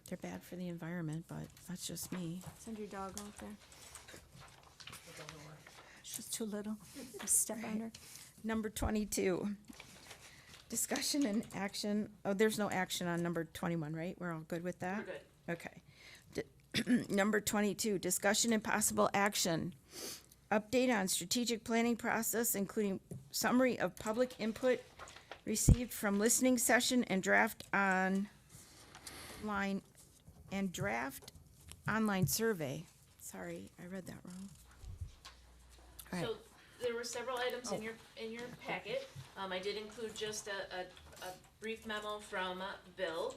they're bad for the environment, but that's just me. Send your dog out there. She's too little. Just step on her. Number 22, discussion and action, oh, there's no action on number 21, right? We're all good with that? We're good. Okay. Number 22, discussion and possible action. Update on strategic planning process, including summary of public input received from listening session and draft online survey. Sorry, I read that wrong. All right. So there were several items in your packet. I did include just a brief memo from Bill.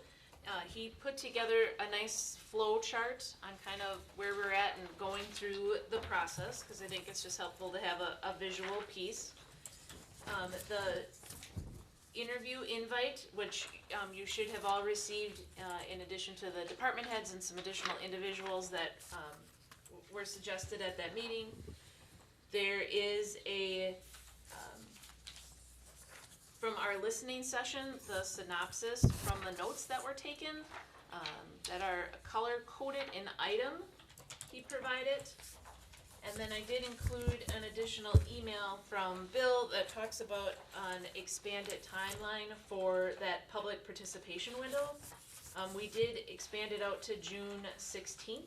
He put together a nice flow chart on kind of where we're at and going through the process, because I think it's just helpful to have a visual piece. The interview invite, which you should have all received, in addition to the department heads and some additional individuals that were suggested at that meeting. There is from our listening session, the synopsis from the notes that were taken, that are color-coded in item he provided. And then I did include an additional email from Bill that talks about an expanded timeline for that public participation window. We did expand it out to June 16th.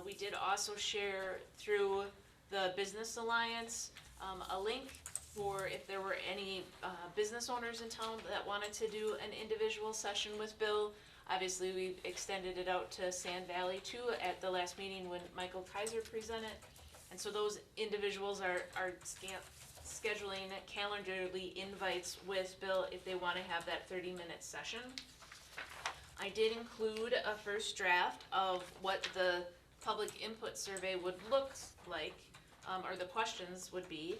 We did also share through the Business Alliance a link for if there were any business owners in town that wanted to do an individual session with Bill. Obviously, we extended it out to Sand Valley too at the last meeting when Michael Kaiser presented. And so those individuals are scheduling calendarly invites with Bill if they want to have that 30-minute session. I did include a first draft of what the public input survey would look like, or the questions would be.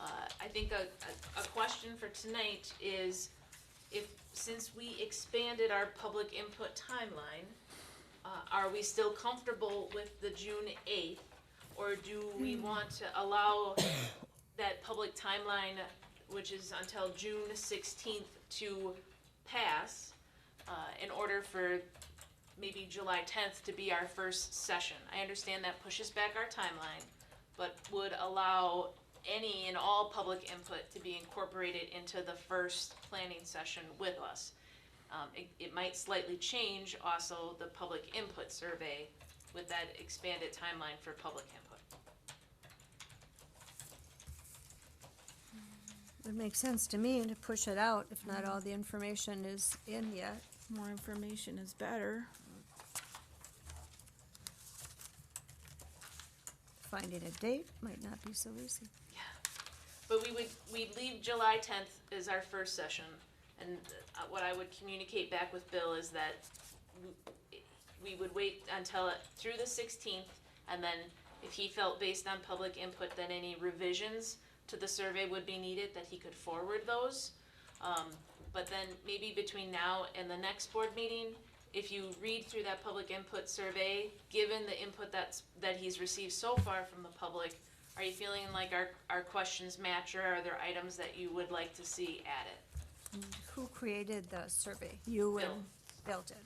I think a question for tonight is, since we expanded our public input timeline, are we still comfortable with the June 8th? Or do we want to allow that public timeline, which is until June 16th, to pass in order for maybe July 10th to be our first session? I understand that pushes back our timeline, but would allow any and all public input to be incorporated into the first planning session with us. It might slightly change also the public input survey with that expanded timeline for public input. It makes sense to me to push it out if not all the information is in yet. More information is better. Finding a date might not be so easy. But we'd leave July 10th as our first session, and what I would communicate back with Bill is that we would wait until through the 16th, and then if he felt based on public input that any revisions to the survey would be needed, that he could forward those. But then maybe between now and the next board meeting, if you read through that public input survey, given the input that he's received so far from the public, are you feeling like our questions match, or are there items that you would like to see added? Who created the survey? You Bill. and Bill did,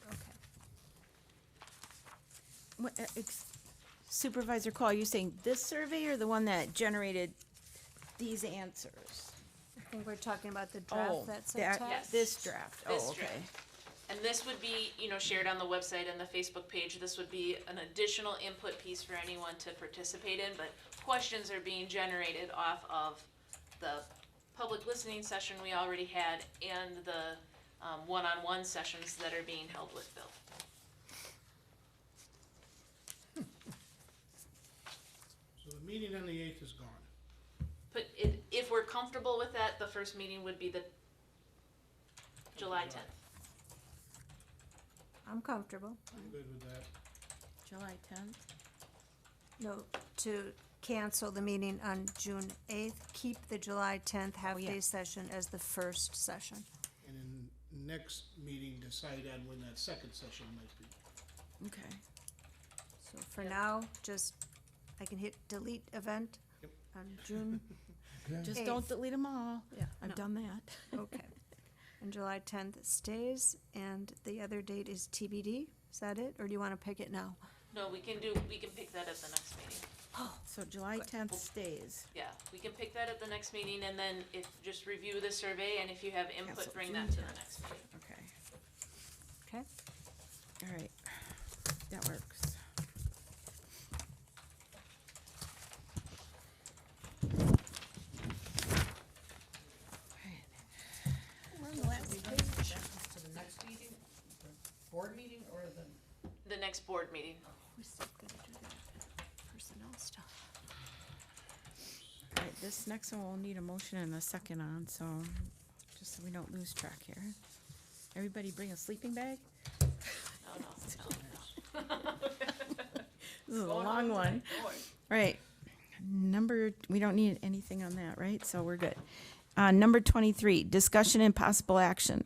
okay. Supervisor Call, you saying this survey or the one that generated these answers? I think we're talking about the Oh, draft that's that- attached. Yes. This draft, This oh, okay. draft. And this would be, shared on the website and the Facebook page. This would be an additional input piece for anyone to participate in, but questions are being generated off of the public listening session we already had and the one-on-one sessions that are being held with Bill. So the meeting on the 8th is gone. But if we're comfortable with that, the first meeting would be the July 10th. I'm comfortable. I'm good with that. July 10th? No, to cancel the meeting on June 8th, keep the July 10th half-day session as the first session. And in next meeting, decide on when that second session might be. Okay. So for now, just, I can hit delete event Yep. on June, Just Eighth. don't delete them all. yeah, I've no. done that. Okay. And July 10th stays, and the other date is TBD? Is that it, or do you want to pick it now? No, we can pick that at the next meeting. So July 10th stays. Yeah, we can pick that at the next meeting, and then just review the survey, and if you have input, Cancel bring June that to the 10th. next meeting. Okay, Okay? all right. That works. We're on the last page. To the next meeting, the board meeting, or the? The next board meeting. We still gotta do that personnel stuff. All right, this next one we'll need a motion and a second on, so just so we don't lose track here. Everybody bring a sleeping bag? No. This is a Going long home one. tonight, don't worry. Right. We don't need anything on that, right? So we're good. Number 23, discussion and possible action.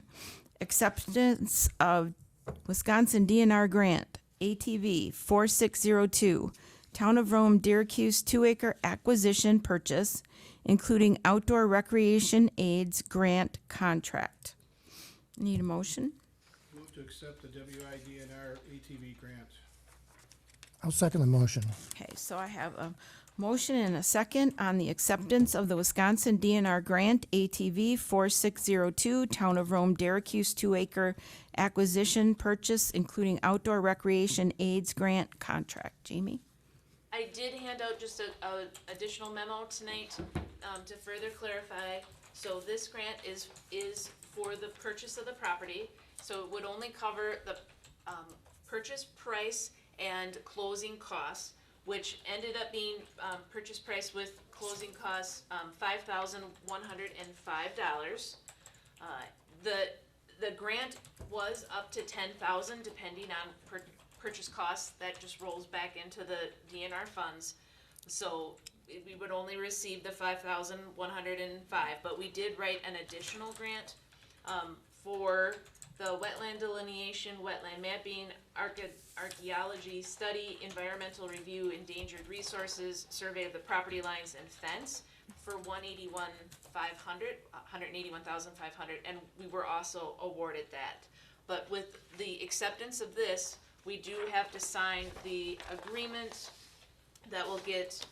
Acceptance of Wisconsin DNR grant, ATV 4602, Town of Rome Syracuse 2-acre acquisition purchase, including outdoor recreation aids grant contract. Need a motion? Move to accept the WIDNR ATV grant. I'll second the motion. Okay, so I have a motion and a second on the acceptance of the Wisconsin DNR grant ATV 4602, Town of Rome Syracuse 2-acre acquisition purchase, including outdoor recreation aids grant contract. Jamie? I did hand out just a additional memo tonight, to further clarify. So this grant is for the purchase of the property, so it would only cover the, purchase price and closing costs, which ended up being, purchase price with closing costs, $5,105. The grant was up to $10,000 depending on purchase costs. That just rolls back into the DNR funds. So we would only receive the $5,105, but we did write an additional grant, for the wetland delineation, wetland mapping, archaeology study, environmental review, endangered resources, survey of the property lines and fence for $181,500, and we were also awarded that. But with the acceptance of this, we do have to sign the agreement that will get,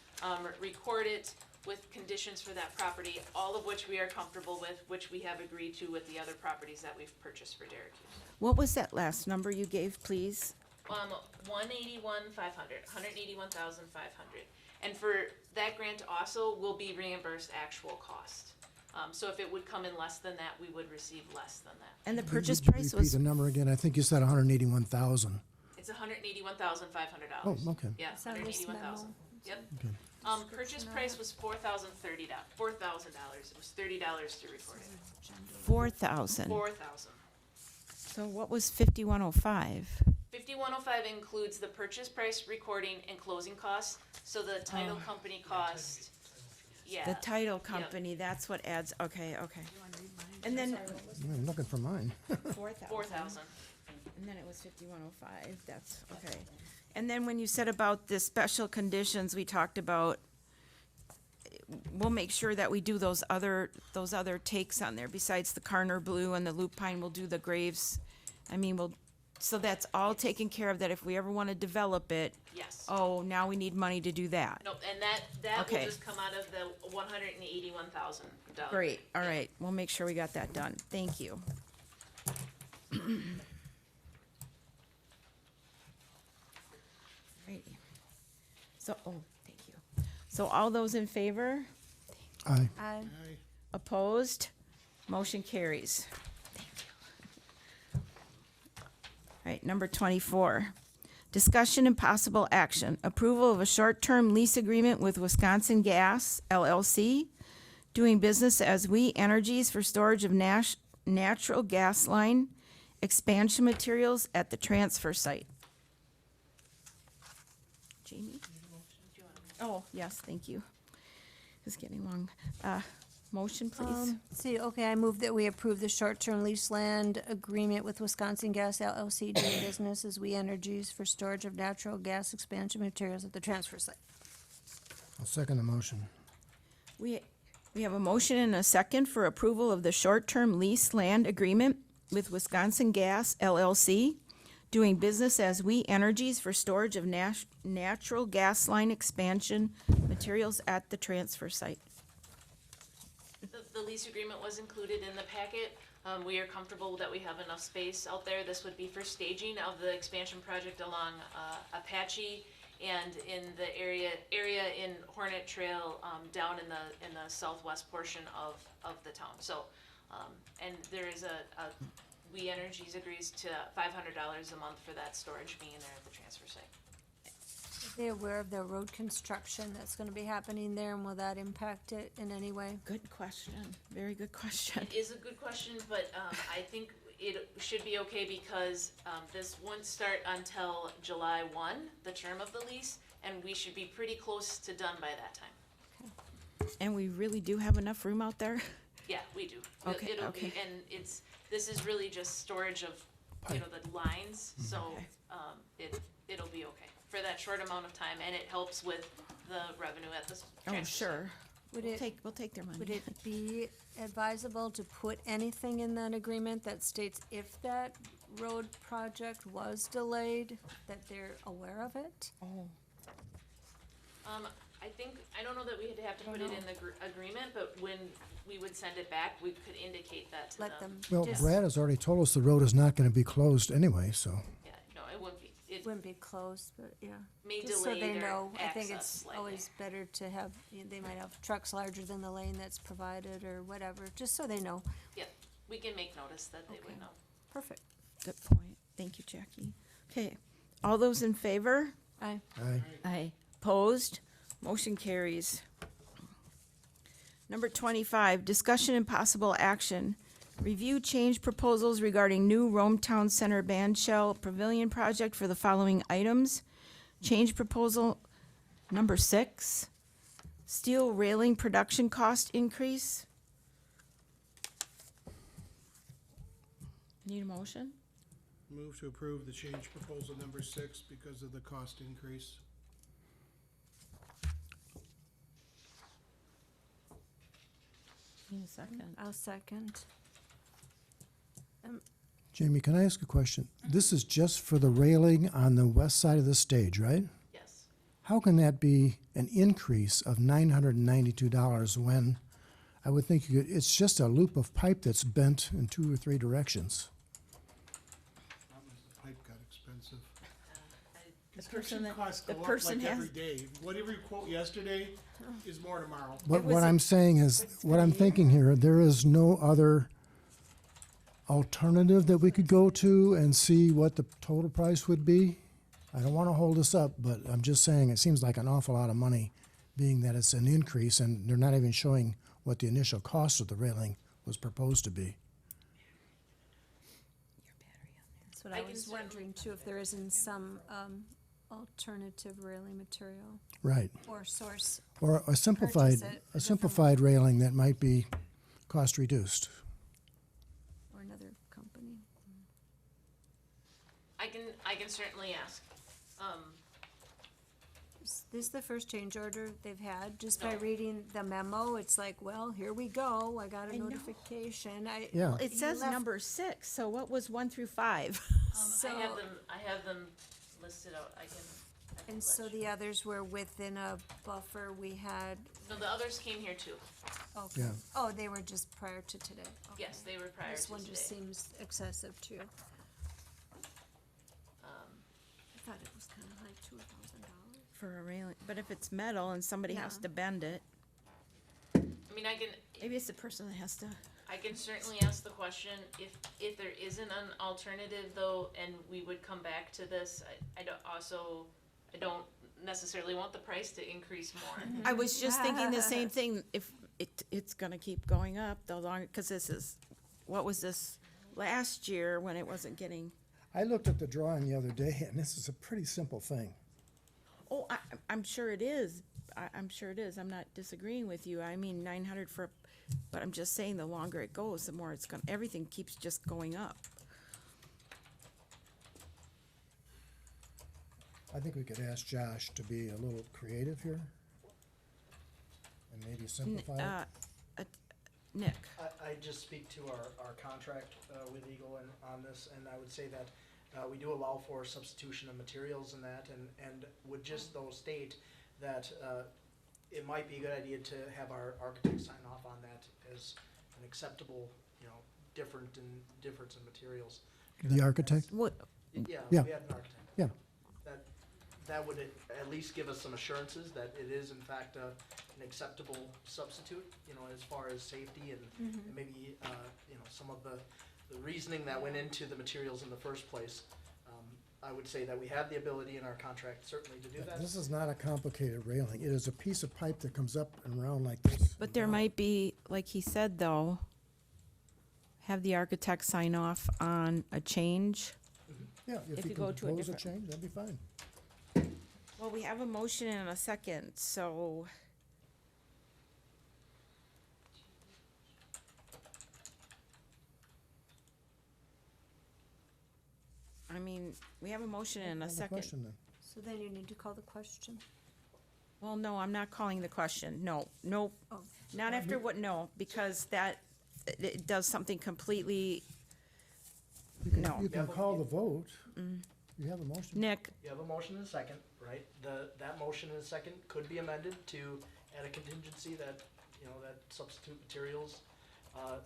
recorded with conditions for that property, all of which we are comfortable with, which we have agreed to with the other properties that we've purchased for Syracuse. What was that last number you gave, please? 181,500. And for that grant also will be reimbursed actual cost. So if it would come in less than that, we would receive less than that. And the purchase Would you price repeat was, the number again? I think you said 181,000. It's $181,500. Oh, okay. Yeah, It's on this 181,000. memo. Yep. Okay. Purchase price was $4,030. It was $30 to record it. 4,000. 4,000. So what was 5105? 5105 includes the purchase price, recording, and closing costs. So the title company cost, yeah. The title company, that's what adds, okay. And then I'm looking for mine. 4,000. 4,000. And then it was 5105, that's, okay. And then when you said about the special conditions, we talked about, we'll make sure that we do those other takes on there, besides the Carner Blue and the Lupine, we'll do the Graves. I mean, so that's all taken care of, that if we ever wanna develop it, Yes. oh, now we need money to do that. Nope, and that will Okay. just come out of the $181,000. Great, all right, we'll make sure we got that done, thank you. Alrighty. So, thank you. So all those in favor? Aye. Aye. Opposed? Motion carries. Thank you. All right, number 24. Discussion and possible action. Approval of a short-term lease agreement with Wisconsin Gas LLC, doing business as We Energies for storage of natural gas line expansion materials at the transfer site. Jamie? Oh, yes, thank you. It's getting long. Motion, please. I move that we approve the short-term lease land agreement with Wisconsin Gas LLC doing business as We Energies for storage of natural gas expansion materials at the transfer site. I'll second the motion. We have a motion and a second for approval of the short-term lease land agreement with Wisconsin Gas LLC, doing business as We Energies for storage of natural gas line expansion materials at the transfer site. The lease agreement was included in the packet. We are comfortable that we have enough space out there. This would be for staging of the expansion project along Apache and in the area in Hornet Trail, down in the southwest portion of the town. So, and there is a We Energies agrees to $500 a month for that storage being there at the transfer site. They aware of the road construction that's gonna be happening there, and will that impact it in any way? Good question, very good question. It is a good question, but I think it should be okay because this won't start until July 1, the term of the lease, and we should be pretty close to done by that time. And we really do have enough room out there? Yeah, we do. Okay, It'll be, okay. and this is really just storage of, you know, the lines, so Okay. it'll be okay for that short amount of time, and it helps with the revenue at the Oh, transfer station. sure. Would We'll it, take their money. would it be advisable to put anything in that agreement that states if that road project was delayed, that they're aware of it? Oh, I think, I don't know that we'd have to put it in the agreement, but when we would send it back, we could indicate that to them. Let them Well, just, Brad has already told us the road is not gonna be closed anyway, so. Yeah, no, it wouldn't be, it wouldn't be closed, but yeah. may Just so delay they their know, I think access it's slightly. always better to have, they might have trucks larger than the lane that's provided or whatever, just so they know. Yeah, we can make notice that they would Okay. know. Perfect. good point. Thank you, Jackie. Okay, all those in favor? Aye. Aye. Opposed? Motion carries. Number 25, discussion and possible action. Review change proposals regarding new Rome Town Center band shell pavilion project for the following items. Change proposal number 6, steel railing production cost increase. Need a motion? Move to approve the change proposal number 6 because of the cost increase. Need a second. I'll second. Jamie, can I ask a question? This is just for the railing on the west side of the stage, right? Yes. How can that be an increase of $992 when I would think you could, it's just a loop of pipe that's bent in 2 or 3 directions? The pipe got expensive. The Construction person that, costs the go up person like has, every day. Whatever you quote yesterday is more tomorrow. What was I'm a- saying is, what I'm thinking here, there is no other alternative that we could go to and see what the total price would be? I don't want to hold this up, but I'm just saying, it seems like an awful lot of money, being that it's an increase, and they're not even showing what the initial cost of the railing was proposed to be. That's what I I can was certainly wondering too, if there isn't some, alternative railing material Right. or source. Or a simplified, Purchase it a simplified railing that might be cost reduced. Or another company. I can certainly ask. This is the first change order they've had, just by No. reading the memo, it's like, well, here we go, I got I a know. notification, Yeah. it he says left- number 6, so what was 1 through 5? So, I have them listed out, I can and let so you- the others were within a buffer we had, No, the others came here too. okay. Yeah. Oh, they were just prior to today. Okay. Yes, they were prior This to one just today. seems excessive too. Um, I thought it was kinda like $2,000. For a railing, but if it's metal and somebody has Yeah. to bend it, I mean, maybe it's the person that has to. I can certainly ask the question, if there isn't an alternative though, and we would come back to this, I don't necessarily want the price to increase more. I was just thinking the same thing, if it's gonna keep going up the longer, cause this is, what was this last year when it wasn't getting, I looked at the drawing the other day, and this is a pretty simple thing. oh, I'm sure it is. I'm sure it is. I'm not disagreeing with you. I mean, 900 for, but I'm just saying the longer it goes, the more it's gonna, everything keeps just going up. I think we could ask Josh to be a little creative here and maybe simplify it. Nick, I just speak to our contract with Eagle and on this, and I would say that we do allow for substitution of materials and that, and would just though state that it might be a good idea to have our architect sign off on that as an acceptable, difference in materials. The architect? what, Yeah, Yeah. we have an architect. Yeah. That would at least give us some assurances that it is in fact an acceptable substitute, as far as safety and maybe, some of the reasoning that went into the materials in the first place. I would say that we have the ability in our contract certainly to do that. This is not a complicated railing. It is a piece of pipe that comes up and around like this. But there might be, like he said though, have the architect sign off on a change. Yeah, if if you you go can to a propose a different- change, that'd be fine. Well, we have a motion and a second, so. I mean, we have a motion and a Call the second. question then. So then you need to call the question. Well, no, I'm not calling the question. No, no, Oh. not after what, no, because that, it does something completely, no. You can but call you- the vote. You have a motion. Nick, You have a motion and a second, right? That motion and a second could be amended to add a contingency that, you know, that substitute materials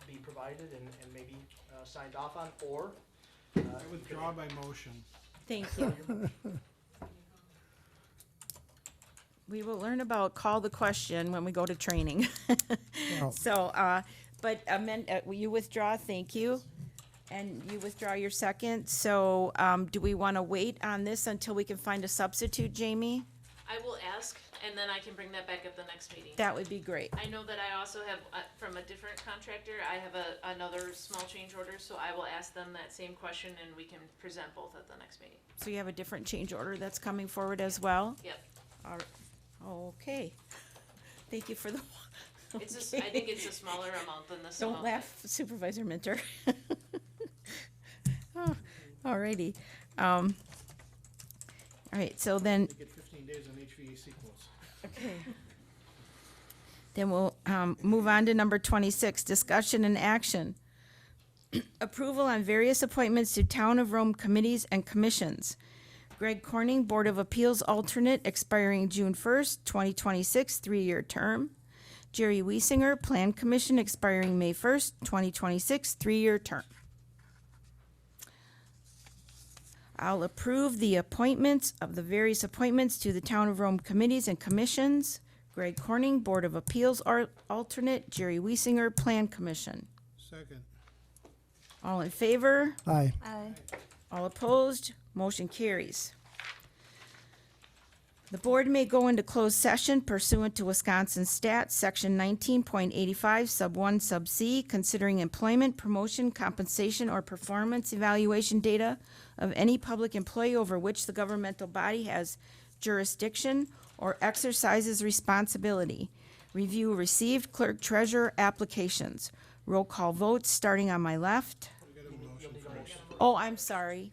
be provided and maybe signed off on, or. I withdraw my motion. thank you. We will learn about call the question when we go to training. Well, So, but amend, you withdraw, thank you. And you withdraw your second, so, do we wanna wait on this until we can find a substitute, Jamie? I will ask, and then I can bring that back at the next meeting. That would be great. I know that I also have, from a different contractor, I have another small change order, so I will ask them that same question and we can present both at the next meeting. So you have a different change order that's coming forward as well? Yep. All right. Okay. Thank you for the. It's just, I think it's a smaller amount than this Don't amount. laugh, Supervisor Minter. Oh, alrighty. All right, so then, They get 15 days on HVAC quotes. okay. Then we'll, move on to number 26, discussion and action. Approval on various appointments to Town of Rome committees and commissions. Greg Corning, Board of Appeals alternate, expiring June 1st, 2026, 3-year term. Jerry Wiesinger, Plan Commission, expiring May 1st, 2026, 3-year term. I'll approve the appointments of the various appointments to the Town of Rome committees and commissions. Greg Corning, Board of Appeals alternate, Jerry Wiesinger, Plan Commission. Second. All in favor? Aye. Aye. All opposed? Motion carries. The board may go into closed session pursuant to Wisconsin Stat, Section 19.85, Sub 1, Sub C, considering employment, promotion, compensation, or performance evaluation data of any public employee over which the governmental body has jurisdiction or exercises responsibility. Review received clerk treasurer applications. Roll call votes, starting on my left. We got a motion first. Oh, I'm sorry.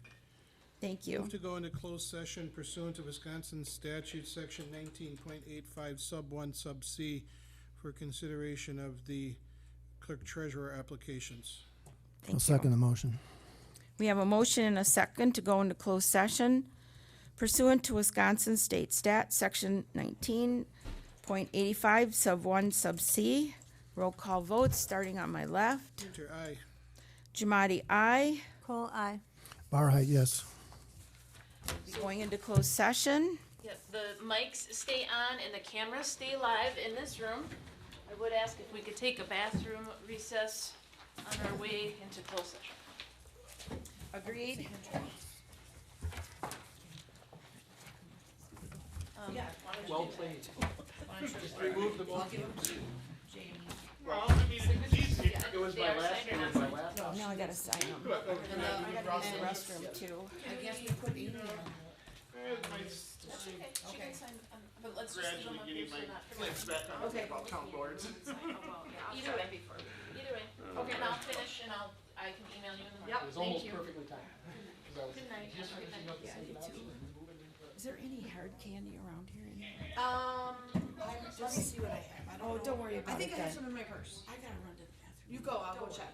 Thank you. Move to go into closed session pursuant to Wisconsin statute, section 19.85, sub 1, sub C, for consideration of the clerk treasurer applications. I'll second the motion. We have a motion and a second to go into closed session pursuant to Wisconsin State Stat, Section 19.85, Sub 1, Sub C. Roll call votes, starting on my left. Winter, aye. Jamadi, aye. Cole, aye. Barheit, yes. Going into closed session. Yep, the mics stay on and the cameras stay live in this room. I would ask if we could take a bathroom recess on our way into closed session. Agreed. Well played. Well, I mean, it's easy. It was They my are last, signed or it not was my last. Now I gotta sign them. I gotta use the restroom too. Okay, she can sign, but let's just leave them up here so not. back on Okay. about town boards. Either way, either way. Okay, and I'll finish and I can email you in the morning. It was almost perfectly timed. 'Cause I was Good night. just finishing up the Yeah, second you option too. and moving into it. Is there any hard candy around here? Let me see what I have. I Oh, know. don't worry I about it think I have then. some in my purse. I gotta run to the bathroom. You go, I'll go check.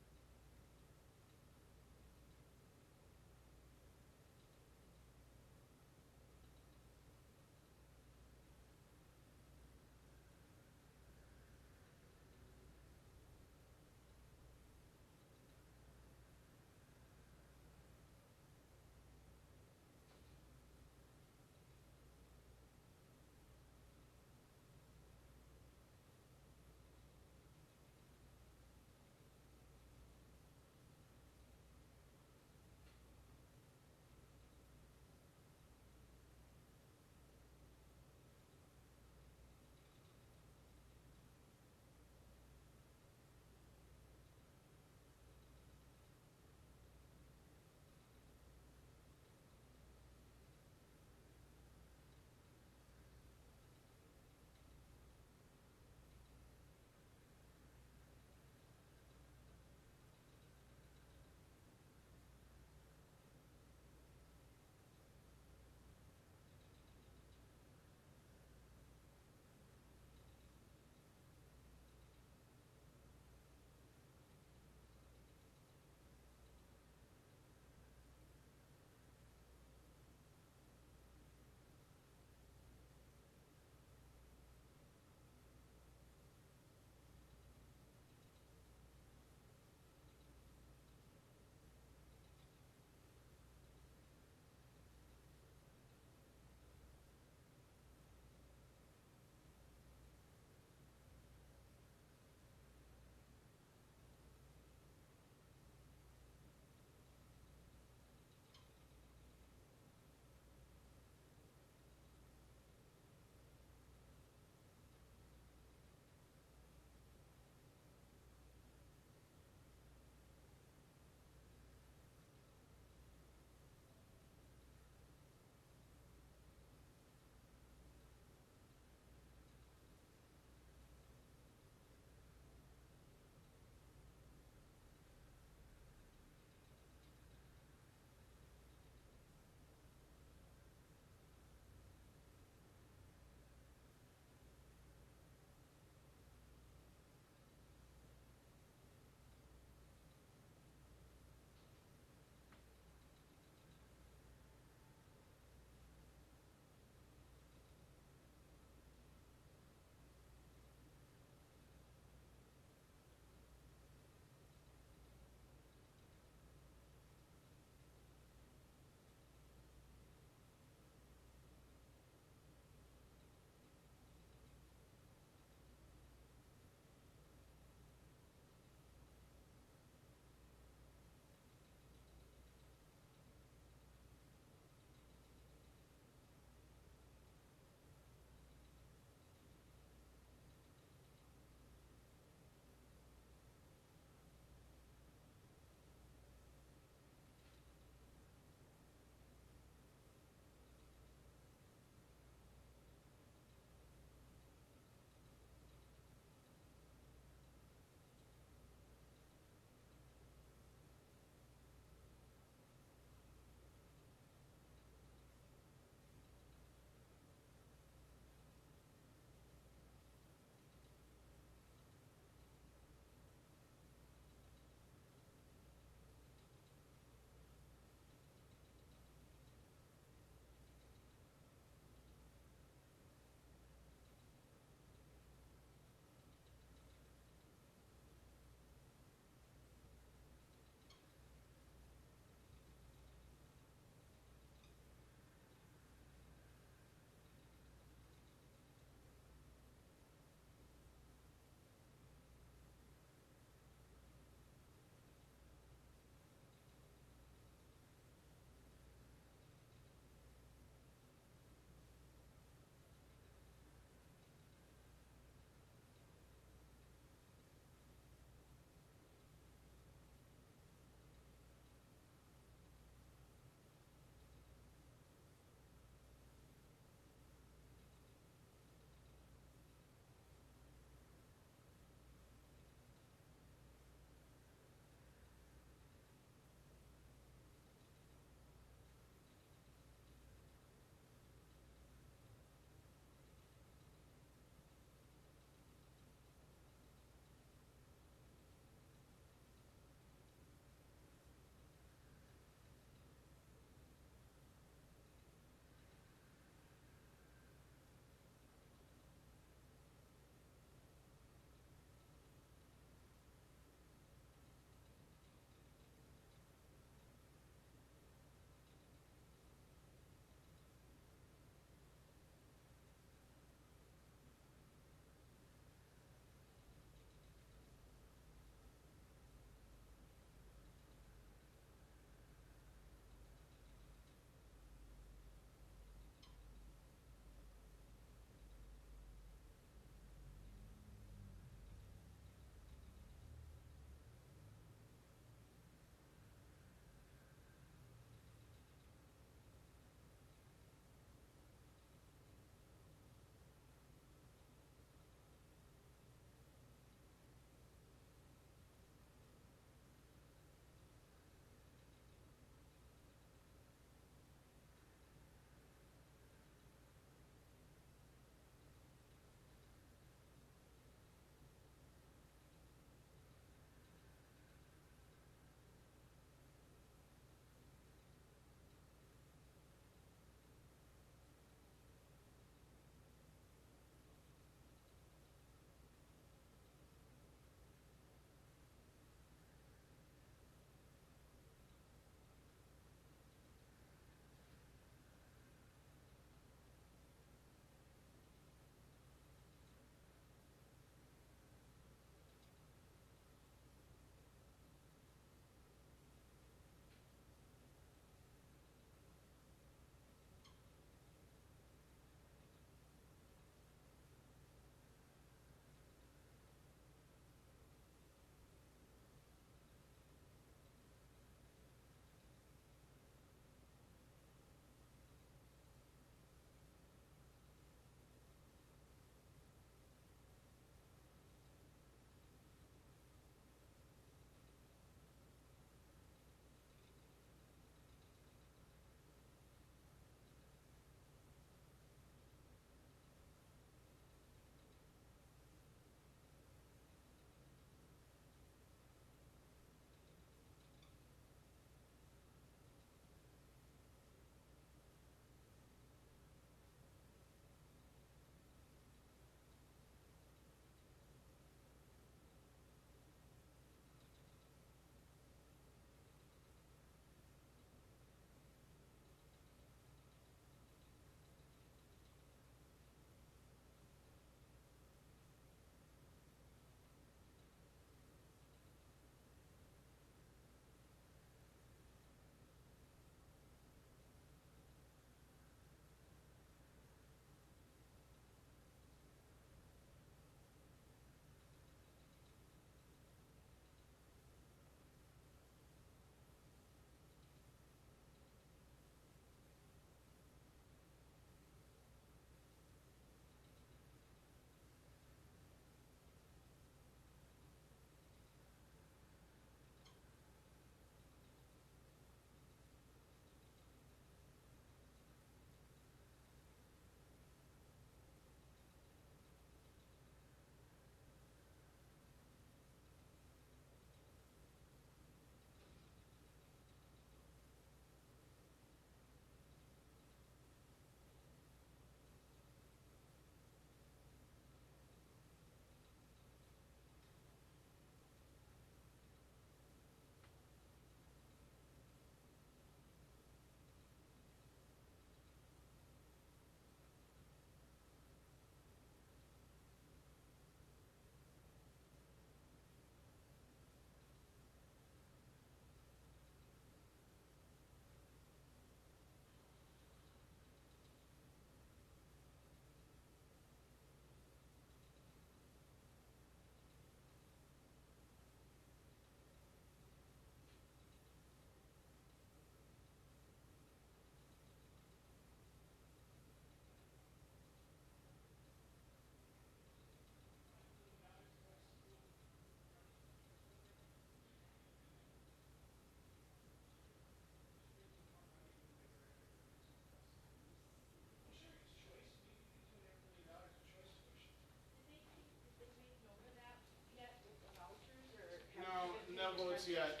votes yet.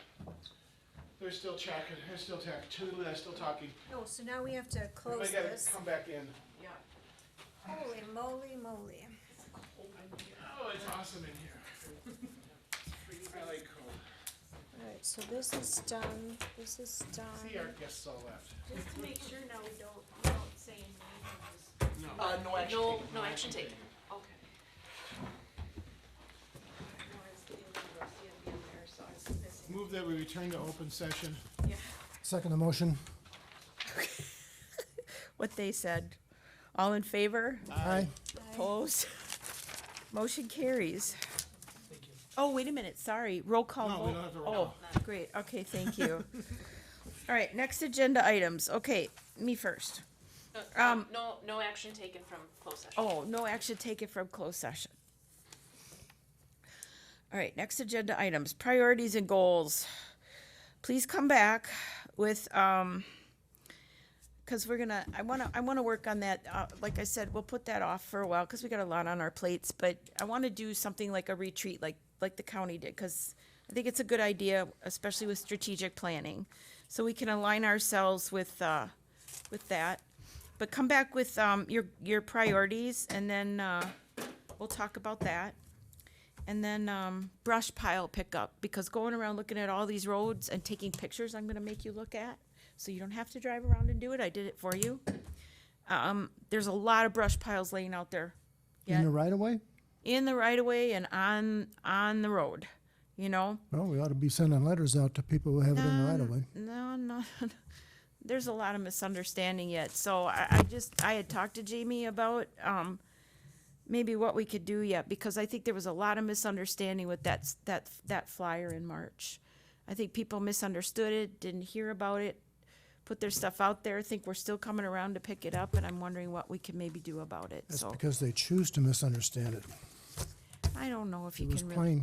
They're still checking, they're still talking. Oh, so now we have to close Everybody gotta this. come back in. Holy moly moly. Oh, it's awesome in here. I like cold. Alright, so this is done, this is See, our done. guests all left. Just to make sure now we don't say anything. No. No action No, taken. no action taken. Okay. Move that we return to open session. Second the motion. What they said. All in favor? Aye. Opposed? Motion carries. Thank you. Oh, wait a minute, sorry. Roll call No, vote. we don't have to roll Oh, great. Okay, thank you. All right, next agenda items. Okay, me first. No action taken from closed session. Oh, no action taken from closed session. All right, next agenda items, priorities and goals. Please come back with, cause I wanna work on that, like I said, we'll put that off for a while, cause we got a lot on our plates, but I wanna do something like a retreat, like the county did, cause I think it's a good idea, especially with strategic planning. So we can align ourselves with that. But come back with, your priorities, and then, we'll talk about that. And then, brush pile pickup, because going around looking at all these roads and taking pictures, I'm gonna make you look at, so you don't have to drive around and do it, I did it for you. There's a lot of brush piles laying out there. In the right of way? In the right of way and on the road, you know? Well, we ought to be sending letters out to people who have it in the right of way. No, there's a lot of misunderstanding yet, so I had talked to Jamie about, maybe what we could do yet, because I think there was a lot of misunderstanding with that flyer in March. I think people misunderstood it, didn't hear about it, put their stuff out there, think we're still coming around to pick it up, and I'm wondering what we can maybe do about it, That's so. because they choose to misunderstand it. I don't know if you It was can really.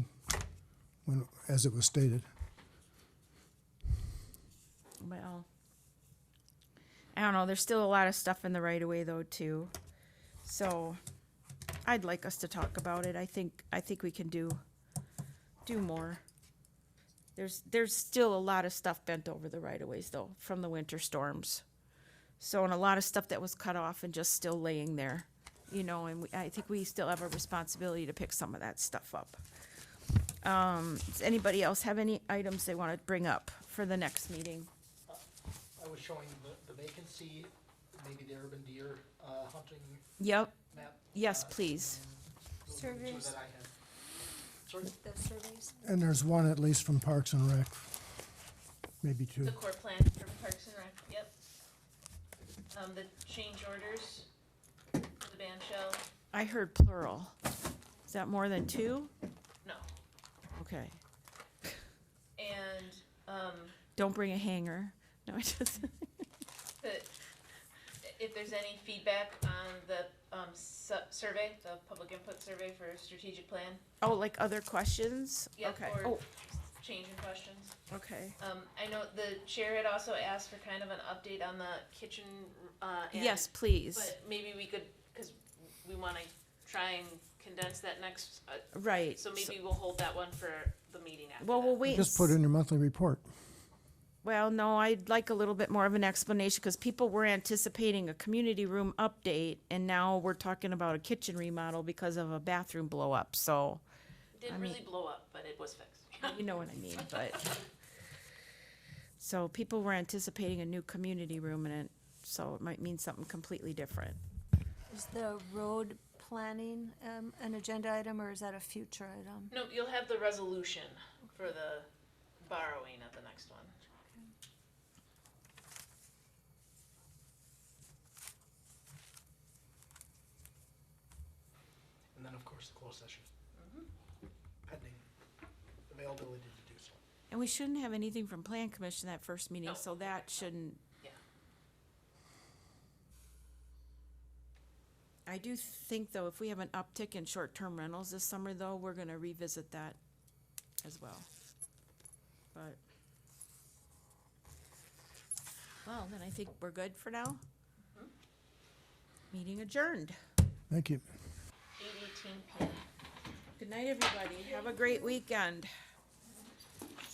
plain as it was stated. Well, I don't know, there's still a lot of stuff in the right of way though, too. So, I'd like us to talk about it. I think we can do more. There's still a lot of stuff bent over the right of ways though, from the winter storms. So, and a lot of stuff that was cut off and just still laying there, you know, and I think we still have a responsibility to pick some of that stuff up. Does anybody else have any items they wanna bring up for the next meeting? I was showing the vacancy, maybe the urban deer, hunting Yep, map. yes, please. Those are the two Surveys. that I have. Sorry? The surveys. And there's one at least from Parks and Rec. Maybe two. The core plan for Parks and Rec, yep. The change orders for the band shell, I heard plural. Is that more than two? no. Okay. And, Don't bring a hanger. No, I just, if there's any feedback on the, survey, the public input survey for strategic plan, oh, like other questions? yeah, Okay. or Oh, change in questions. okay. I know the chair had also asked for kind of an update on the kitchen, and. Yes, please. But maybe we could, cause we wanna try and condense that next, Right. so maybe we'll hold that one for the meeting after Well, we'll that. wait. Just put it in your monthly report. Well, no, I'd like a little bit more of an explanation, because people were anticipating a community room update, and now we're talking about a kitchen remodel because of a bathroom blow up, so, It didn't really blow up, but it was fixed. you know what I mean, but. So people were anticipating a new community room, and so it might mean something completely different. Is the road planning, an agenda item, or is that a future item? No, you'll have the resolution for the borrowing at the next one. And then, of course, the closed session. Pending availability to do so. And we shouldn't have anything from Plan Commission that first meeting, No. so that shouldn't. Yeah. I do think, though, if we have an uptick in short-term rentals this summer, though, we're gonna revisit that as well. But, well, then I think we're good for now. Meeting adjourned. Thank you. 8:18 p.m. Good night, everybody. Have a great weekend.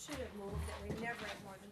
should have moved that we never have more than